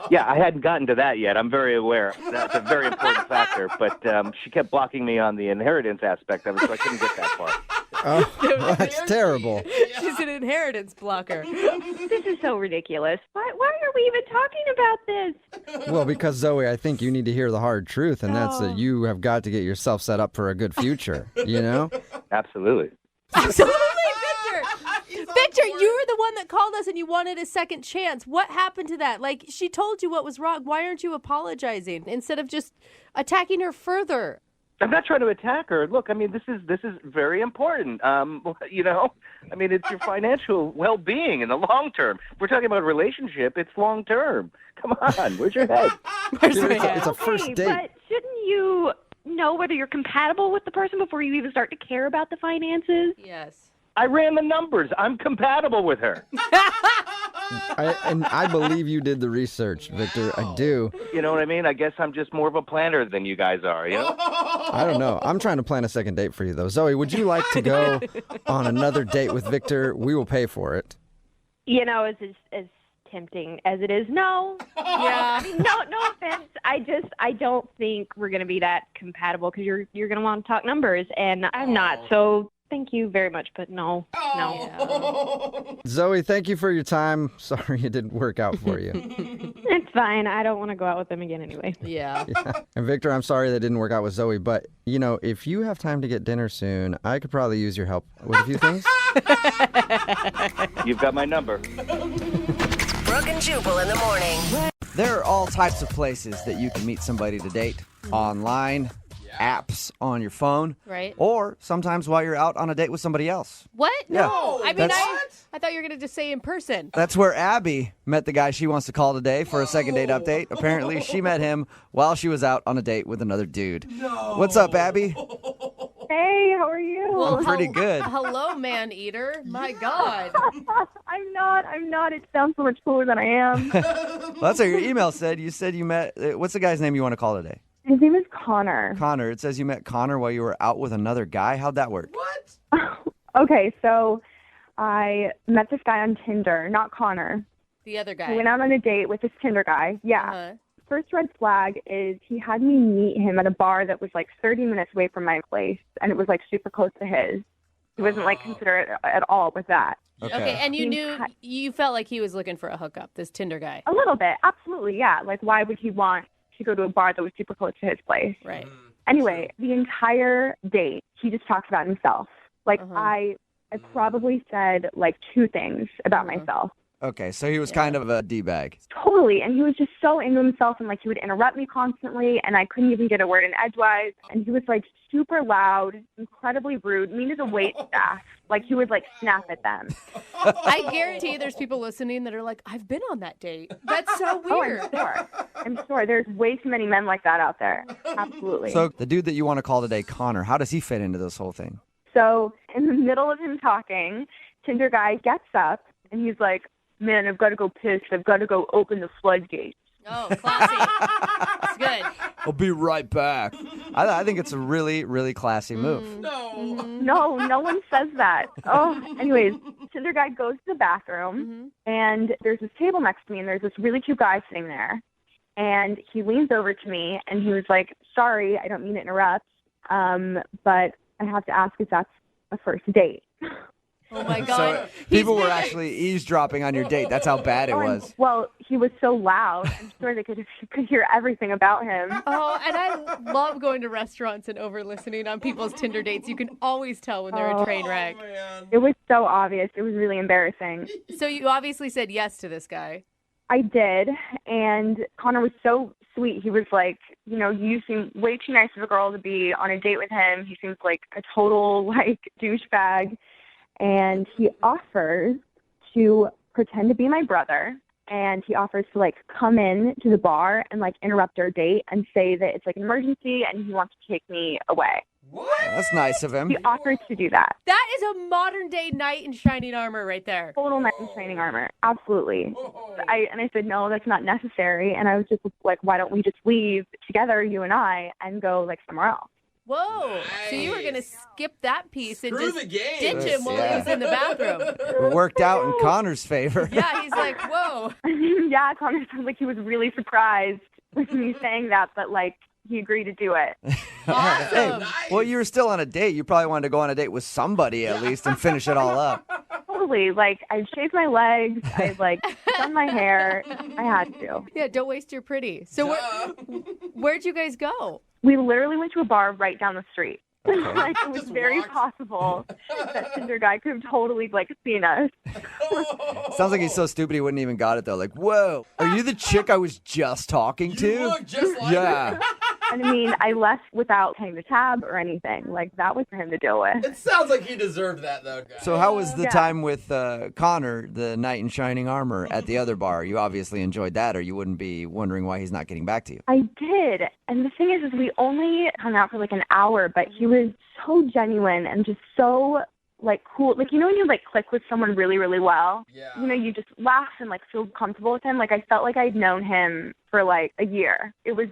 Yeah, I hadn't gotten to that yet. I'm very aware. That's a very important factor. But she kept blocking me on the inheritance aspect of it, so I couldn't get that far. Oh, that's terrible. She's an inheritance blocker. This is so ridiculous. Why are we even talking about this? Well, because Zoe, I think you need to hear the hard truth, and that's that you have got to get yourself set up for a good future, you know? Absolutely. Absolutely, Victor. Victor, you were the one that called us and you wanted a second chance. What happened to that? Like, she told you what was wrong. Why aren't you apologizing instead of just attacking her further? I'm not trying to attack her. Look, I mean, this is very important. You know, I mean, it's your financial well-being in the long term. If we're talking about a relationship, it's long term. Come on, where's your head? It's a first date. But shouldn't you know whether you're compatible with the person before you even start to care about the finances? Yes. I ran the numbers. I'm compatible with her. I believe you did the research, Victor. I do. You know what I mean? I guess I'm just more of a planner than you guys are, you know? I don't know. I'm trying to plan a second date for you, though. Zoe, would you like to go on another date with Victor? We will pay for it. You know, as tempting as it is, no. Yeah. No offense. I don't think we're going to be that compatible because you're going to want to talk numbers, and I'm not. So thank you very much, but no. Yeah. Zoe, thank you for your time. Sorry it didn't work out for you. It's fine. I don't want to go out with them again anyway. Yeah. And Victor, I'm sorry that didn't work out with Zoe, but, you know, if you have time to get dinner soon, I could probably use your help with a few things. You've got my number. Brooke and Jubal in the morning. There are all types of places that you can meet somebody to date. Online, apps on your phone. Right. Or sometimes while you're out on a date with somebody else. What? Yeah. No. I mean, That's- I thought you were going to just say in person. That's where Abby met the guy she wants to call today for a second date update. Apparently, she met him while she was out on a date with another dude. No. What's up, Abby? Hey, how are you? Well, pretty good. Hello, man eater. My God. I'm not. It sounds so much cooler than I am. Well, that's what your email said. You said you met, what's the guy's name you want to call today? His name is Connor. Connor. It says you met Connor while you were out with another guy. How'd that work? Okay, so I met this guy on Tinder, not Connor. The other guy. I went out on a date with this Tinder guy. Yeah. Uh-huh. First red flag is he had me meet him at a bar that was like 30 minutes away from my place, and it was like super close to his. He wasn't like considerate at all with that. Okay, and you felt like he was looking for a hookup, this Tinder guy. A little bit, absolutely, yeah. Like, why would he want to go to a bar that was super close to his place? Right. Anyway, the entire date, he just talks about himself. Like, I probably said like 2 things about myself. Okay, so he was kind of a D-bag. Totally, and he was just so into himself, and like he would interrupt me constantly, and I couldn't even get a word in edgewise. And he was like super loud, incredibly rude, mean to the wait staff. Like he would like snap at them. I guarantee there's people listening that are like, I've been on that date. That's so weird. Oh, I'm sure. There's way too many men like that out there. Absolutely. So the dude that you want to call today, Connor, how does he fit into this whole thing? So in the middle of him talking, Tinder guy gets up, and he's like, man, I've got to go piss. I've got to go open the floodgates. Oh, classy. That's good. I'll be right back. I think it's a really, really classy move. No one says that. Oh, anyways, Tinder guy goes to the bathroom, and there's this table next to me, and there's this really cute guy sitting there. And he leans over to me, and he was like, sorry, I don't mean to interrupt, but I have to ask if that's a first date. Oh, my God. So people were actually eavesdropping on your date. That's how bad it was. Well, he was so loud. I'm sure they could hear everything about him. Oh, and I love going to restaurants and over-listening on people's Tinder dates. You can always tell when they're a train wreck. It was so obvious. It was really embarrassing. So you obviously said yes to this guy. I did, and Connor was so sweet. He was like, you know, you seem way too nice of a girl to be on a date with him. He seems like a total, like, douchebag. And he offers to pretend to be my brother, and he offers to like come in to the bar and like interrupt our date and say that it's like an emergency and he wants to take me away. What? That's nice of him. He offers to do that. That is a modern day knight in shining armor right there. Total knight in shining armor. Absolutely. I said, no, that's not necessary. And I was just like, why don't we just leave together, you and I, and go like somewhere else? Whoa. So you were going to skip that piece and Screw just the game. ditch him while he was in the bathroom. It worked out in Connor's favor. Yeah, he's like, whoa. Yeah, Connor sounded like he was really surprised with me saying that, but like he agreed to do it. Awesome. Hey, well, you were still on a date. You probably wanted to go on a date with somebody at least and finish it all up. Totally. Like I shaved my legs, I like done my hair. I had to. Yeah, don't waste your pretty. So where'd you guys go? We literally went to a bar right down the street. Like it was very possible that Tinder guy could have totally like seen us. Sounds like he's so stupid he wouldn't even got it though. Like, whoa, are you the chick I was just talking to? You look just like Yeah. her. And I mean, I left without paying the tab or anything. Like that was for him to deal with. It sounds like he deserved that, though, guys. So how was the Yeah. time with Connor, the knight in shining armor, at the other bar? You obviously enjoyed that, or you wouldn't be wondering why he's not getting back to you. I did. And the thing is we only hung out for like an hour, but he was so genuine and just so like cool. Like, you know, when you like click with someone really, really well, Yeah. you know, you just laugh and like feel comfortable with him. Like I felt like I'd known him for like a year. It was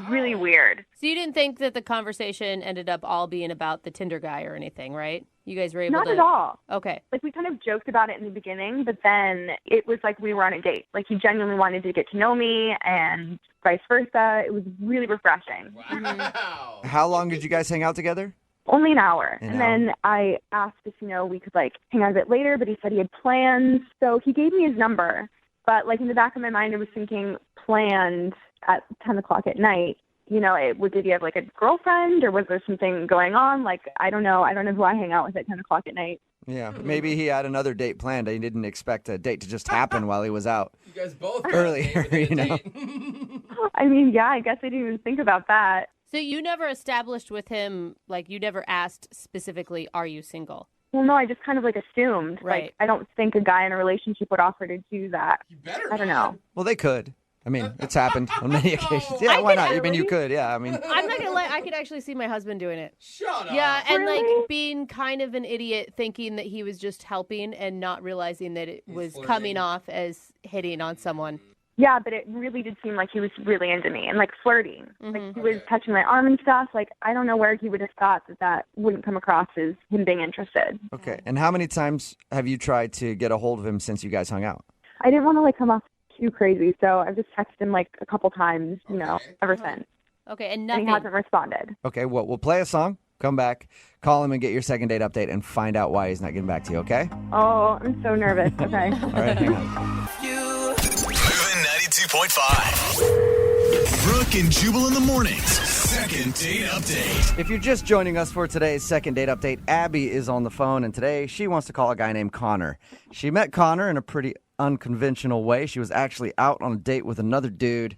really weird. So you didn't think that the conversation ended up all being about the Tinder guy or anything, right? You guys were able Not to... at all. Okay. Like we kind of joked about it in the beginning, but then it was like we were on a date. Like he genuinely wanted to get to know me and vice versa. It was really refreshing. Wow. How long did you guys hang out together? Only an hour. An and hour. then I asked if, you know, we could like hang out a bit later, but he said he had plans. So he gave me his number. But like in the back of my mind, I was thinking planned at 10 o'clock at night. You know, did he have like a girlfriend or was there something going on? Like, I don't know. I don't know who I hang out with at 10 o'clock at night. Yeah, but maybe he had another date planned. He didn't expect a date to just happen while he was out You guys both got earlier, a date you within a know. date. I mean, yeah, I guess I didn't even think about that. So you never established with him, like you never asked specifically, are you single? Well, no, I just kind of like assumed. Right. Like, I don't think a guy in a relationship would offer to do that. You better I don't not. know. Well, they could. I mean, it's happened on many occasions. Yeah, I why could not? I mean, you could. Yeah, I mean, I'm not gonna lie, I could actually see my husband doing it. Shut up. Yeah, and Really? like being kind of an idiot thinking that he was just helping and not realizing that it was flirting. coming off as hitting on someone. Yeah, but it really did seem like he was really into me and like flirting. Mm-hmm. Like he was touching my arm and stuff. Like I don't know where he would have thought that wouldn't come across as him being interested. okay. And how many times have you tried to get a hold of him since you guys hung out? I didn't want to like come off too crazy, so I've just texted him like a couple times, you know, ever since. Okay, and And nothing. he hasn't responded. Okay, well, we'll play a song, come back, call him and get your second date update and find out why he's not getting back to you, okay? Oh, I'm so nervous. Okay. All right, hang on. Moving 92.5. Brooke and Jubal in the mornings. Second date update. If you're just joining us for today's second date update, Abby is on the phone, and today she wants to call a guy named Connor. She met Connor in a pretty unconventional way. She was actually out on a date with another dude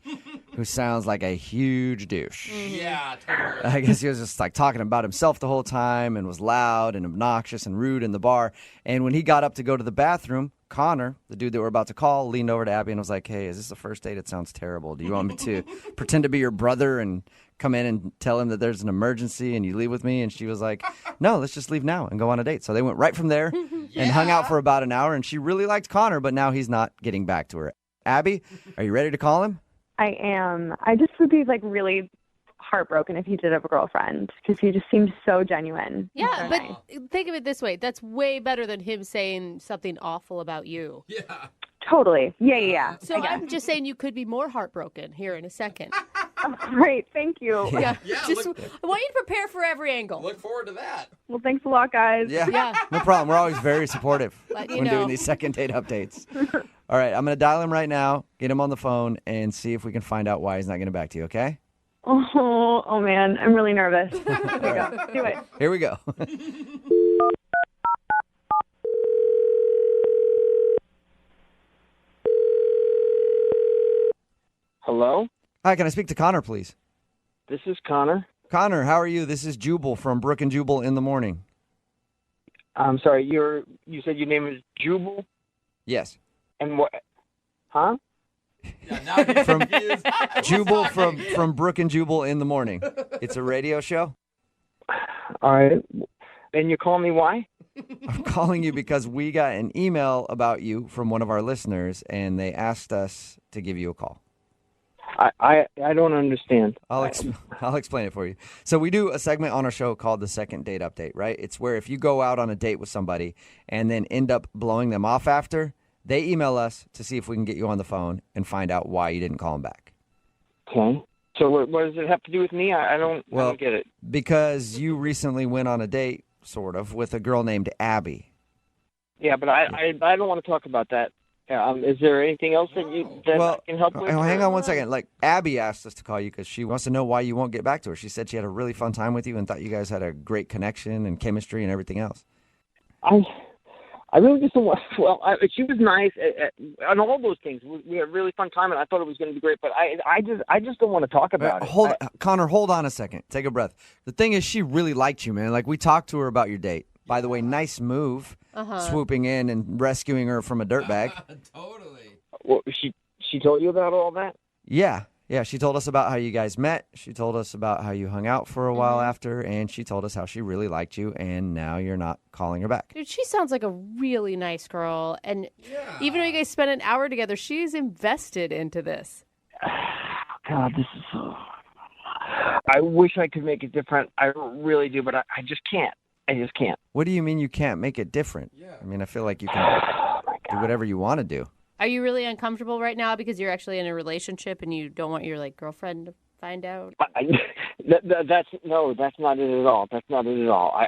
who sounds like a huge douche. Yeah, totally. I guess he was just like talking about himself the whole time and was loud and obnoxious and rude in the bar. And when he got up to go to the bathroom, Connor, the dude that we're about to call, leaned over to Abby and was like, hey, is this the first date? It sounds terrible. Do you want me to pretend to be your brother and come in and tell him that there's an emergency and you leave with me? And she was like, no, let's just leave now and go on a date. So they went right from there and hung out for about an hour. And she really liked Connor, but now he's not getting back to her. Abby, are you ready to call him? I am. I just would be like really heartbroken if he did have a girlfriend because he just seemed so genuine. Yeah, So but nice. think of it this way. That's way better than him saying something awful about you. Yeah. Totally. Yeah. So I'm just saying you could be more heartbroken here in a second. Oh, great. Thank you. Yeah. Yeah, Just, look- I want you to prepare for every angle. Look forward to that. Well, thanks a lot, guys. Yeah. Yeah. No problem. We're always very supportive Let you when know. doing these second date updates. All right, I'm going to dial him right now, get him on the phone, and see if we can find out why he's not getting back to you, okay? Oh man, I'm really nervous. Here we go. Do it. Here we go. Hello? Hi, can I speak to Connor, please? This is Connor. Connor, how are you? This is Jubal from Brooke and Jubal in the morning. I'm sorry, you said your name is Jubal? Yes. And what? Huh? Yeah, now I'm From confused. Jubal from Brooke and Jubal in the morning. It's a radio show. All right. And you're calling me why? I'm calling you because we got an email about you from one of our listeners, and they asked us to give you a call. I don't understand. I'll explain it for you. So we do a segment on our show called the Second Date Update, right? It's where if you go out on a date with somebody and then end up blowing them off after, they email us to see if we can get you on the phone and find out why you didn't call them back. Okay. So what does it have to do with me? I don't get it. Because you recently went on a date, sort of, with a girl named Abby. Yeah, but I don't want to talk about that. Is there anything else that I can help with? Hang on one second. Like, Abby asked us to call you because she wants to know why you won't get back to her. She said she had a really fun time with you and thought you guys had a great connection and chemistry and everything else. I really just don't want. Well, she was nice on all those things. We had a really fun time, and I thought it was going to be great. But I just don't want to talk about it. Connor, hold on a second. Take a breath. The thing is, she really liked you, man. Like, we talked to her about your date. By the way, nice move, swooping in and rescuing her from a dirtbag. Totally. Well, she told you about all that? Yeah. She told us about how you guys met. She told us about how you hung out for a while after, and she told us how she really liked you, and now you're not calling her back. Dude, she sounds like a really nice girl, and even though you guys spent an hour together, she's invested into this. God, this is so... I wish I could make it different. I really do, but I just can't. I just can't. What do you mean you can't make it different? I mean, I feel like you can do whatever you want to do. Are you really uncomfortable right now because you're actually in a relationship and you don't want your girlfriend to find out? That's not it at all. That's not it at all.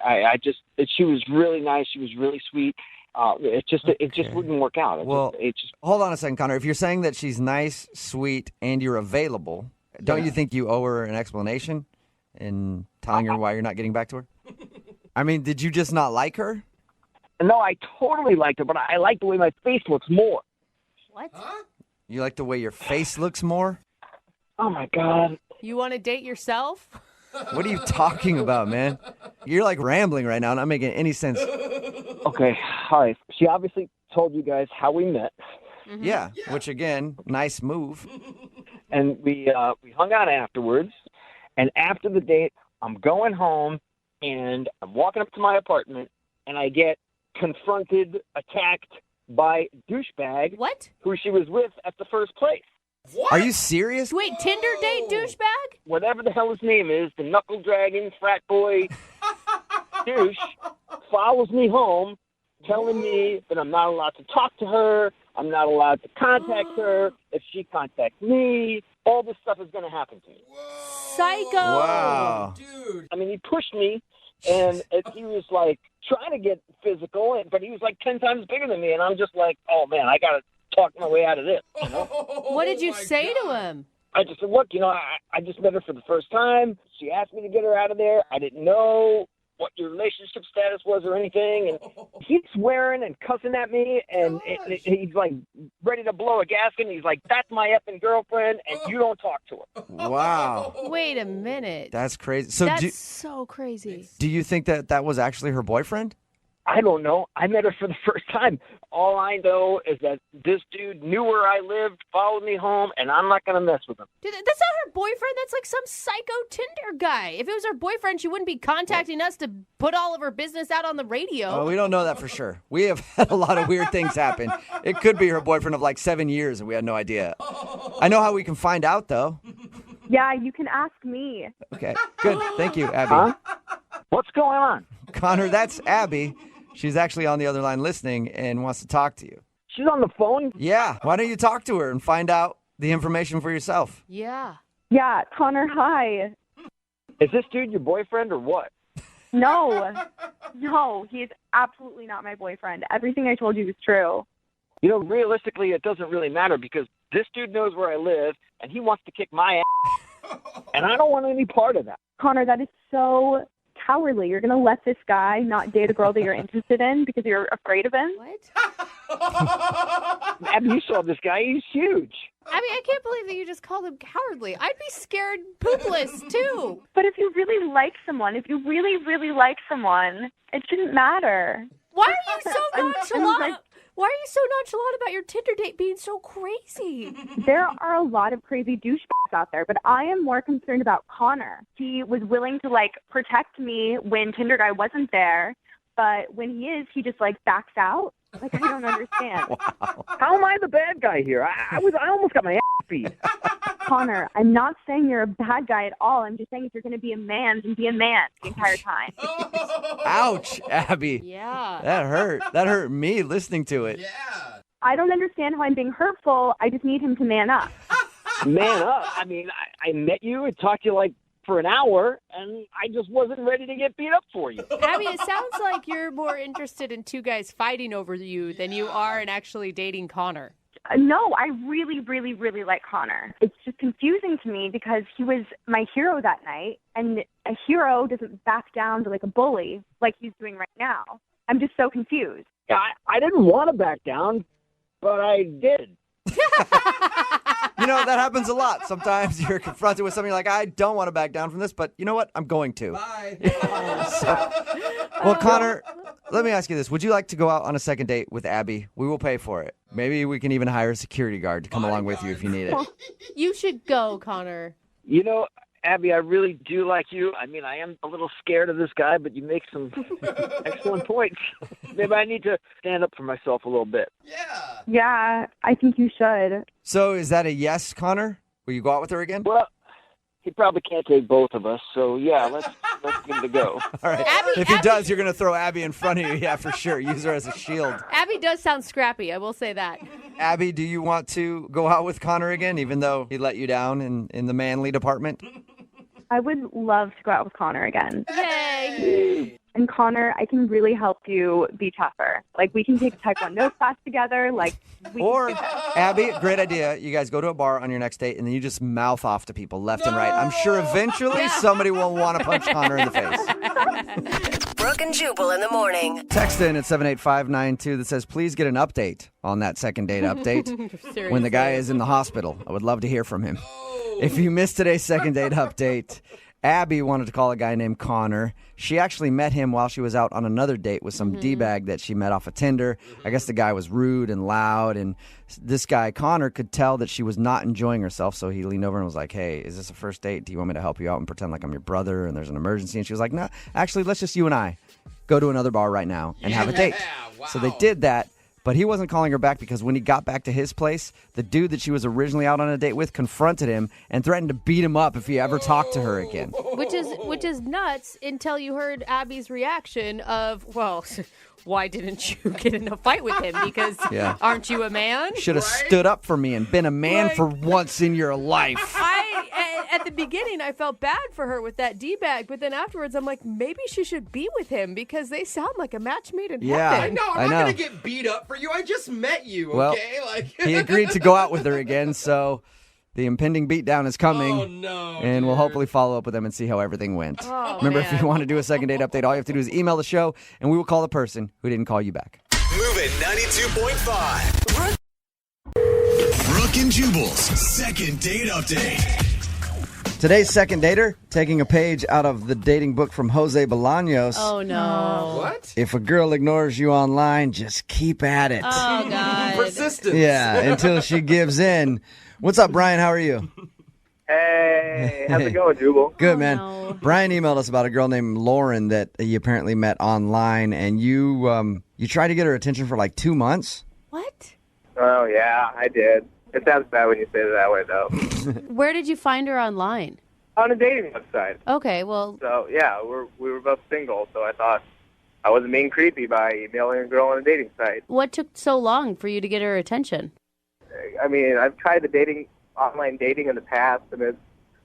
She was really nice. She was really sweet. It just wouldn't work out. Hold on a second, Connor. If you're saying that she's nice, sweet, and you're available, don't you think you owe her an explanation in telling her why you're not getting back to her? I mean, did you just not like her? No, I totally liked her, but I like the way my face looks more. What? You like the way your face looks more? Oh, my God. You want to date yourself? What are you talking about, man? You're rambling right now, not making any sense. Okay, all right. She obviously told you guys how we met. Mm-hmm. Yeah, which again, nice move. And we hung out afterwards. And after the date, I'm going home, and I'm walking up to my apartment, and I get confronted, attacked by douchebag. What? Who she was with at the first place. What? Are you serious? Wait, Tinder date douchebag? Whatever the hell his name is, the knuckle dragging frat boy douche follows me home, telling me that I'm not allowed to talk to her, I'm not allowed to contact her. If she contacts me, all this stuff is going to happen to me. Psycho! Wow. Dude. I mean, he pushed me, and he was trying to get physical, but he was 10 times bigger than me, and I'm just oh man, I got to talk my way out of this. You know? What did you say to him? I just said, look, I just met her for the first time. She asked me to get her out of there. I didn't know what your relationship status was or anything. And he's swearing and cussing at me, and he's ready to blow a gasket. And he's like, that's my effing girlfriend, and you don't talk to her. Wow. Wait a minute. That's crazy. So That's so crazy. Do you think that was actually her boyfriend? I don't know. I met her for the first time. All I know is that this dude knew where I lived, followed me home, and I'm not going to mess with him. Dude, that's not her boyfriend. That's some psycho Tinder guy. If it was her boyfriend, she wouldn't be contacting us to put all of her business out on the radio. Oh, we don't know that for sure. We have had a lot of weird things happen. It could be her boyfriend of 7 years, and we had no idea. I know how we can find out, though. Yeah, you can ask me. Okay, good. Thank you, Abby. Huh? What's going on? Connor, that's Abby. She's actually on the other line listening and wants to talk to you. She's on the phone? Yeah. Why don't you talk to her and find out the information for yourself? Yeah. Yeah, Connor, hi. Is this dude your boyfriend or what? No, he's absolutely not my boyfriend. Everything I told you is true. Realistically, it doesn't really matter because this dude knows where I live, and he wants to kick my ass, and I don't want any part of that. Connor, that is so cowardly. You're going to let this guy not date a girl that you're interested in because you're afraid of him? What? Abby, you saw this guy. He's huge. I mean, I can't believe that you just called him cowardly. I'd be scared poopless, too. But if you really like someone, it shouldn't matter. Why are you so nonchalant? Why are you so nonchalant about your Tinder date being so crazy? There are a lot of crazy douchebags out there, but I am more concerned about Connor. He was willing to, protect me when Tinder guy wasn't there, but when he is, he just, backs out. I don't understand. Wow. How am I the bad guy here? I almost got my ass beat. Connor, I'm not saying you're a bad guy at all. I'm just saying if you're going to be a man, then be a man the entire time. Ouch, Abby. Yeah. That hurt. That hurt me listening to it. I don't understand how I'm being hurtful. I just need him to man up. Man up. I mean, I met you and talked to you like for an hour, and I just wasn't ready to get beat up for you. Abby, it sounds like you're more interested in two guys fighting over you than you are in actually dating Connor. No, I really, really, really like Connor. It's just confusing to me because he was my hero that night, and a hero doesn't back down to like a bully like he's doing right now. I'm just so confused. Yeah, I didn't want to back down, but I did. You know, that happens a lot. Sometimes you're confronted with something like, I don't want to back down from this, but you know what? I'm going to. Bye. Well, Connor, let me ask you this. Would you like to go out on a second date with Abby? We will pay for it. Maybe we can even hire a security guard to come along with you if you need it. You should go, Connor. You know, Abby, I really do like you. I mean, I am a little scared of this guy, but you make some excellent points. Maybe I need to stand up for myself a little bit. Yeah, I think you should. So is that a yes, Connor? Will you go out with her again? Well, he probably can't take both of us, so yeah, let's give it a go. All right. If he does, you're going to throw Abby in front of you. Yeah, for sure. Use her as a shield. Abby does sound scrappy, I will say that. Abby, do you want to go out with Connor again, even though he let you down in the manly department? I would love to go out with Connor again. Yay! And Connor, I can really help you be tougher. Like, we can take a Taekwondo class together. Like, Or, Abby, great idea. You guys go to a bar on your next date, and then you just mouth off to people left and right. I'm sure eventually somebody will want to punch Connor in the face. Brooke and Jubal in the morning. Text in at 78592 that says, please get an update on that second date update when the guy is in the hospital. I would love to hear from him. If you missed today's second date update, Abby wanted to call a guy named Connor. She actually met him while she was out on another date with some D-bag that she met off of Tinder. I guess the guy was rude and loud, and this guy, Connor, could tell that she was not enjoying herself, so he leaned over and was like, hey, is this a first date? Do you want me to help you out and pretend like I'm your brother and there's an emergency? And she was like, no, actually, let's just you and I go to another bar right now and have a date. Wow. So they did that. But he wasn't calling her back because when he got back to his place, the dude that she was originally out on a date with confronted him and threatened to beat him up if he ever talked to her again. Which is nuts until you heard Abby's reaction of, well, why didn't you get in a fight with him? Because aren't you a man? Should have stood up for me and been a man for once in your life. At the beginning, I felt bad for her with that D-bag, but then afterwards, I'm like, maybe she should be with him because they sound like a match made in heaven. I'm not going to get beat up for you. I just met you, okay? Well, he agreed to go out with her again, so the impending beatdown is coming. Oh, no. And we'll hopefully follow up with them and see how everything went. Oh, Remember, man. if you want to do a second date update, all you have to do is email the show, and we will call the person who didn't call you back. Moving 92.5. Brooke and Jubal's second date update. Today's second dater, taking a page out of the dating book from Jose Bolaños. Oh, no. What? If a girl ignores you online, just keep at it. Oh, God. Persistence. Yeah, until she gives in. What's up, Brian? How are you? Hey, how's it going, Jubal? Good, man. no. Brian emailed us about a girl named Lauren that you apparently met online, and you tried to get her attention for like 2 months. What? Oh, yeah, I did. It sounds bad when you say it that way, though. Where did you find her online? On a dating website. Okay, well, So, yeah, we were both single, so I thought I wasn't being creepy by emailing a girl on a dating site. what took so long for you to get her attention? I mean, I've tried online dating in the past, and it's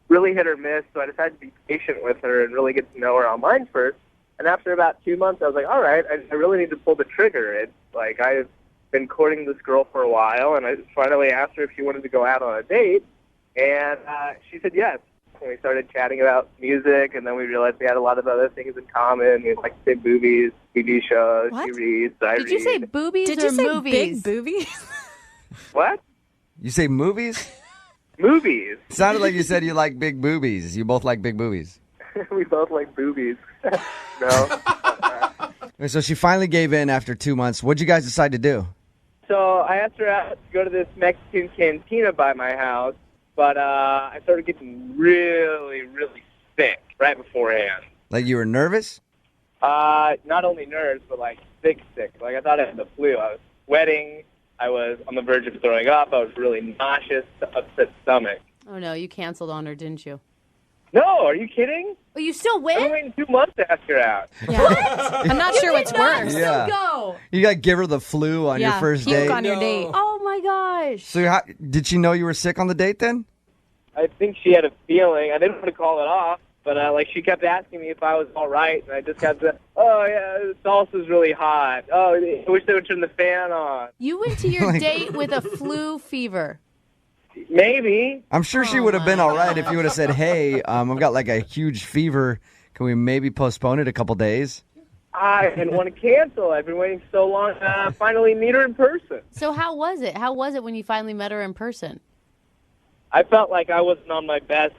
really hit or miss, so I decided to be patient with her and really get to know her online first. And after about 2 months, I was like, all right, I really need to pull the trigger. It's like I've been courting this girl for a while, and I finally asked her if she wanted to go out on a date, and she said yes. And we started chatting about music, and then we realized we had a lot of other things in common. We like to say movies, TV shows, What? she reads, I Did read. you say boobies Did or you say movies? big boobies? What? You say movies? Movies. It sounded like you said you like big boobies. You both like big boobies. We both like boobies. No. So she finally gave in after 2 months. What'd you guys decide to do? So I asked her out to go to this Mexican cantina by my house, but I started getting really, really sick right beforehand. Like you were nervous? Not only nerves, but like sick. Like I thought I had the flu. I was sweating. I was on the verge of throwing up. I was really nauseous, upset stomach. Oh, no, you canceled on her, didn't you? No, are you kidding? Oh, you still win? I've been waiting 2 months to ask her out. I'm not sure what's worse. Yeah. Go. You got to give her the flu on your first puke date. on your date. Oh, my gosh. So did she know you were sick on the date then? I think she had a feeling. I didn't want to call it off, but she kept asking me if I was all right, and I just kept saying, "Oh yeah, the salsa's really hot. Oh, I wish they would turn the fan on." You went to your date with a flu fever. Maybe. I'm sure she would have been all right if you would have said, "Hey, I've got like a huge fever. Can we maybe postpone it a couple days?" I didn't want to cancel. I've been waiting so long to finally meet her in person. So how was it? How was it when you finally met her in person? I felt like I wasn't on my best,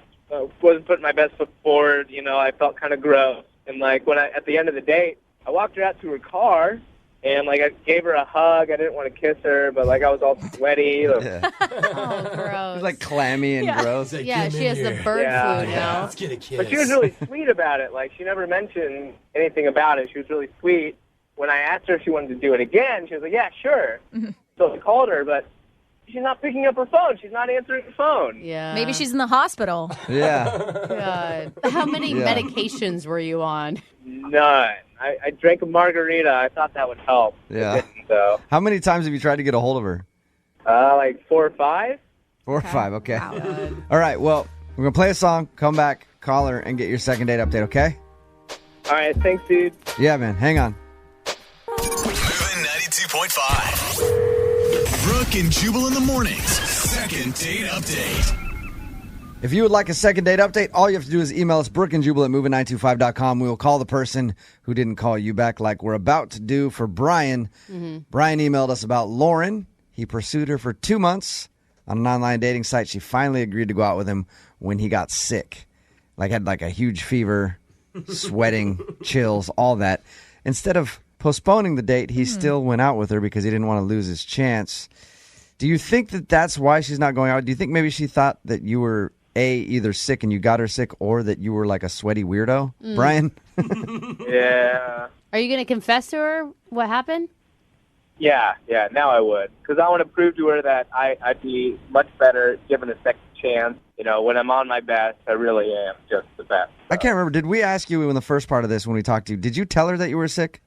wasn't putting my best foot forward. I felt kind of gross. And at the end of the date, I walked her out to her car, and I gave her a hug. I didn't want to kiss her, but I was all sweaty. Yeah. Oh, gross. It's like clammy and gross. Yeah, she has the bird flu now. Let's get a kiss. But she was really sweet about it. She never mentioned anything about it. She was really sweet. When I asked her if she wanted to do it again, she was like, "Yeah, sure." So I called her, but she's not picking up her phone. She's not answering the phone. Yeah. Maybe she's in the hospital. Yeah. God. How many medications were you on? None. I drank a margarita. I thought that would help. Yeah. It didn't, though. How many times have you tried to get a hold of her? 4 or 5. 4 or 5, okay. All right, well, we're going to play a song, come back, call her, and get your second date update, okay? All right, thanks, dude. Yeah, man, hang on. Moving 92.5. Brooke and Jubal in the mornings. Second date update. If you would like a second date update, all you have to do is email us, brookeandjubal@moving925.com. We will call the person who didn't call you back like we're about to do for Brian. Brian emailed us about Lauren. He pursued her for 2 months on an online dating site. She finally agreed to go out with him when he got sick. Had a huge fever, sweating, chills, all that. Instead of postponing the date, he still went out with her because he didn't want to lose his chance. Do you think that that's why she's not going out? Do you think maybe she thought that you were either sick and you got her sick, or that you were like a sweaty weirdo? Brian? Yeah. Are you going to confess to her what happened? Yeah, now I would. Because I want to prove to her that I'd be much better given a second chance. When I'm on my best, I really am just the best. I can't remember. Did we ask you in the first part of this when we talked to you, did you tell her that you were sick?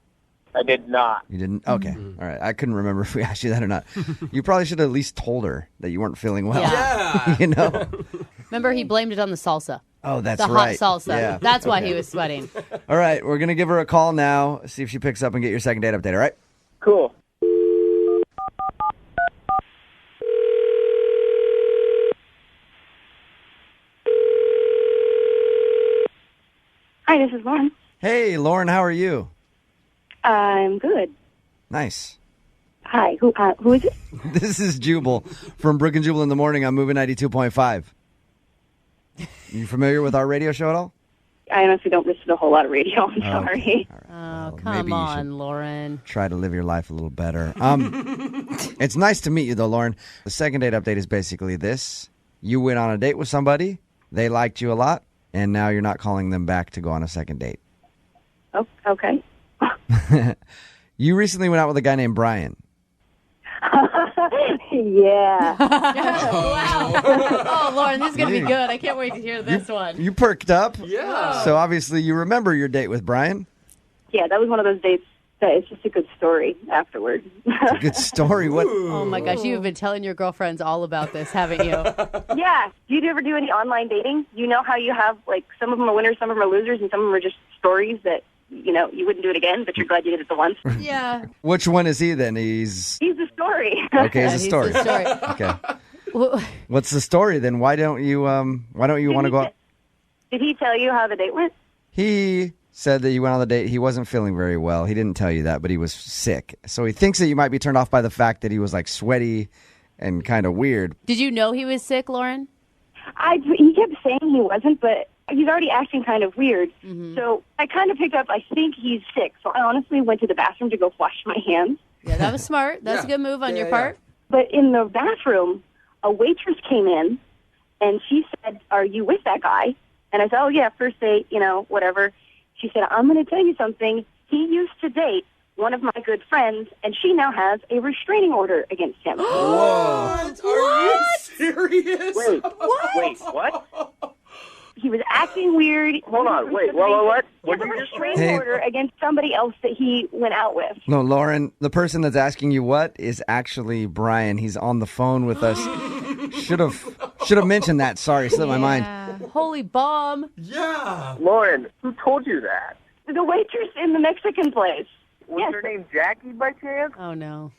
I did not. You didn't? Okay. All right. I couldn't remember if we asked you that or not. You probably should have at least told her that you weren't feeling well. Yeah. Remember, he blamed it on the salsa. Oh, that's the right. The hot salsa. Yeah. That's why he was sweating. All right. We're going to give her a call now, see if she picks up and get your second date update, all right? Cool. Hi, this is Lauren. Hey, Lauren, how are you? I'm good. Nice. Hi, who is it? This is Jubal from Brooke and Jubal in the morning. I'm moving 92.5. You familiar with our radio show at all? I honestly don't listen to a whole lot of radio. I'm sorry. Okay. Oh, maybe come on, Lauren. Try to live your life a little better. It's nice to meet you, though, Lauren. The second date update is basically this. You went on a date with somebody. They liked you a lot. And now you're not calling them back to go on a second date. Oh, okay. You recently went out with a guy named Brian. Yeah. Wow. Oh, Lauren, this is going to be good. I can't wait to hear this one. You perked up. Yeah. So obviously you remember your date with Brian. Yeah, that was one of those dates that it's just a good story afterward. It's a good story. What? Oh, my gosh. You've been telling your girlfriends all about this, haven't you? Yeah. Do you ever do any online dating? You know how you have, some of them are winners, some of them are losers, and some of them are just stories that, you wouldn't do it again, but you're glad you did it the once? Yeah. Which one is he then? He's the story. Okay, he's a story. He's the story. Okay. What's the story then? Why don't you want to go out? Did he tell you how the date went? He said that you went on the date. He wasn't feeling very well. He didn't tell you that, but he was sick. So he thinks that you might be turned off by the fact that he was sweaty and kind of weird. Did you know he was sick, Lauren? He kept saying he wasn't, but he's already acting kind of weird. Mm-hmm. So I kind of picked up, I think he's sick. So I honestly went to the bathroom to go wash my hands. Yeah, that was smart. That's a good move on your part. But in the bathroom, a waitress came in, and she said, "Are you with that guy?" And I said, "Oh, yeah, first date, whatever." She said, "I'm going to tell you something. He used to date one of my good friends, and she now has a restraining order against him. What? Are you serious? Wait, what? He was acting weird. Hold on, wait, what? He has a restraining order against somebody else that he went out with. No, Lauren, the person that's asking you what is actually Brian. He's on the phone with us. Should have mentioned that. Sorry, slipped my mind. Holy bomb. Yeah. Lauren, who told you that? The waitress in the Mexican place. Was her name Jackie by chance? Oh, no.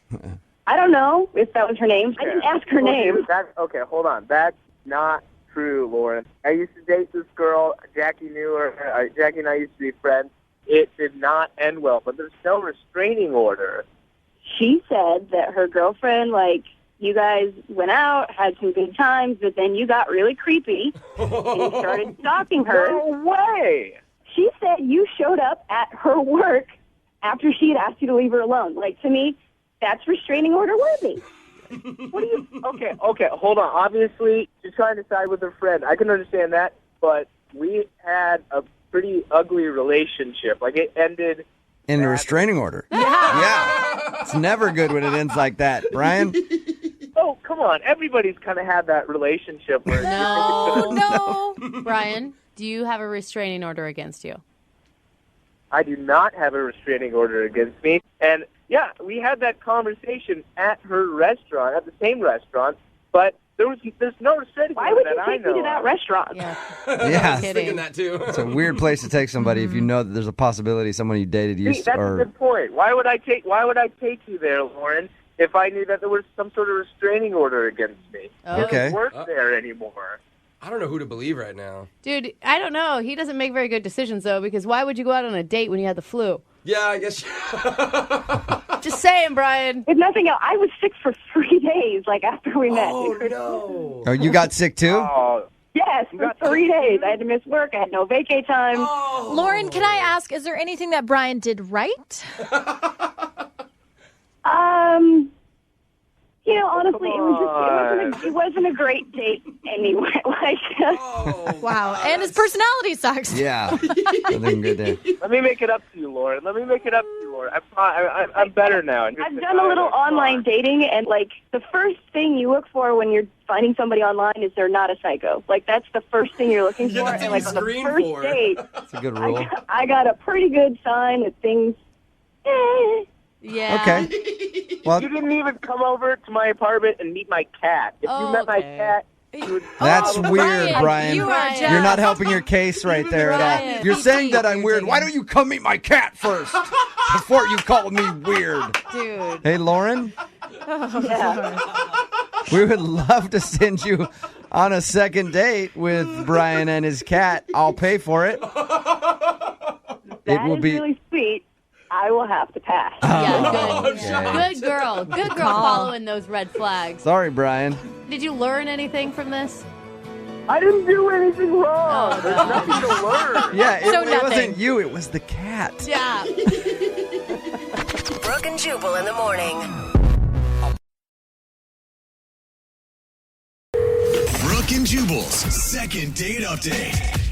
I don't know if that was her name. I didn't ask her name. Okay, hold on. That's not true, Lauren. I used to date this girl. Jackie knew her. Jackie and I used to be friends. It did not end well, but there's no restraining order. She said that her girlfriend, you guys went out, had some good times, but then you got really creepy and you started stalking her. No way! She said you showed up at her work after she had asked you to leave her alone. To me, that's restraining order worthy. What do you... Okay, hold on. Obviously, she's trying to side with her friend. I can understand that, but we had a pretty ugly relationship. It ended... In a restraining order. Yeah. It's never good when it ends like that. Brian? Oh, come on. Everybody's kind of had that relationship where... No. Brian, do you have a restraining order against you? I do not have a restraining order against me. And, yeah, we had that conversation at her restaurant, at the same restaurant, but there's no restraining order that I know. Why would you take me to that restaurant? Yeah. Yeah. I was thinking that, too. It's a weird place to take somebody if you know that there's a possibility someone you dated used That's a good point. Why would I take you there, Lauren, if I knew that there was some sort of restraining order against me? Oh. Okay. I don't work there anymore. I don't know who to believe right now. Dude, I don't know. He doesn't make very good decisions, though, because why would you go out on a date when you had the flu? Yeah, I guess. Just saying, Brian. If nothing else, I was sick for 3 days, after we met. Oh, no. Oh, you got sick too? Yes, for 3 days. I had to miss work. I had no vacay time. Oh. Lauren, can I ask, is there anything that Brian did right? Honestly, it wasn't a great date anyway. Wow, and his personality sucks. Yeah. Nothing good there. Let me make it up to you, Lauren. I'm better now. I've done a little online dating, and the first thing you look for when you're finding somebody online is they're not a psycho. That's the first thing you're looking for. And on the first date, that's a good rule. I got a pretty good sign that things. Yeah. Okay. Well, you didn't even come over to my apartment and meet my cat. If you met my cat, you would... That's weird, Brian. You are just... You're not helping your case right there at all. You're saying that I'm weird. Why don't you come meet my cat first before you call me weird? Dude. Hey, Lauren? We would love to send you on a second date with Brian and his cat. I'll pay for it. That is really sweet. I will have to pass. Yeah, good. Good girl. Good girl following those red flags. Sorry, Brian. Did you learn anything from this? I didn't do anything wrong. There's nothing to learn. Yeah, it wasn't you. It was the cat. Yeah. Brooke and Jubal in the morning. Brooke and Jubal's second date update.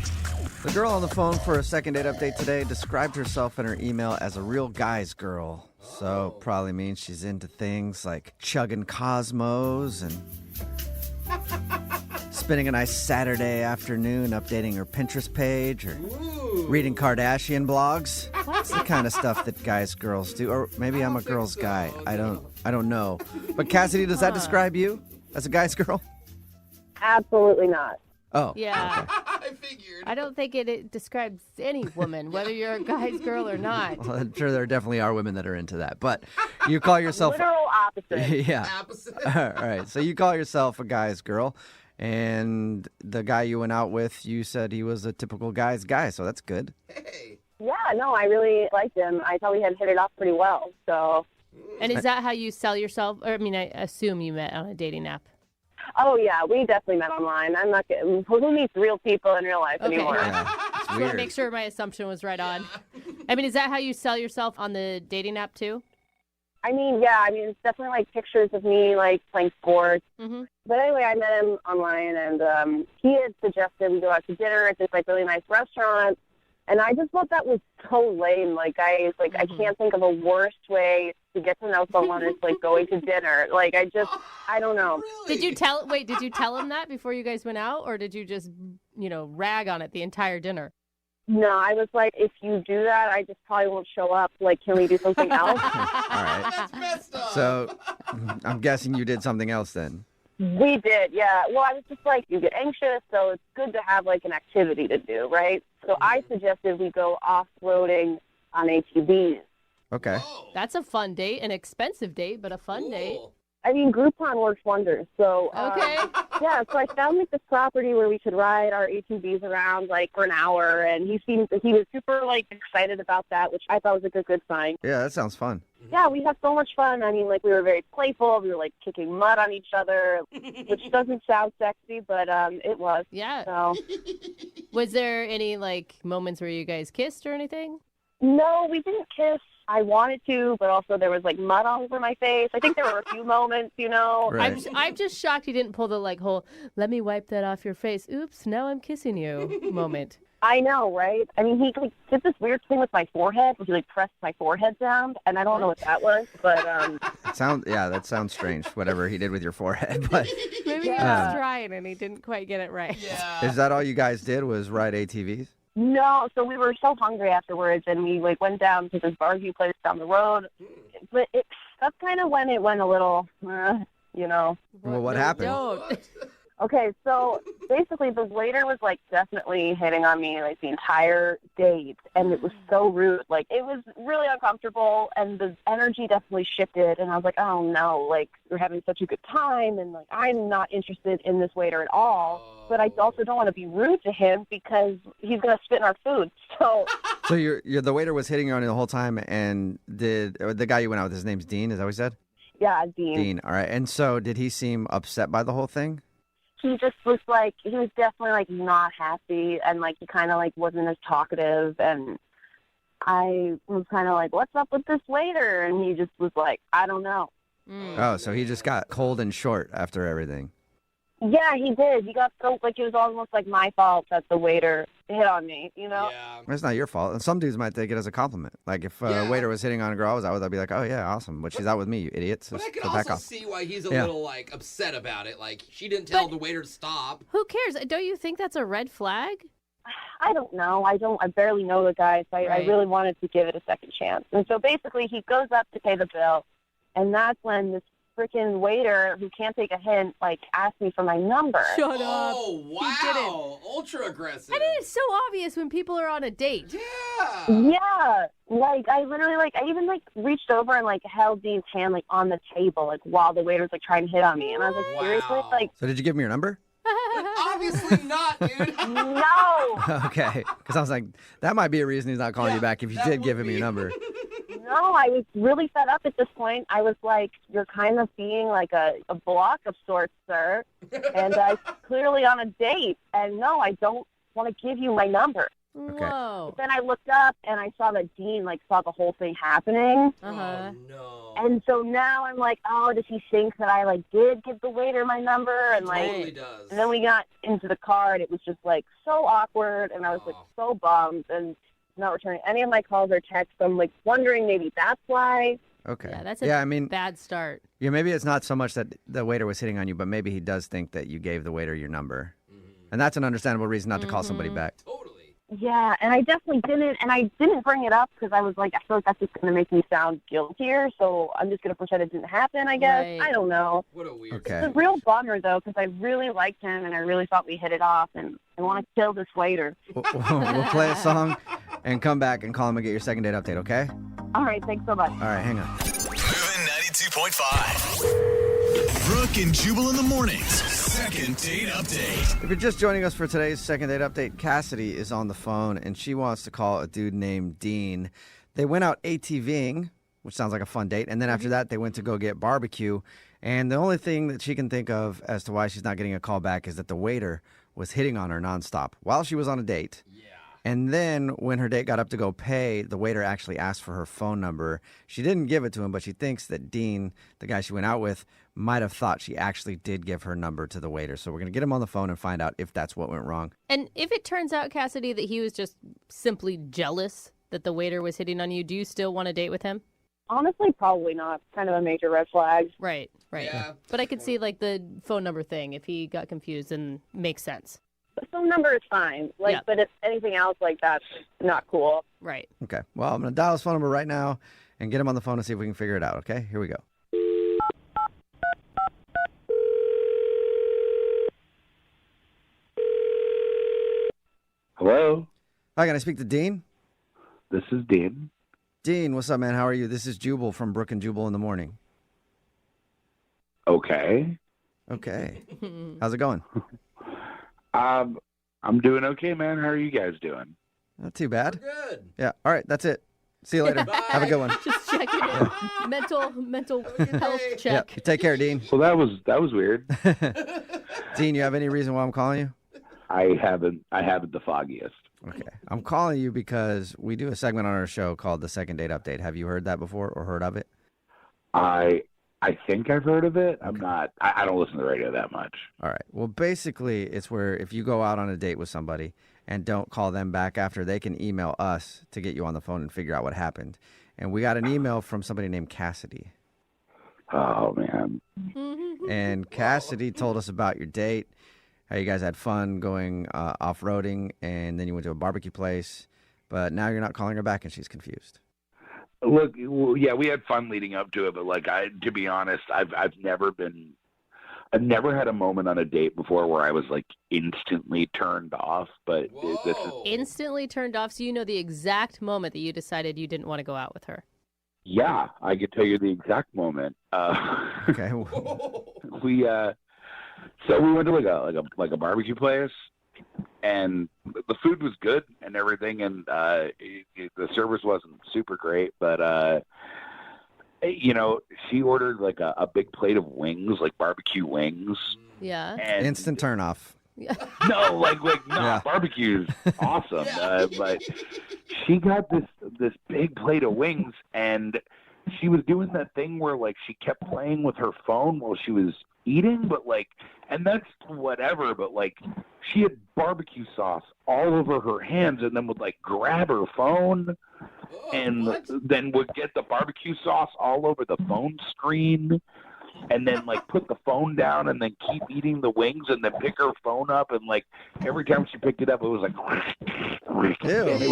The girl on the phone for a second date update today described herself in her email as a real guy's girl. So probably means she's into things like chugging Cosmos and spending a nice Saturday afternoon updating her Pinterest page or reading Kardashian blogs. That's the kind of stuff that girls do. Or maybe I'm a girl's guy. I don't know. But Cassidy, does that describe you as a guy's girl? Absolutely not. Oh. Yeah. Okay. I figured. I don't think it describes any woman, whether you're a guy's girl or not. Well, I'm sure there definitely are women that are into that. But you call yourself... Literal opposite. Yeah. All right. So you call yourself a guy's girl. And the guy you went out with, you said he was a typical guy's guy. So that's good. Hey. Yeah, no, I really liked him. I thought we had hit it off pretty well. So. And is that how you sell yourself? Or, I assume you met on a dating app. Oh, yeah, we definitely met online. I'm not getting... Who meets real people in real life anymore? Yeah, it's I want weird. to make sure my assumption was right on. Is that how you sell yourself on the dating app, too? It's definitely, pictures of me, playing sports. Mm-hmm. But anyway, I met him online, and he had suggested we go out to dinner at this, really nice restaurant. And I just thought that was so lame. Like, I can't think of a worse way to get to know someone is like going to dinner. Like, I don't know. Did you tell him that before you guys went out, or did you just, rag on it the entire dinner? No, I was like, if you do that, I just probably won't show up. Like, can we do something else? All right. That's messed up. So I'm guessing you did something else then. We did, yeah. Well, I was just like, you get anxious, so it's good to have like an activity to do, right? So I suggested we go off-roading on ATVs. Okay. That's a fun date, an expensive date, but a fun date. I mean, Groupon works wonders. So, Okay. Yeah, so I found like this property where we could ride our ATVs around like for an hour, and he was super like excited about that, which I thought was a good sign. Yeah, that sounds fun. Yeah, we had so much fun. I mean, like we were very playful. We were like kicking mud on each other, which doesn't sound sexy, but it was. Yeah. So. Was there any like moments where you guys kissed or anything? No, we didn't kiss. I wanted to, but also there was like mud all over my face. I think there were a few moments, Right. I'm just shocked you didn't pull the like whole "let me wipe that off your face. Oops, now I'm kissing you" moment. I know, right? I mean, he like, did this weird thing with my forehead, where he like pressed my forehead down, and I don't know what that was, but That sounds strange. Whatever he did with your forehead, but Maybe he was trying and he didn't quite get it right. Yeah. is that all you guys did? Was ride ATVs? no. So we were so hungry afterwards, and we like went down to this barbecue place down the road. But that's kind of when it went a little, Well, what happened? Don't. Okay, so basically the waiter was like definitely hitting on me like the entire date, and it was so rude. Like it was really uncomfortable, and the energy definitely shifted, and I was like, oh no, like we're having such a good time, and like I'm not interested in this waiter at all. But I also don't want to be rude to him because he's gonna spit in our food. So So the waiter was hitting you on you the whole time, and the guy you went out with, his name's Dean, is that what he said? yeah, Dean. Dean, all right. And so did he seem upset by the whole thing? He just was like, he was definitely like not happy, and like he kind of like wasn't as talkative, and I was kind of like, what's up with this waiter? And he just was like, I don't know. Oh, so he just got cold and short after everything. Yeah, he did. He got so like it was almost like my fault that the waiter hit on me, Yeah. It's not your fault. And some dudes might take it as a compliment. Like if a waiter was hitting on a girl I was out with, I'd be like, oh yeah, awesome. But she's out with me, you idiot. So But I could back also off. see why he's a little like upset about it. Like she didn't tell the waiter to stop. Who cares? Don't you think that's a red flag? I don't know. I barely know the guy, so I really wanted to give it a second chance. And so basically he goes up to pay the bill, and that's when this freaking waiter who can't take a hint like asked me for my number. Shut up. Oh, wow. Ultra aggressive. I mean, it's so obvious when people are on a date. Yeah, like I literally I even like reached over and like held Dean's hand like on the table like while the waiter was like trying to hit on me, and I was like, seriously, like. So did you give him your number? Obviously not, dude. No. Okay. Because I was like, that might be a reason he's not calling you back if you did give him your number. No, I was really fed up at this point. I was like, you're kind of being like a block of sorts, sir. And I clearly on a date. And no, I don't want to give you my number. Okay. Whoa. But then I looked up and I saw that Dean like saw the whole thing happening. Uh-huh. Oh, no. And so now I'm like, oh, does he think that I like did give the waiter my number? And like, Totally does. and then we got into the car and it was just like so awkward, and I was like so bummed and not returning any of my calls or texts. I'm like wondering maybe that's why. Okay. Yeah, that's a bad start. Yeah, maybe it's not so much that the waiter was hitting on you, but maybe he does think that you gave the waiter your number. And that's an understandable reason not to call somebody back. Yeah, and I definitely didn't, and I didn't bring it up because I was like, I feel like that's just going to make me sound guiltier, so I'm just going to pretend it didn't happen, I guess. Right. I don't know. What a weird. Okay. It's a real bummer, though, because I really liked him, and I really thought we hit it off, and I want to kill this waiter. We'll play a song and come back and call him and get your second date update, okay? All right, thanks so much. All right, hang on. Moving 92.5. Brooke and Jubal in the mornings. Second date update. If you're just joining us for today's second date update, Cassidy is on the phone, and she wants to call a dude named Dean. They went out ATVing, which sounds like a fun date, and then after that, they went to go get barbecue. And the only thing that she can think of as to why she's not getting a call back is that the waiter was hitting on her nonstop while she was on a date. And then when her date got up to go pay, the waiter actually asked for her phone number. She didn't give it to him, but she thinks that Dean, the guy she went out with, might have thought she actually did give her number to the waiter. So we're going to get him on the phone and find out if that's what went wrong. And if it turns out, Cassidy, that he was just simply jealous that the waiter was hitting on you, do you still want to date with him? Honestly, probably not. Kind of a major red flag. Right. Yeah. But I could see like the phone number thing if he got confused and makes sense. The phone number is fine. Like, Yeah. but if anything else like that's not cool. Right. Okay. Well, I'm going to dial his phone number right now and get him on the phone and see if we can figure it out. Okay. Here we go. Hello? Hi, can I speak to Dean? This is Dean. Dean, what's up, man? How are you? This is Jubal from Brooke and Jubal in the morning. Okay. Okay. How's it going? I'm doing okay, man. How are you guys doing? Not too bad. Good. Yeah. All right. That's it. See you later. Have a good one. Just checking in. Mental health check. Yeah. Take care, Dean. Well, that was weird. Dean, you have any reason why I'm calling you? I haven't the foggiest. Okay. I'm calling you because we do a segment on our show called the Second Date Update. Have you heard that before or heard of it? I think I've heard of it. I'm not. I don't listen to the radio that much. All right. Well, basically, it's where if you go out on a date with somebody and don't call them back after, they can email us to get you on the phone and figure out what happened. And we got an email from somebody named Cassidy. Oh, man. And Cassidy told us about your date, how you guys had fun going off-roading, and then you went to a barbecue place. But now you're not calling her back, and she's confused. Look, well, yeah, we had fun leading up to it, but like, to be honest, I've never had a moment on a date before where I was like instantly turned off. But this is Instantly turned off, so you know the exact moment that you decided you didn't want to go out with her. Yeah, I could tell you the exact moment. Okay. So we went to like a barbecue place, and the food was good and everything, and the service wasn't super great, but she ordered like a big plate of wings, like barbecue wings. Yeah. And Instant turn off. no, barbecue's awesome, but she got this big plate of wings, and she was doing that thing where like she kept playing with her phone while she was eating, but like, and that's whatever, but like she had barbecue sauce all over her hands and then would like grab her phone and then would get the barbecue sauce all over the phone screen and then like put the phone down and then keep eating the wings and then pick her phone up, and like every time she picked it up it was like and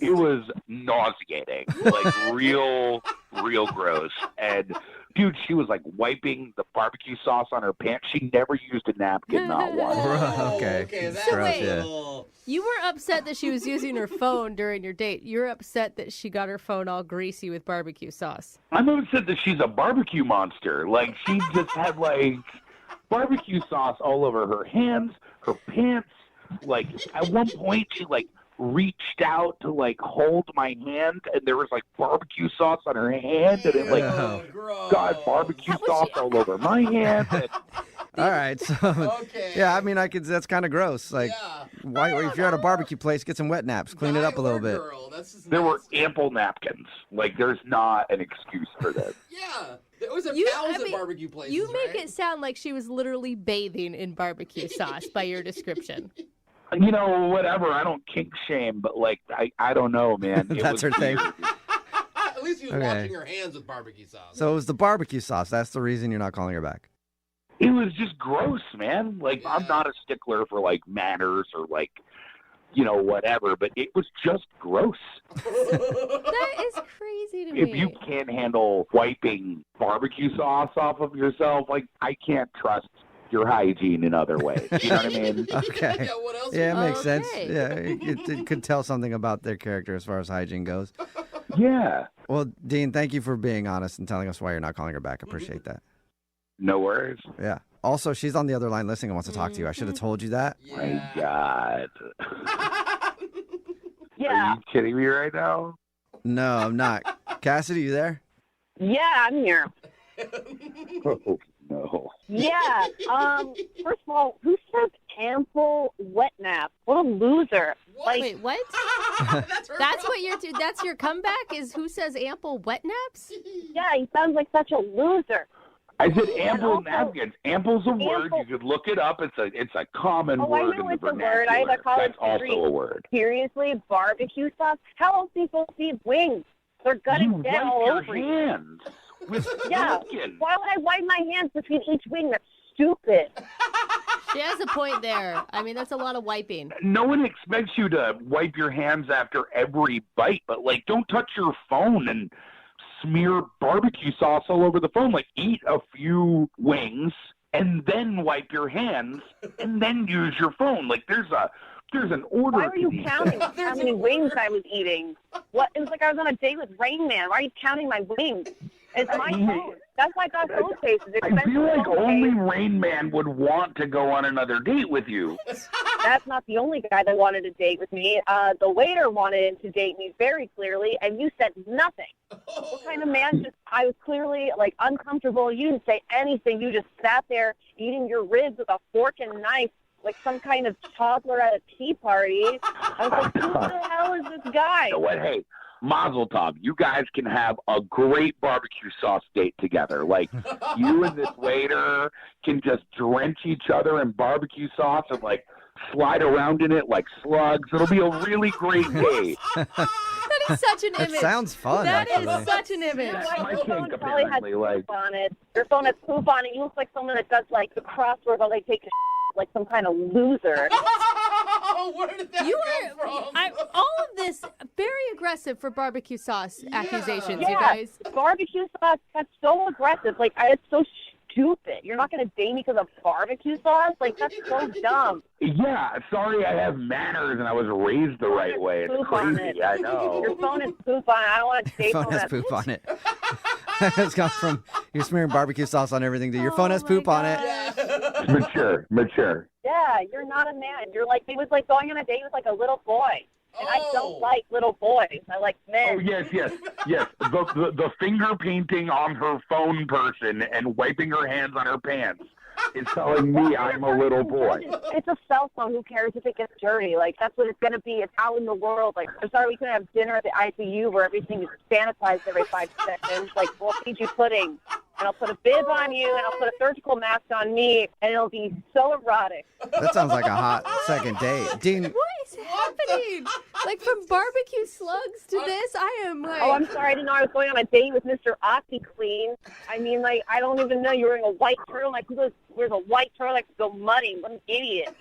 it was nauseating, like real gross. And dude, she was like wiping the barbecue sauce on her pants. She never used a napkin, not once. Okay. That's So wait. cool. You were upset that she was using her phone during your date. You're upset that she got her phone all greasy with barbecue sauce. I'm upset that she's a barbecue monster. Like, she just had like barbecue sauce all over her hands, her pants. Like, at one point she like reached out to like hold my hand, and there was like barbecue sauce on her hand, and it like got barbecue sauce all over my hand. And... All right, so yeah, I mean, that's kind of gross. Like, why? If you're at a barbecue place, get some wet naps, clean it up a little bit. There were ample napkins. Like, there's not an excuse for this. Yeah, there was a thousand barbecue places. You make it sound like she was literally bathing in barbecue sauce by your description. You know, whatever. I don't kink shame, but like, I don't know, man. That's her thing. At least she was washing her hands with barbecue sauce. So it was the barbecue sauce. That's the reason you're not calling her back. It was just gross, man. Like, I'm not a stickler for like manners or like, you know, whatever, but it was just gross. That is crazy to me. If you can't handle wiping barbecue sauce off of yourself, like, I can't trust your hygiene in other ways. You know what I mean? Okay. Yeah, what else? Yeah, it makes sense. Yeah, it could tell something about their character as far as hygiene goes. Yeah. Well, Dean, thank you for being honest and telling us why you're not calling her back. Appreciate that. No worries. Yeah. Also, she's on the other line listening and wants to talk to you. I should have told you that. My God. Yeah. Are you kidding me right now? No, I'm not. Cassidy, you there? Yeah, I'm here. Oh, no. Yeah. First of all, who says ample wet nap? What a loser. Like, Wait, what? That's your comeback is who says ample wet naps? yeah, he sounds like such a loser. I said ample napkins. Ample's a word. You could look it up. It's a common word in the it's a vernacular. word. I have a college That's degree. also a word. Seriously, barbecue sauce? How else are you supposed to eat wings? They're gutted down all over you. Hands with Yeah. napkins. Why would I wipe my hands between each wing? That's stupid. She has a point there. I mean, that's a lot of wiping. No one expects you to wipe your hands after every bite, but like, don't touch your phone and smear barbecue sauce all over the phone. Like, eat a few wings and then wipe your hands and then use your phone. Like, there's an order. Why were you counting how many wings I was eating? What? It was like I was on a date with Rain Man. Why are you counting my wings? It's my phone. That's why I got phone cases. I feel like only Rain Man would want to go on another date with you. That's not the only guy that wanted to date with me. The waiter wanted to date me very clearly, and you said nothing. What kind of man just, I was clearly, like, uncomfortable. You didn't say anything. You just sat there eating your ribs with a fork and knife like some kind of toddler at a tea party. I was like, who the hell is this guy? You know what? Hey, Mazel Tov. You guys can have a great barbecue sauce date together. Like, you and this waiter can just drench each other in barbecue sauce and, like, slide around in it like slugs. It'll be a really great day. That is such an image. That sounds fun, That actually. is such an image. Your phone probably has poop on it. Your phone has poop on it. You look like someone that does, like, the crossword while they take a like some kind of loser. Where did that come from? All of this very aggressive for barbecue sauce accusations, you guys. Barbecue sauce, that's so aggressive. Like, it's so stupid. You're not going to date me because of barbecue sauce? Like, that's so dumb. Yeah, sorry I have manners and I was raised the right way. It's Poop on crazy, it. I know. Your phone has poop on it. I don't want to date Your phone has poop on it. It's gone from you're smearing barbecue sauce on everything to your phone has poop on it. Mature. Yeah, you're not a man. You're like, it was like going on a date with like a little boy. And I don't like little boys. I like men. Oh, yes. The finger painting on her phone person and wiping her hands on her pants is telling me I'm a little boy. It's a cell phone. Who cares if it gets dirty? Like, that's what it's going to be. It's out in the world. Like, I'm sorry we couldn't have dinner at the ICU where everything is sanitized every 5 seconds. Like, we'll feed you pudding. And I'll put a bib on you, and I'll put a surgical mask on me, and it'll be so erotic. That sounds like a hot second date. Dean, What is happening? Like, from barbecue slugs to this, I am like... Oh, I'm sorry. I didn't know I was going on a date with Mr. OxyClean. I mean, like, I don't even know. You're wearing a white turtleneck. Who wears a white turtleneck to go muddy? What an idiot.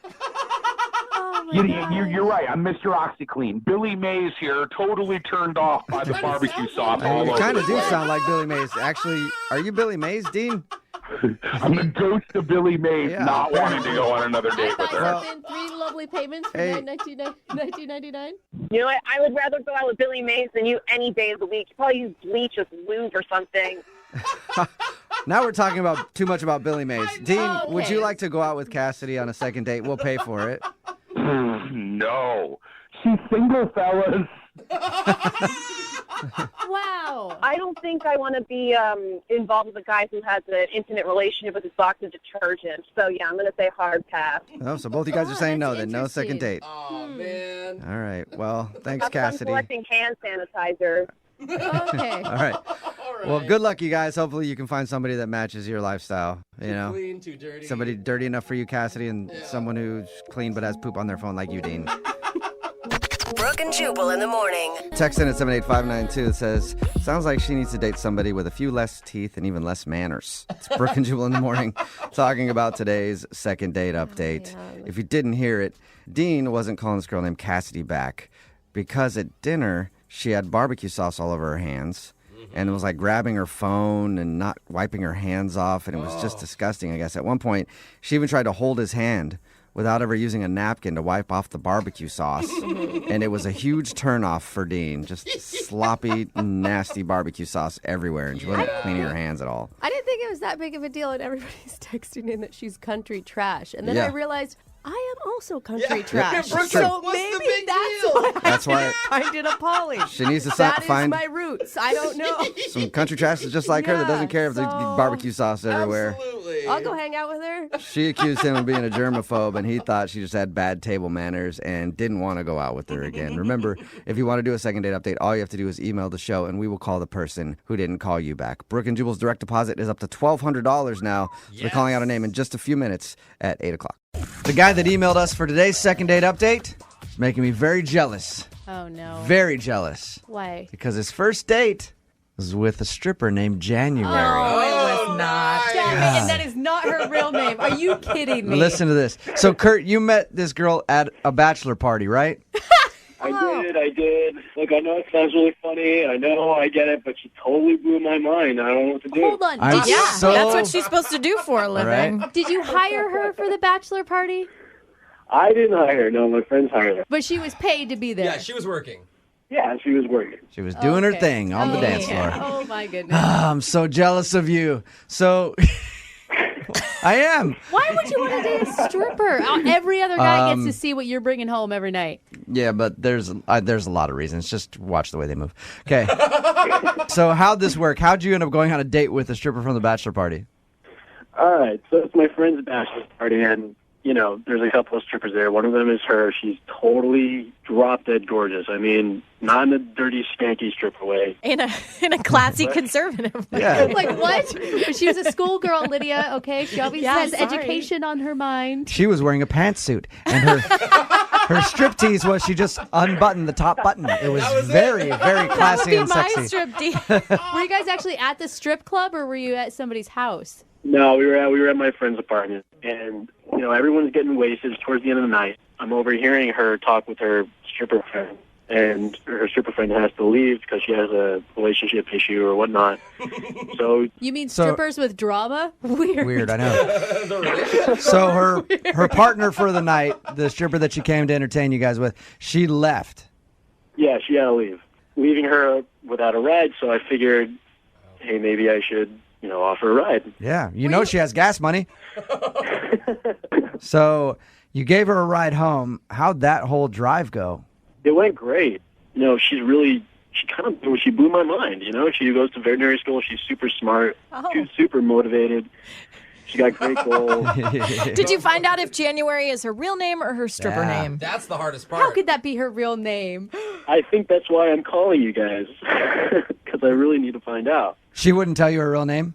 You're right. I'm Mr. OxyClean. Billy Mays here, totally turned off by the barbecue sauce. you kind of do sound like Billy Mays. Actually, are you Billy Mays, Dean? I'm the ghost of Billy Mays, not wanting to go on another date with her. Been 3 lovely payments for $19.99. You know what? I would rather go out with Billy Mays than you any day of the week. You probably use bleach with lube or something. Now we're talking about too much about Billy Mays. Dean, would you like to go out with Cassidy on a second date? We'll pay for it. No. She's single, fellas. Wow. I don't think I want to be involved with a guy who has an intimate relationship with his box of detergent. So, yeah, I'm going to say hard pass. Oh, so both you guys are saying no, then no second date. Oh, man. All right. Well, thanks, I'm Cassidy. collecting hand sanitizer. Okay. All right. Well, good luck, you guys. Hopefully you can find somebody that matches your lifestyle. You know, Too clean, too dirty. somebody dirty enough for you, Cassidy, and someone who's clean but has poop on their phone like you, Dean. Brooke and Jubal in the morning. Text in at 78592 that says, sounds like she needs to date somebody with a few less teeth and even less manners. It's Brooke and Jubal in the morning talking about today's second date update. If you didn't hear it, Dean wasn't calling this girl named Cassidy back because at dinner she had barbecue sauce all over her hands and it was like grabbing her phone and not wiping her hands off, and it was just disgusting, I guess. At one point, she even tried to hold his hand without ever using a napkin to wipe off the barbecue sauce. And it was a huge turnoff for Dean. Just sloppy, nasty barbecue sauce everywhere, and she wasn't cleaning her hands at all. I didn't think it was that big of a deal, and everybody's texting in that she's country trash. And then Yeah. I realized I am also country Yeah, trash. Brooke, So what's the maybe big that's That's why why I find it appalling. she needs to That is find my roots. I don't know. some country trash that's just like her that doesn't care if there's barbecue sauce everywhere. I'll go hang out with her. She accused him of being a germaphobe, and he thought she just had bad table manners and didn't want to go out with her again. Remember, if you want to do a second date update, all you have to do is email the show, and we will call the person who didn't call you back. Brooke and Jubal's direct deposit is up to $1,200 now. So they're calling out a name in just a few minutes at 8 o'clock. The guy that emailed us for today's second date update is making me very jealous. Oh, no. Very jealous. Why? Because his first date was with a stripper named January. Oh, it was not. Damn it, and that is not her real name. Are you kidding me? Listen to this. So, Kurt, you met this girl at a bachelor party, right? I did. Look, I know it sounds really funny, and I know I get it, but she totally blew my mind. I don't know what to do. Hold on. That's what she's supposed to do for a living. Right. Did you hire her for the bachelor party? I didn't hire her. No, my friends hired her. But she was paid to be there. Yeah, she was working. Yeah, she was working. She was doing her thing on the dance floor. Oh, my goodness. I'm so jealous of you. So, I am. Why would you want to date a stripper? Every other guy gets to see what you're bringing home every night. Yeah, but there's a lot of reasons. Just watch the way they move. Okay. So how'd this work? How'd you end up going on a date with a stripper from the bachelor party? All right, so it's my friend's bachelor party, and, you know, there's a couple of strippers there. One of them is her. She's totally drop-dead gorgeous. I mean, not in a dirty, skanky stripper way. In a classy conservative way. Yeah. Like, what? She was a schoolgirl, Lydia, okay? She always has education on her mind. She was wearing a pantsuit, and her striptease was she just unbuttoned the top button. It was very, very classy and sexy. Were you guys actually at the strip club, or were you at somebody's house? No, we were at my friend's apartment, and, you know, everyone's getting wasted. It's towards the end of the night. I'm overhearing her talk with her stripper friend, and her stripper friend has to leave because she has a relationship issue or whatnot. So You mean strippers with drama? Weird. I know. So her partner for the night, the stripper that she came to entertain you guys with, she left. yeah, she had to leave, leaving her without a ride. So I figured, hey, maybe I should, you know, offer a ride. Yeah, you know she has gas money. So you gave her a ride home. How'd that whole drive go? It went great. You know, she blew my mind. You know, she goes to veterinary school. She's super smart. She's super motivated. She got great goals. Did you find out if January is her real name or her stripper name? That's the hardest part. How could that be her real name? I think that's why I'm calling you guys, because I really need to find out. She wouldn't tell you her real name?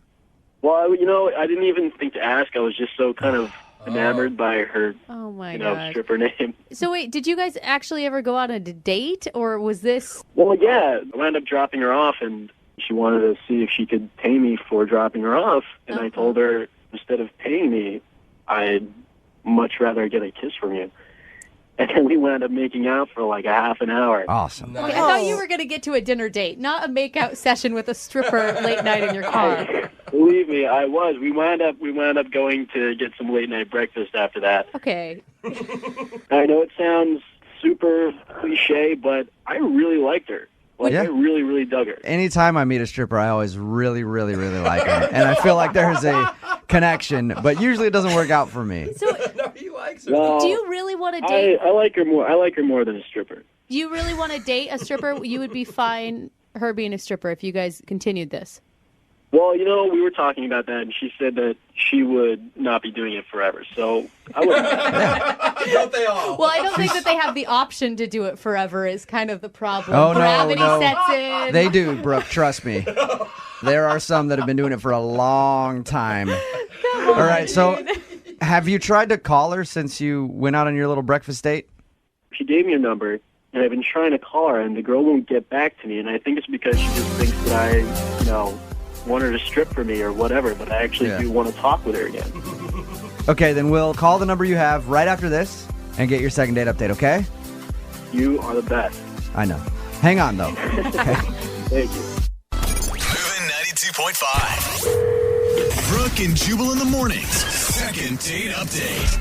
Well, you know, I didn't even think to ask. I was just so kind of enamored by her, Oh, my you know, God. stripper name. So wait, did you guys actually ever go on a date, or was this... Well, yeah, I wound up dropping her off, and she wanted to see if she could pay me for dropping her off. And I told her, instead of paying me, I'd much rather get a kiss from you. And then we wound up making out for like a half an hour. Awesome. Okay, I thought you were going to get to a dinner date, not a make-out session with a stripper late night in your car. Believe me, I was. We wound up going to get some late night breakfast after that. Okay. I know it sounds super cliche, but I really liked her. Like, Yeah. I really, really dug her. Anytime I meet a stripper, I always really, really, really like her. And I feel like there's a connection, but usually it doesn't work out for me. So, Well, do you really want to date... I like her more. I like her more than a stripper. Do you really want to date a stripper? You would be fine her being a stripper if you guys continued this. Well, you know, we were talking about that, and she said that she would not be doing it forever. So I would. Don't they all? Well, I don't think that they have the option to do it forever is kind of the problem. Oh, no, Gravity no. sets in. They do, Brooke, trust me. There are some that have been doing it for a long time. All right, so have you tried to call her since you went out on your little breakfast date? She gave me a number, and I've been trying to call her, and the girl won't get back to me. And I think it's because she just thinks that I, you know, want her to strip for me or whatever. But I actually do want to talk with her again. Okay, then we'll call the number you have right after this and get your second date update, okay? You are the best. I know. Hang on, though. Okay. Thank you. Moving 92.5. Brooke and Jubal in the mornings. Second date update.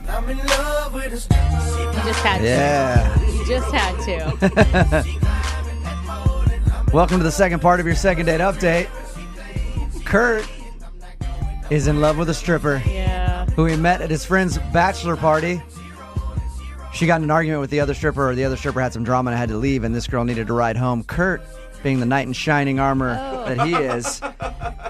I'm in love with a... You just had to. Yeah. You just had to. Welcome to the second part of your second date update. Kurt is in love with a stripper Yeah. who he met at his friend's bachelor party. She got in an argument with the other stripper, or the other stripper had some drama and had to leave, and this girl needed to ride home. Kurt, being the knight in shining armor that he is,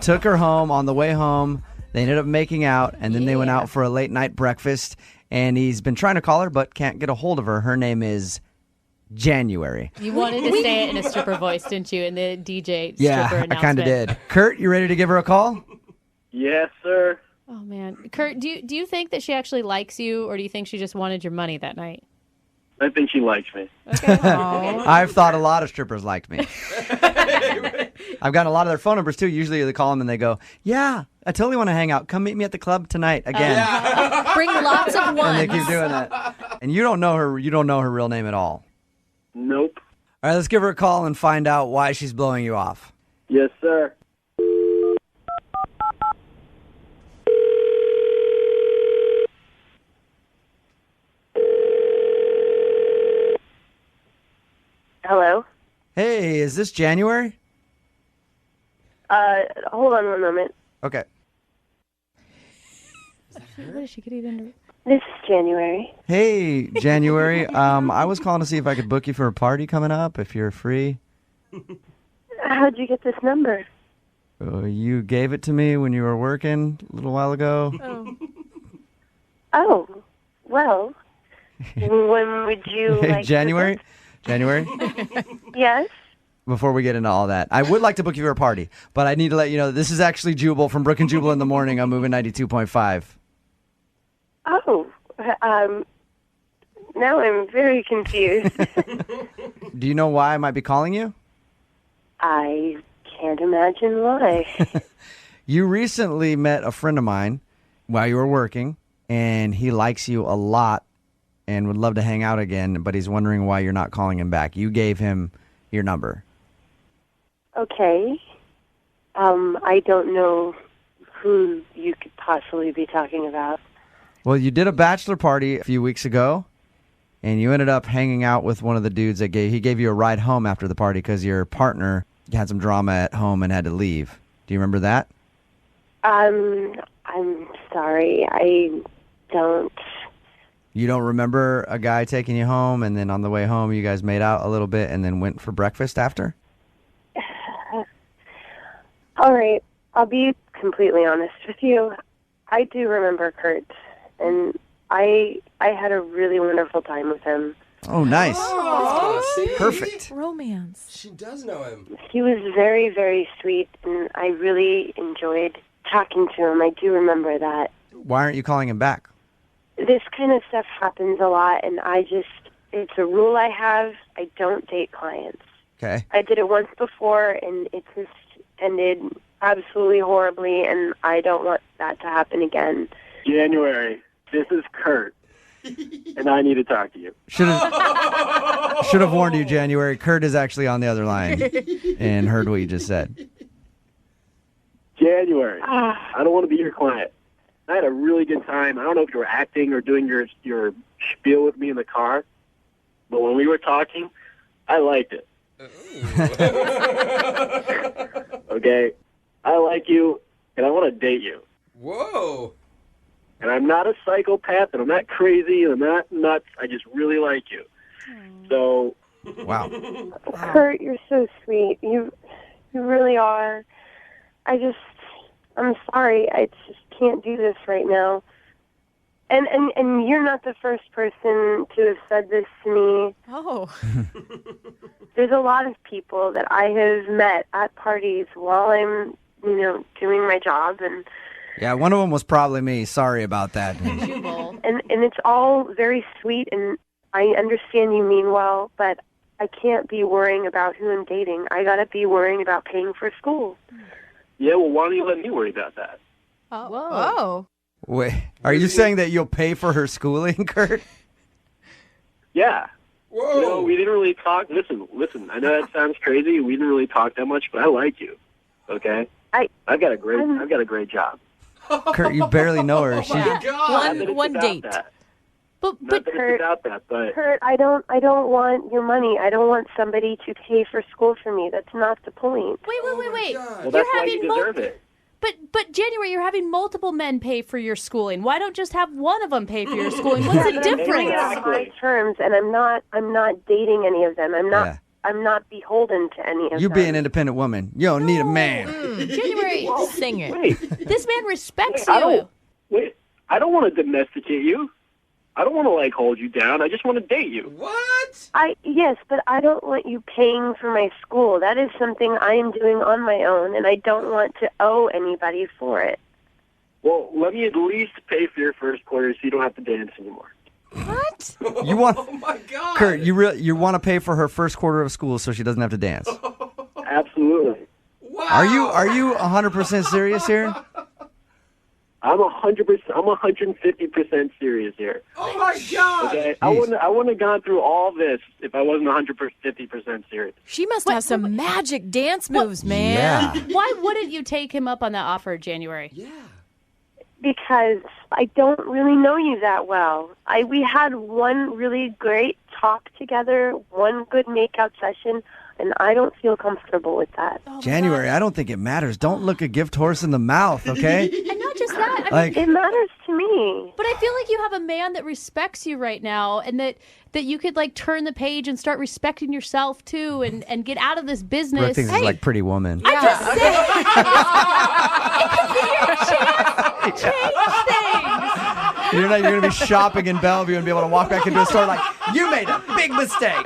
took her home. On the way home, they ended up making out, and then they went out for a late night breakfast, and he's been trying to call her but can't get a hold of her. Her name is January. You wanted to say it in a stripper voice, didn't you, in the DJ stripper announcement? I kind of did. Kurt, you ready to give her a call? Yes, sir. Oh, man. Kurt, do you think that she actually likes you, or do you think she just wanted your money that night? I think she likes me. Okay. I've thought a lot of strippers liked me. I've gotten a lot of their phone numbers, too. Usually they call them and they go, yeah, I totally want to hang out. Come meet me at the club tonight again. Bring lots of ones. And they keep doing that. And you don't know her. You don't know her real name at all. Nope. All right, let's give her a call and find out why she's blowing you off. Yes, sir. Hello? Hey, is this January? Hold on one moment. Okay. What is she getting into? This is January. Hey, January. I was calling to see if I could book you for a party coming up, if you're free. How'd you get this number? You gave it to me when you were working a little while ago. Oh, well, when would you like January? January? Yes? Before we get into all that, I would like to book you for a party, but I need to let you know this is actually Jubal from Brooke and Jubal in the morning. I'm moving 92.5. Oh, now I'm very confused. Do you know why I might be calling you? I can't imagine why. You recently met a friend of mine while you were working, and he likes you a lot and would love to hang out again, but he's wondering why you're not calling him back. You gave him your number. Okay. I don't know who you could possibly be talking about. Well, you did a bachelor party a few weeks ago, and you ended up hanging out with one of the dudes that gave you a ride home after the party because your partner had some drama at home and had to leave. Do you remember that? I'm sorry. I don't. You don't remember a guy taking you home, and then on the way home you guys made out a little bit and then went for breakfast after? All right. I'll be completely honest with you. I do remember Kurt, and I had a really wonderful time with him. Oh, nice. See? Perfect. Romance. She does know him. He was very, very sweet, and I really enjoyed talking to him. I do remember that. Why aren't you calling him back? This kind of stuff happens a lot, and it's a rule I have. I don't date clients. Okay. I did it once before, and it just ended absolutely horribly, and I don't want that to happen again. January, this is Kurt, and I need to talk to you. Should have warned you, January. Kurt is actually on the other line and heard what you just said. January, I don't want to be your client. I had a really good time. I don't know if you were acting or doing your spiel with me in the car, but when we were talking, I liked it. Okay? I like you, and I want to date you. Whoa. And I'm not a psychopath, and I'm not crazy, and I'm not nuts. I just really like you. So... Wow. Kurt, you're so sweet. You really are. I'm sorry. I just can't do this right now. And you're not the first person to have said this to me. Oh. There's a lot of people that I have met at parties while I'm, doing my job, and Yeah, one of them was probably me. Sorry about that. and it's all very sweet, and I understand you mean well, but I can't be worrying about who I'm dating. I gotta be worrying about paying for school. Yeah, well, why don't you let me worry about that? Oh. Whoa. Wait, are you saying that you'll pay for her schooling, Kurt? Yeah. Whoa. We didn't really talk. Listen. I know that sounds crazy. We didn't really talk that much, but I like you. Okay. I've got a great job. Kurt, you barely know her. One date. But Kurt, about that, but Kurt, I don't want your money. I don't want somebody to pay for school for me. That's not the point. Wait. well, that's why you deserve it. But January, you're having multiple men pay for your schooling. Why don't just have one of them pay for your schooling? What's the I'm doing difference? it on my terms, and I'm not dating any of them. I'm not beholden to any of You them. be an independent woman. You don't need a man. January, sing it. This man respects I you. don't want to domesticate you. I don't want to hold you down. I just want to date you. What? Yes, but I don't want you paying for my school. That is something I am doing on my own, and I don't want to owe anybody for it. Well, let me at least pay for your first quarter so you don't have to dance anymore. What? You want? Oh my God. Kurt, you want to pay for her first quarter of school so she doesn't have to dance? Absolutely. Wow. Are you 100% serious here? I'm 100%. I'm 150% serious here. Oh my God. Okay, I wouldn't have gone through all this if I wasn't 150% serious. She must have some magic dance moves, man. Yeah. Why wouldn't you take him up on that offer, January? Yeah. Because I don't really know you that well. We had one really great talk together, one good makeout session, and I don't feel comfortable with that. January, I don't think it matters. Don't look a gift horse in the mouth, okay? And not just that. It matters to me. But I feel like you have a man that respects you right now, and that you could turn the page and start respecting yourself too, and get out of this business. Brooke thinks it's like Pretty Woman. I'm just saying. It could be your chance to change things. You're going to be shopping in Bellevue and be able to walk back into a store like, you made a big mistake.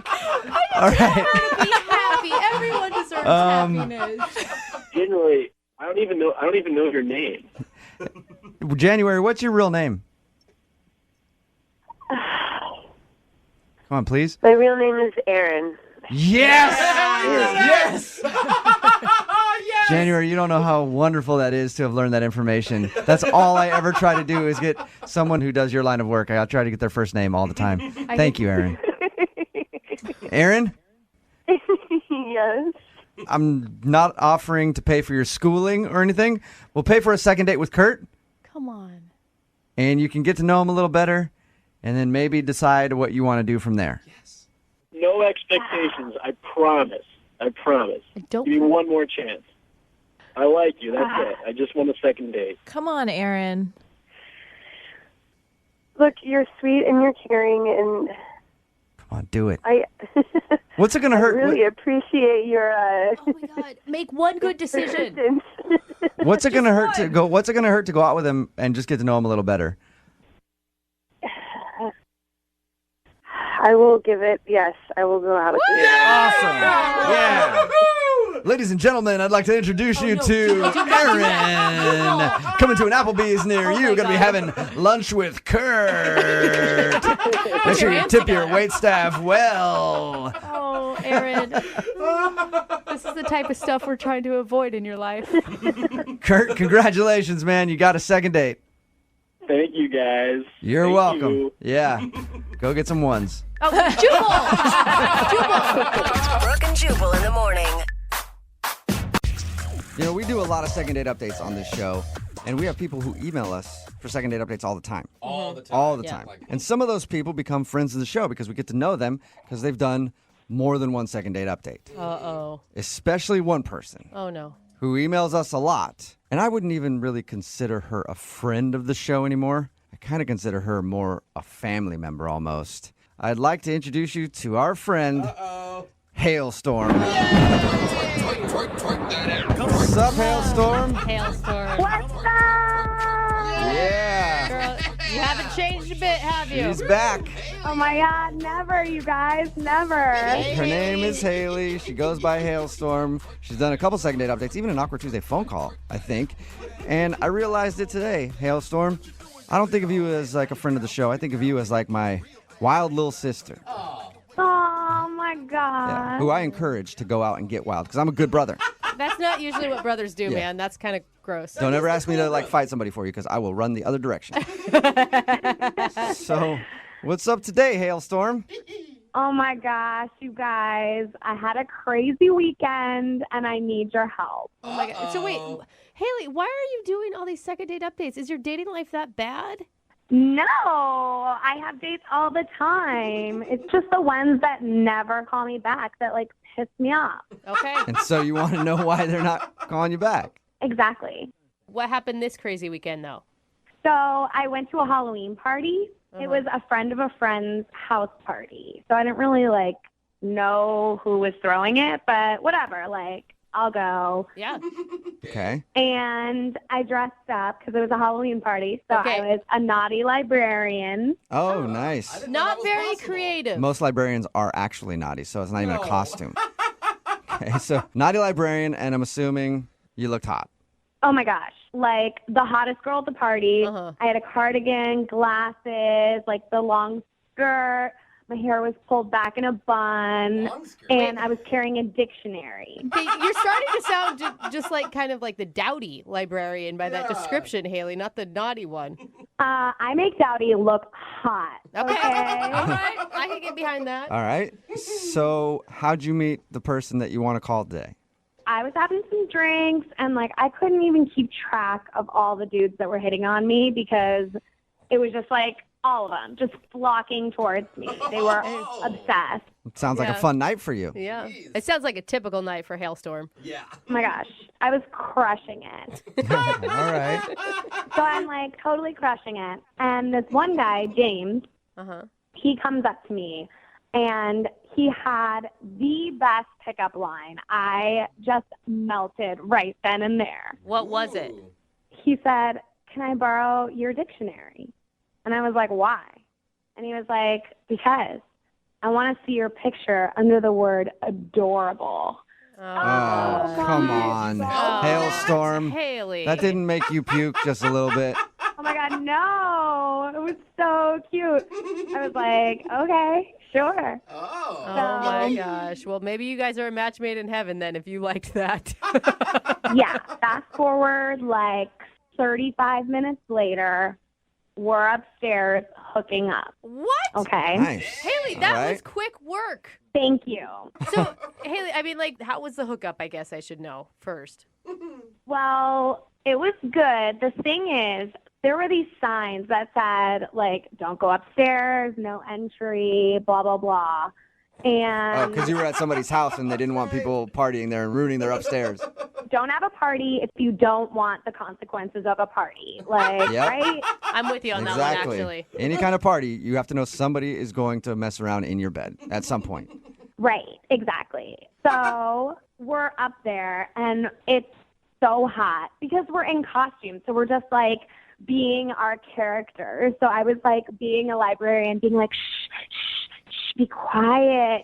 All right. Be happy. Everyone deserves happiness. Generally, I don't even know your name. January, what's your real name? Come on, please. My real name is Erin. Yes! Yes! Yes! January, you don't know how wonderful that is to have learned that information. That's all I ever try to do is get someone who does your line of work. I try to get their first name all the time. Thank you, Erin. Erin? Yes. I'm not offering to pay for your schooling or anything. We'll pay for a second date with Kurt, Come on. and you can get to know him a little better, and then maybe decide what you want to do from there. No expectations. I promise. Don't. Give me one more chance. I like you. That's it. I just want a second date. Come on, Aaron. Look, you're sweet and you're caring, and Come on, do it. What's it going to I hurt? really appreciate your. Oh my God! Make one good decision. What's it going to hurt to go? What's it going to hurt to go out with him and just get to know him a little better? I will give it. Yes, I will go out with you. Awesome. Yeah. Ladies and gentlemen, I'd like to introduce you to Erin. Coming to an Applebee's near you. Going to be having lunch with Kurt. Make sure you tip your wait staff well. Oh, Erin. This is the type of stuff we're trying to avoid in your life. Kurt, congratulations, man. You got a second date. Thank you, guys. You're Thank welcome. you. Yeah. Go get some ones. Oh, Jubal! Brooke and Jubal in the morning. You know, we do a lot of second date updates on this show, and we have people who email us for second date updates all the time. All the time. All the time. And some of those people become friends of the show because we get to know them because they've done more than one second date update. Uh-oh. Especially one person Oh, no. who emails us a lot. And I wouldn't even really consider her a friend of the show anymore. I kind of consider her more a family member almost. I'd like to introduce you to our friend, Hailstorm. What's up, Hailstorm? Hailstorm. What's up? Yeah. Girl, you haven't changed a bit, have you? She's back. Oh my God, never, you guys, never. Her name is Haley. She goes by Hailstorm. She's done a couple second date updates, even an Awkward Tuesday phone call, I think. And I realized it today, Hailstorm. I don't think of you as like a friend of the show. I think of you as like my wild little sister. Oh my God. Yeah, who I encourage to go out and get wild because I'm a good brother. That's not usually what brothers do, Yeah. man. That's kind of gross. Don't ever ask me to like fight somebody for you because I will run the other direction. So, what's up today, Hailstorm? Oh my gosh, you guys. I had a crazy weekend and I need your help. Oh my God. So wait, Haley, why are you doing all these second date updates? Is your dating life that bad? No, I have dates all the time. It's just the ones that never call me back that like piss me off. Okay. And so you want to know why they're not calling you back? Exactly. what happened this crazy weekend, though? So I went to a Halloween party. It was a friend of a friend's house party. So I didn't really, know who was throwing it, but whatever. I'll go. Yeah. Okay. And I dressed up because it was a Halloween party. So I was a naughty librarian. Oh, nice. Not very creative. Most librarians are actually naughty, so it's not even a costume. Okay, so naughty librarian, and I'm assuming you looked hot. Oh, my gosh. The hottest girl at the party. I had a cardigan, glasses, the long skirt. My hair was pulled back in a bun, and I was carrying a dictionary. You're starting to sound just kind of like the dowdy librarian by that description, Haley, not the naughty one. I make Dowdy look hot. Okay. All right. I can get behind that. All right. So how'd you meet the person that you want to call today? I was having some drinks, and I couldn't even keep track of all the dudes that were hitting on me because it was just all of them just flocking towards me. They were obsessed. It sounds like a fun night for you. Yeah. It sounds like a typical night for Hailstorm. Yeah. Oh my gosh. I was crushing it. All right. So I'm totally crushing it. And this one guy, James, he comes up to me and he had the best pickup line. I just melted right then and there. What was it? He said, "Can I borrow your dictionary?" And I was like, "Why?" And he was like, "Because I want to see your picture under the word adorable." Oh, come on. Hailstorm. Haley. That didn't make you puke just a little bit. Oh my God, no. It was so cute. I was like, okay, sure. Oh my gosh. Well, maybe you guys are a match made in heaven then if you liked that. Yeah, fast forward 35 minutes later, we're upstairs hooking up. What? Okay. Nice. Haley, that was quick work. Thank you. So, Haley, how was the hookup, I guess I should know first. Well, it was good. The thing is, there were these signs that said, don't go upstairs, no entry, blah, blah, blah. And Because you were at somebody's house and they didn't want people partying there and ruining their upstairs. Don't have a party if you don't want the consequences of a party. Right? I'm with you on that one, actually. Any kind of party, you have to know somebody is going to mess around in your bed at some point. Right, exactly. So we're up there, and it's so hot because we're in costume. So we're just being our characters. So I was being a librarian, being shh, shh, shh, be quiet,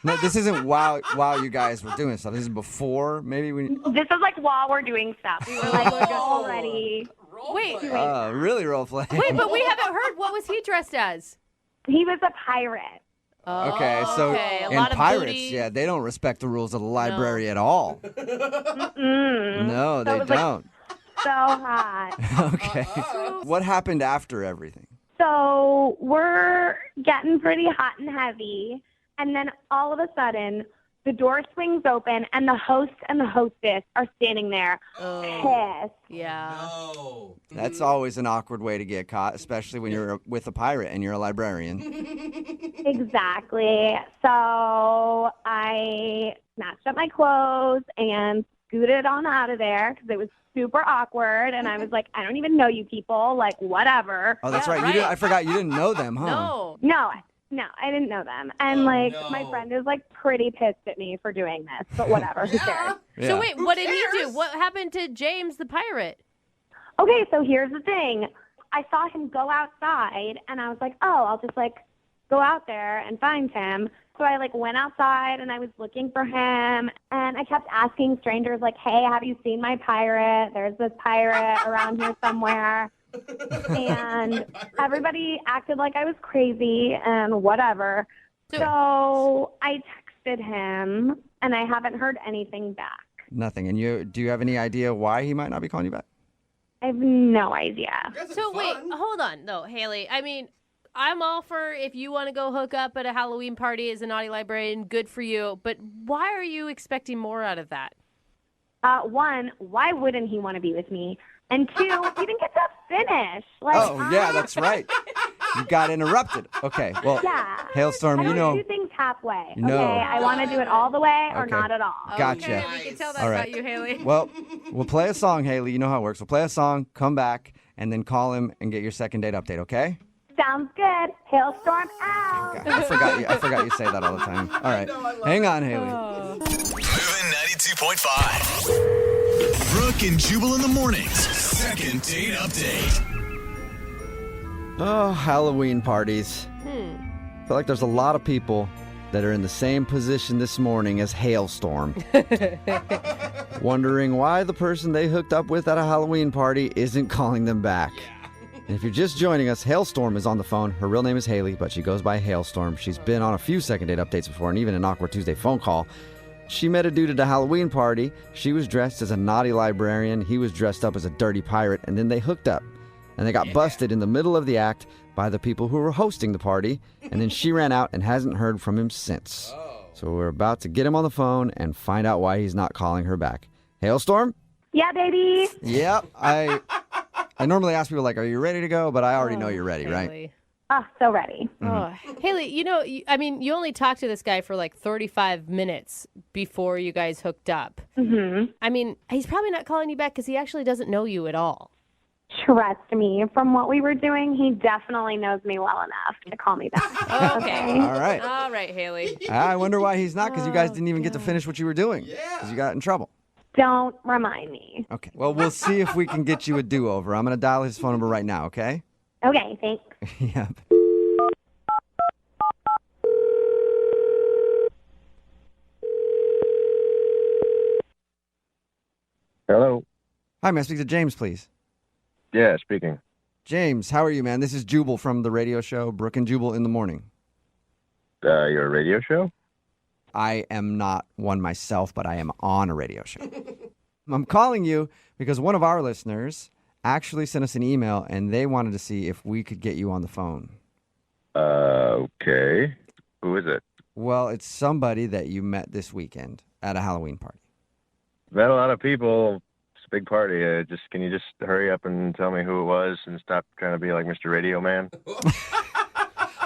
No, this isn't while you guys were doing stuff. This is before, maybe when. This is while we're doing stuff. We were already. Wait. Really role play. Wait, but we haven't heard. What was he dressed as? He was a pirate. Okay, so A in lot of pirates, booty. they don't respect the rules of the library at all. No, they don't. So hot. Okay. What happened after everything? So we're getting pretty hot and heavy, and then all of a sudden, the door swings open, and the host and the hostess are standing there, pissed. Yeah. That's always an awkward way to get caught, especially when you're with a pirate and you're a librarian. Exactly. So I snatched up my clothes and scooted on out of there because it was super awkward, and I was like, I don't even know you people, whatever. Oh, that's right. I forgot you didn't know them, huh? No, I didn't know them. And my friend is pretty pissed at me for doing this, but whatever, who cares? Yeah. So wait, what did he do? What happened to James the pirate? Okay, so here's the thing. I saw him go outside, and I was like, oh, I'll just go out there and find him. So I went outside, and I was looking for him, and I kept asking strangers hey, have you seen my pirate? There's this pirate around here somewhere. And everybody acted like I was crazy and whatever. So I texted him, and I haven't heard anything back. Nothing. And do you have any idea why he might not be calling you back? I have no idea. So wait, hold on, though, Haley. I'm all for if you want to go hook up at a Halloween party as a naughty librarian, good for you. But why are you expecting more out of that? One, why wouldn't he want to be with me? And two, he didn't get to finish. Yeah, that's right. You got interrupted. Okay, well, yeah. Hailstorm, I don't do things halfway. No. Okay, I want to do it all the way or Okay. not at all. Gotcha. Okay, we can tell that All about right. you, Haley. Well, we'll play a song, Haley. You know how it works. We'll play a song, come back, and then call him and get your second date update, okay? Sounds good. Hailstorm out. I forgot you say that all the time. All right. Hang on, Haley. Moving 92.5. Brooke and Jubal in the mornings. Second date update. Oh, Halloween parties. I feel like there's a lot of people that are in the same position this morning as Hailstorm. Wondering why the person they hooked up with at a Halloween party isn't calling them back. And if you're just joining us, Hailstorm is on the phone. Her real name is Haley, but she goes by Hailstorm. She's been on a few second date updates before and even an Awkward Tuesday phone call. She met a dude at a Halloween party. She was dressed as a naughty librarian. He was dressed up as a dirty pirate. And then they hooked up. And they got busted in the middle of the act by the people who were hosting the party. And then she ran out and hasn't heard from him since. So we're about to get him on the phone and find out why he's not calling her back. Hailstorm? Yeah, baby. Yep. I normally ask people, like, are you ready to go? But I already know you're ready, right? Haley. Oh, so ready. Oh, Haley, you only talked to this guy for like 35 minutes before you guys hooked up. Mm-hmm. I mean, he's probably not calling you back because he actually doesn't know you at all. Trust me, from what we were doing, he definitely knows me well enough to call me back. Okay. All right. All right, Haley. I wonder why he's not, because you guys didn't even get to finish what you were doing. Because you got in trouble. Don't remind me. Okay. Well, we'll see if we can get you a do-over. I'm going to dial his phone number right now, okay? Okay, thanks. Yep. Hello. Hi, may I speak to James, please? Yeah, speaking. James, how are you, man? This is Jubal from the radio show Brooke and Jubal in the Morning. Your radio show? I am not one myself, but I am on a radio show. I'm calling you because one of our listeners actually sent us an email, and they wanted to see if we could get you on the phone. Okay. Who is it? Well, it's somebody that you met this weekend at a Halloween party. Met a lot of people. It's a big party. Can you just hurry up and tell me who it was and stop trying to be like Mr. Radio Man?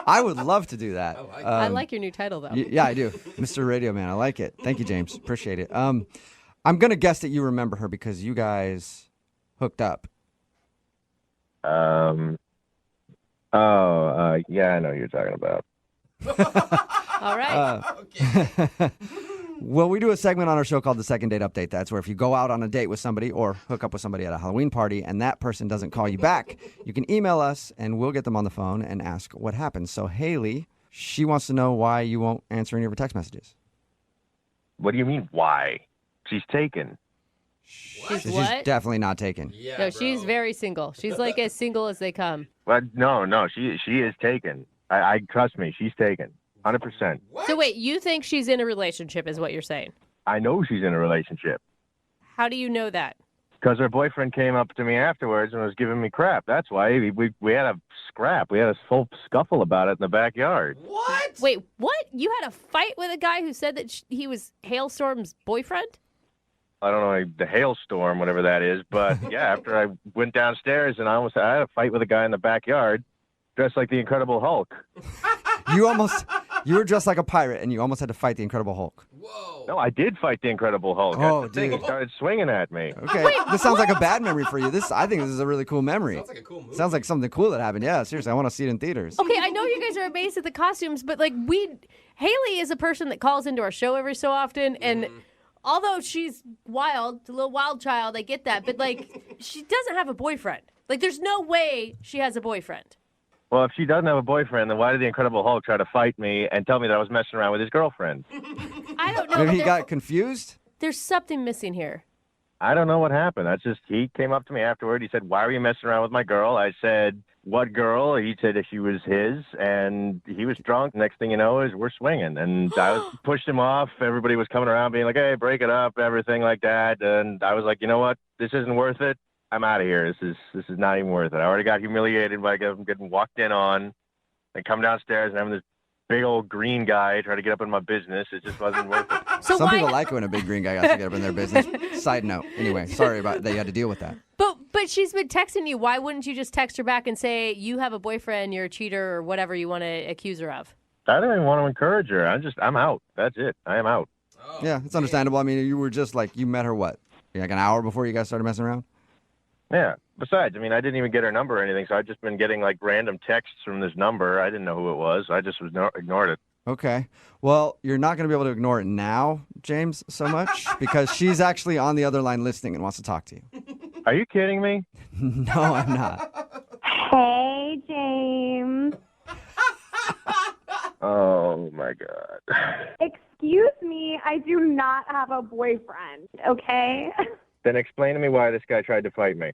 I would love to do that. I like your new title, though. Yeah, I do. Mr. Radio Man. I like it. Thank you, James. Appreciate it. I'm going to guess that you remember her because you guys hooked up. Yeah, I know who you're talking about. All right. Well, we do a segment on our show called the Second Date Update. That's where if you go out on a date with somebody or hook up with somebody at a Halloween party and that person doesn't call you back, you can email us and we'll get them on the phone and ask what happened. So Haley, she wants to know why you won't answer any of her text messages. What do you mean, why? She's taken. She's She's what? definitely not taken. No, she's very single. She's like as single as they come. But no, she is taken. I trust me, she's taken. 100%. So wait, you think she's in a relationship is what you're saying? I know she's in a relationship. How do you know that? Because her boyfriend came up to me afterwards and was giving me crap. That's why we had a scrap. We had a full scuffle about it in the backyard. What? Wait, what? You had a fight with a guy who said that he was Hailstorm's boyfriend? I don't know, the hailstorm, whatever that is. But yeah, after I went downstairs and I had a fight with a guy in the backyard dressed like the Incredible Hulk. You were dressed like a pirate and you almost had to fight the Incredible Hulk. No, I did fight the Incredible Hulk. Oh, That's the thing. He started swinging at me. Okay, this sounds like a bad memory for you. I think this is a really cool memory. Sounds like a cool movie. Sounds like something cool that happened. Yeah, seriously, I want to see it in theaters. Okay, I know you guys are amazed at the costumes, but like Haley is a person that calls into our show every so often, and although she's wild, a little wild child, I get that, but like she doesn't have a boyfriend. Like there's no way she has a boyfriend. Well, if she doesn't have a boyfriend, then why did the Incredible Hulk try to fight me and tell me that I was messing around with his girlfriend? I don't know. Maybe he got confused? There's something missing here. I don't know what happened. He came up to me afterward. He said, "Why are you messing around with my girl?" I said, "What girl?" He said that she was his, and he was drunk. Next thing you know is we're swinging. And I pushed him off. Everybody was coming around being like, "Hey, break it up," everything like that. And I was like, you know what? This isn't worth it. I'm out of here. This is not even worth it. I already got humiliated by getting walked in on and come downstairs and having this big old green guy try to get up in my business. It just wasn't worth it. Some people like it when a big green guy has to get up in their business. Side note. Anyway, sorry about that you had to deal with that. But she's been texting you. Why wouldn't you just text her back and say, you have a boyfriend, you're a cheater, or whatever you want to accuse her of? I don't even want to encourage her. I'm out. That's it. I am out. Yeah, it's understandable. I mean, you were just like, you met her what? Like an hour before you guys started messing around? Yeah. Besides, I mean, I didn't even get her number or anything, so I've just been getting like random texts from this number. I didn't know who it was. I just ignored it. Okay. Well, you're not going to be able to ignore it now, James, so much, because she's actually on the other line listening and wants to talk to you. Are you kidding me? No, I'm not. Hey, James. Oh, my God. Excuse me, I do not have a boyfriend, okay? Then explain to me why this guy tried to fight me.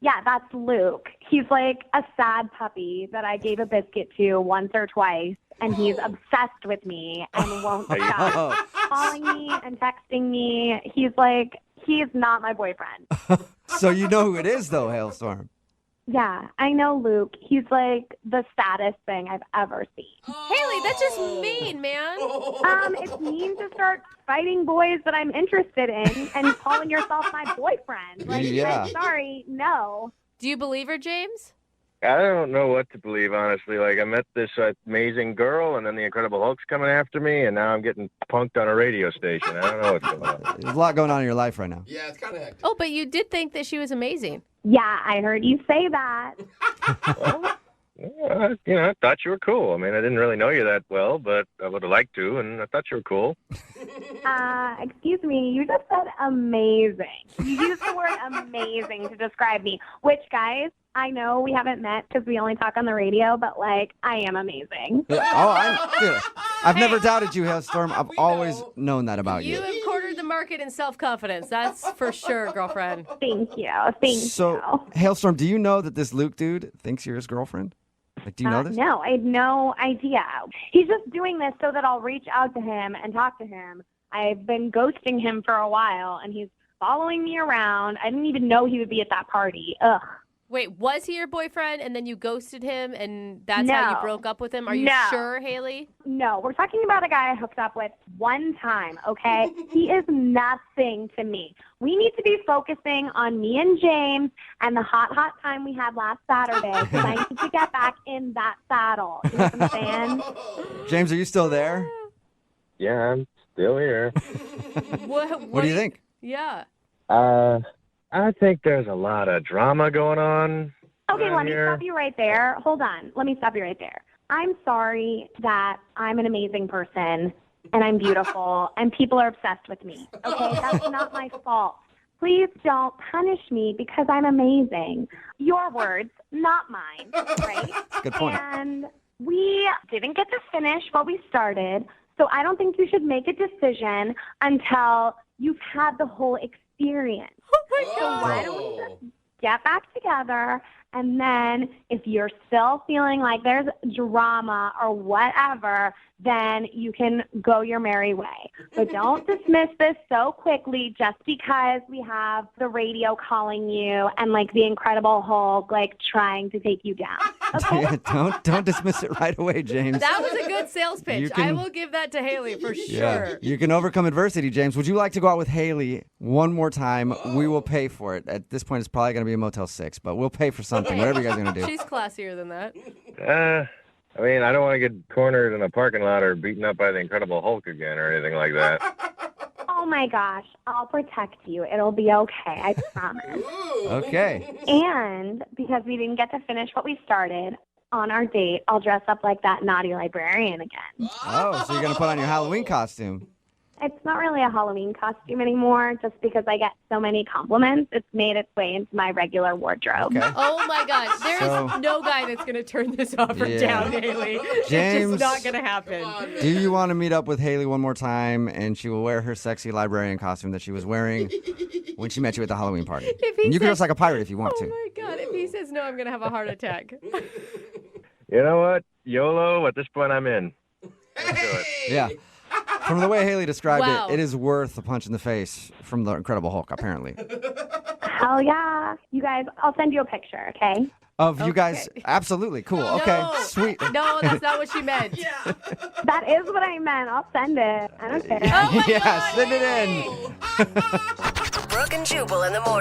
Yeah, that's Luke. He's like a sad puppy that I gave a biscuit to once or twice, and he's obsessed with me and won't stop calling me and texting me. He's not my boyfriend. So you know who it is, though, Hailstorm. Yeah, I know Luke. He's like the saddest thing I've ever seen. Haley, that's just mean, man. It's mean to start fighting boys that I'm interested in and calling yourself my boyfriend. Like, Yeah. I'm sorry, no. Do you believe her, James? I don't know what to believe, honestly. Like, I met this amazing girl, and then the Incredible Hulk's coming after me, and now I'm getting punked on a radio station. I don't know what's going on. There's a lot going on in your life right now. Yeah, it's kind of hectic. Oh, but you did think that she was amazing. Yeah, I heard you say that. I thought you were cool. I mean, I didn't really know you that well, but I would have liked to, and I thought you were cool. Excuse me, you just said amazing. You used the word amazing to describe me, which, guys, I know we haven't met because we only talk on the radio, but, like, I am amazing. I've never doubted you, Hailstorm. I've always known that about you. You have cornered the market in self-confidence. That's for sure, girlfriend. Thank you. Thank you. Hailstorm, do you know that this Luke dude thinks you're his girlfriend? Like, do you know this? No, I had no idea. He's just doing this so that I'll reach out to him and talk to him. I've been ghosting him for a while, and he's following me around. I didn't even know he would be at that party. Ugh. Wait, was he your boyfriend and then you ghosted him and that's how you broke up with him? Are you sure, Haley? No, we're talking about a guy I hooked up with one time, okay? He is nothing to me. We need to be focusing on me and James and the hot time we had last Saturday because I need to get back in that saddle. You know what I'm saying? James, are you still there? Yeah, I'm still here. What do you think? Yeah. I think there's a lot of drama going on. Okay, let me stop you right there. Hold on. Let me stop you right there. I'm sorry that I'm an amazing person and I'm beautiful and people are obsessed with me. Okay, that's not my fault. Please don't punish me because I'm amazing. Your words, not mine, right? Good point. And we didn't get to finish what we started, so I don't think you should make a decision until you've had the whole experience. So why don't we just get back together, and then if you're still feeling like there's drama or whatever, then you can go your merry way. But don't dismiss this so quickly just because we have the radio calling you and like the Incredible Hulk like trying to take you down. Okay? Don't dismiss it right away, James. That was a good sales pitch. I will give that to Haley for sure. Yeah, you can overcome adversity, James. Would you like to go out with Haley one more time? We will pay for it. At this point, it's probably going to be a Motel 6, but we'll pay for something, whatever you guys are going to do. She's classier than that. I mean, I don't want to get cornered in a parking lot or beaten up by the Incredible Hulk again or anything like that. Oh my gosh, I'll protect you. It'll be okay, I promise. Okay. And because we didn't get to finish what we started on our date, I'll dress up like that naughty librarian again. Oh, so you're going to put on your Halloween costume. It's not really a Halloween costume anymore just because I get so many compliments. It's made its way into my regular wardrobe. Okay. Oh my God. There is no guy that's going to turn this offer down, Haley. James, it's just not going to happen. Do you want to meet up with Haley one more time and she will wear her sexy librarian costume that she was wearing when she met you at the Halloween party? And you can dress like a pirate if you want to. Oh my God. If he says no, I'm going to have a heart attack. You know what? YOLO, at this point I'm in. Let's do it. Yeah. From the way Haley described Wow. it is worth a punch in the face from the Incredible Hulk, apparently. Hell yeah. You guys, I'll send you a picture, okay? Of you guys, absolutely, cool. Okay, sweet. No, that's not what she meant. That is what I meant. I'll send it. I don't care. Oh my Yeah, God, send it Haley. in. Brooke and Jubal in the morning.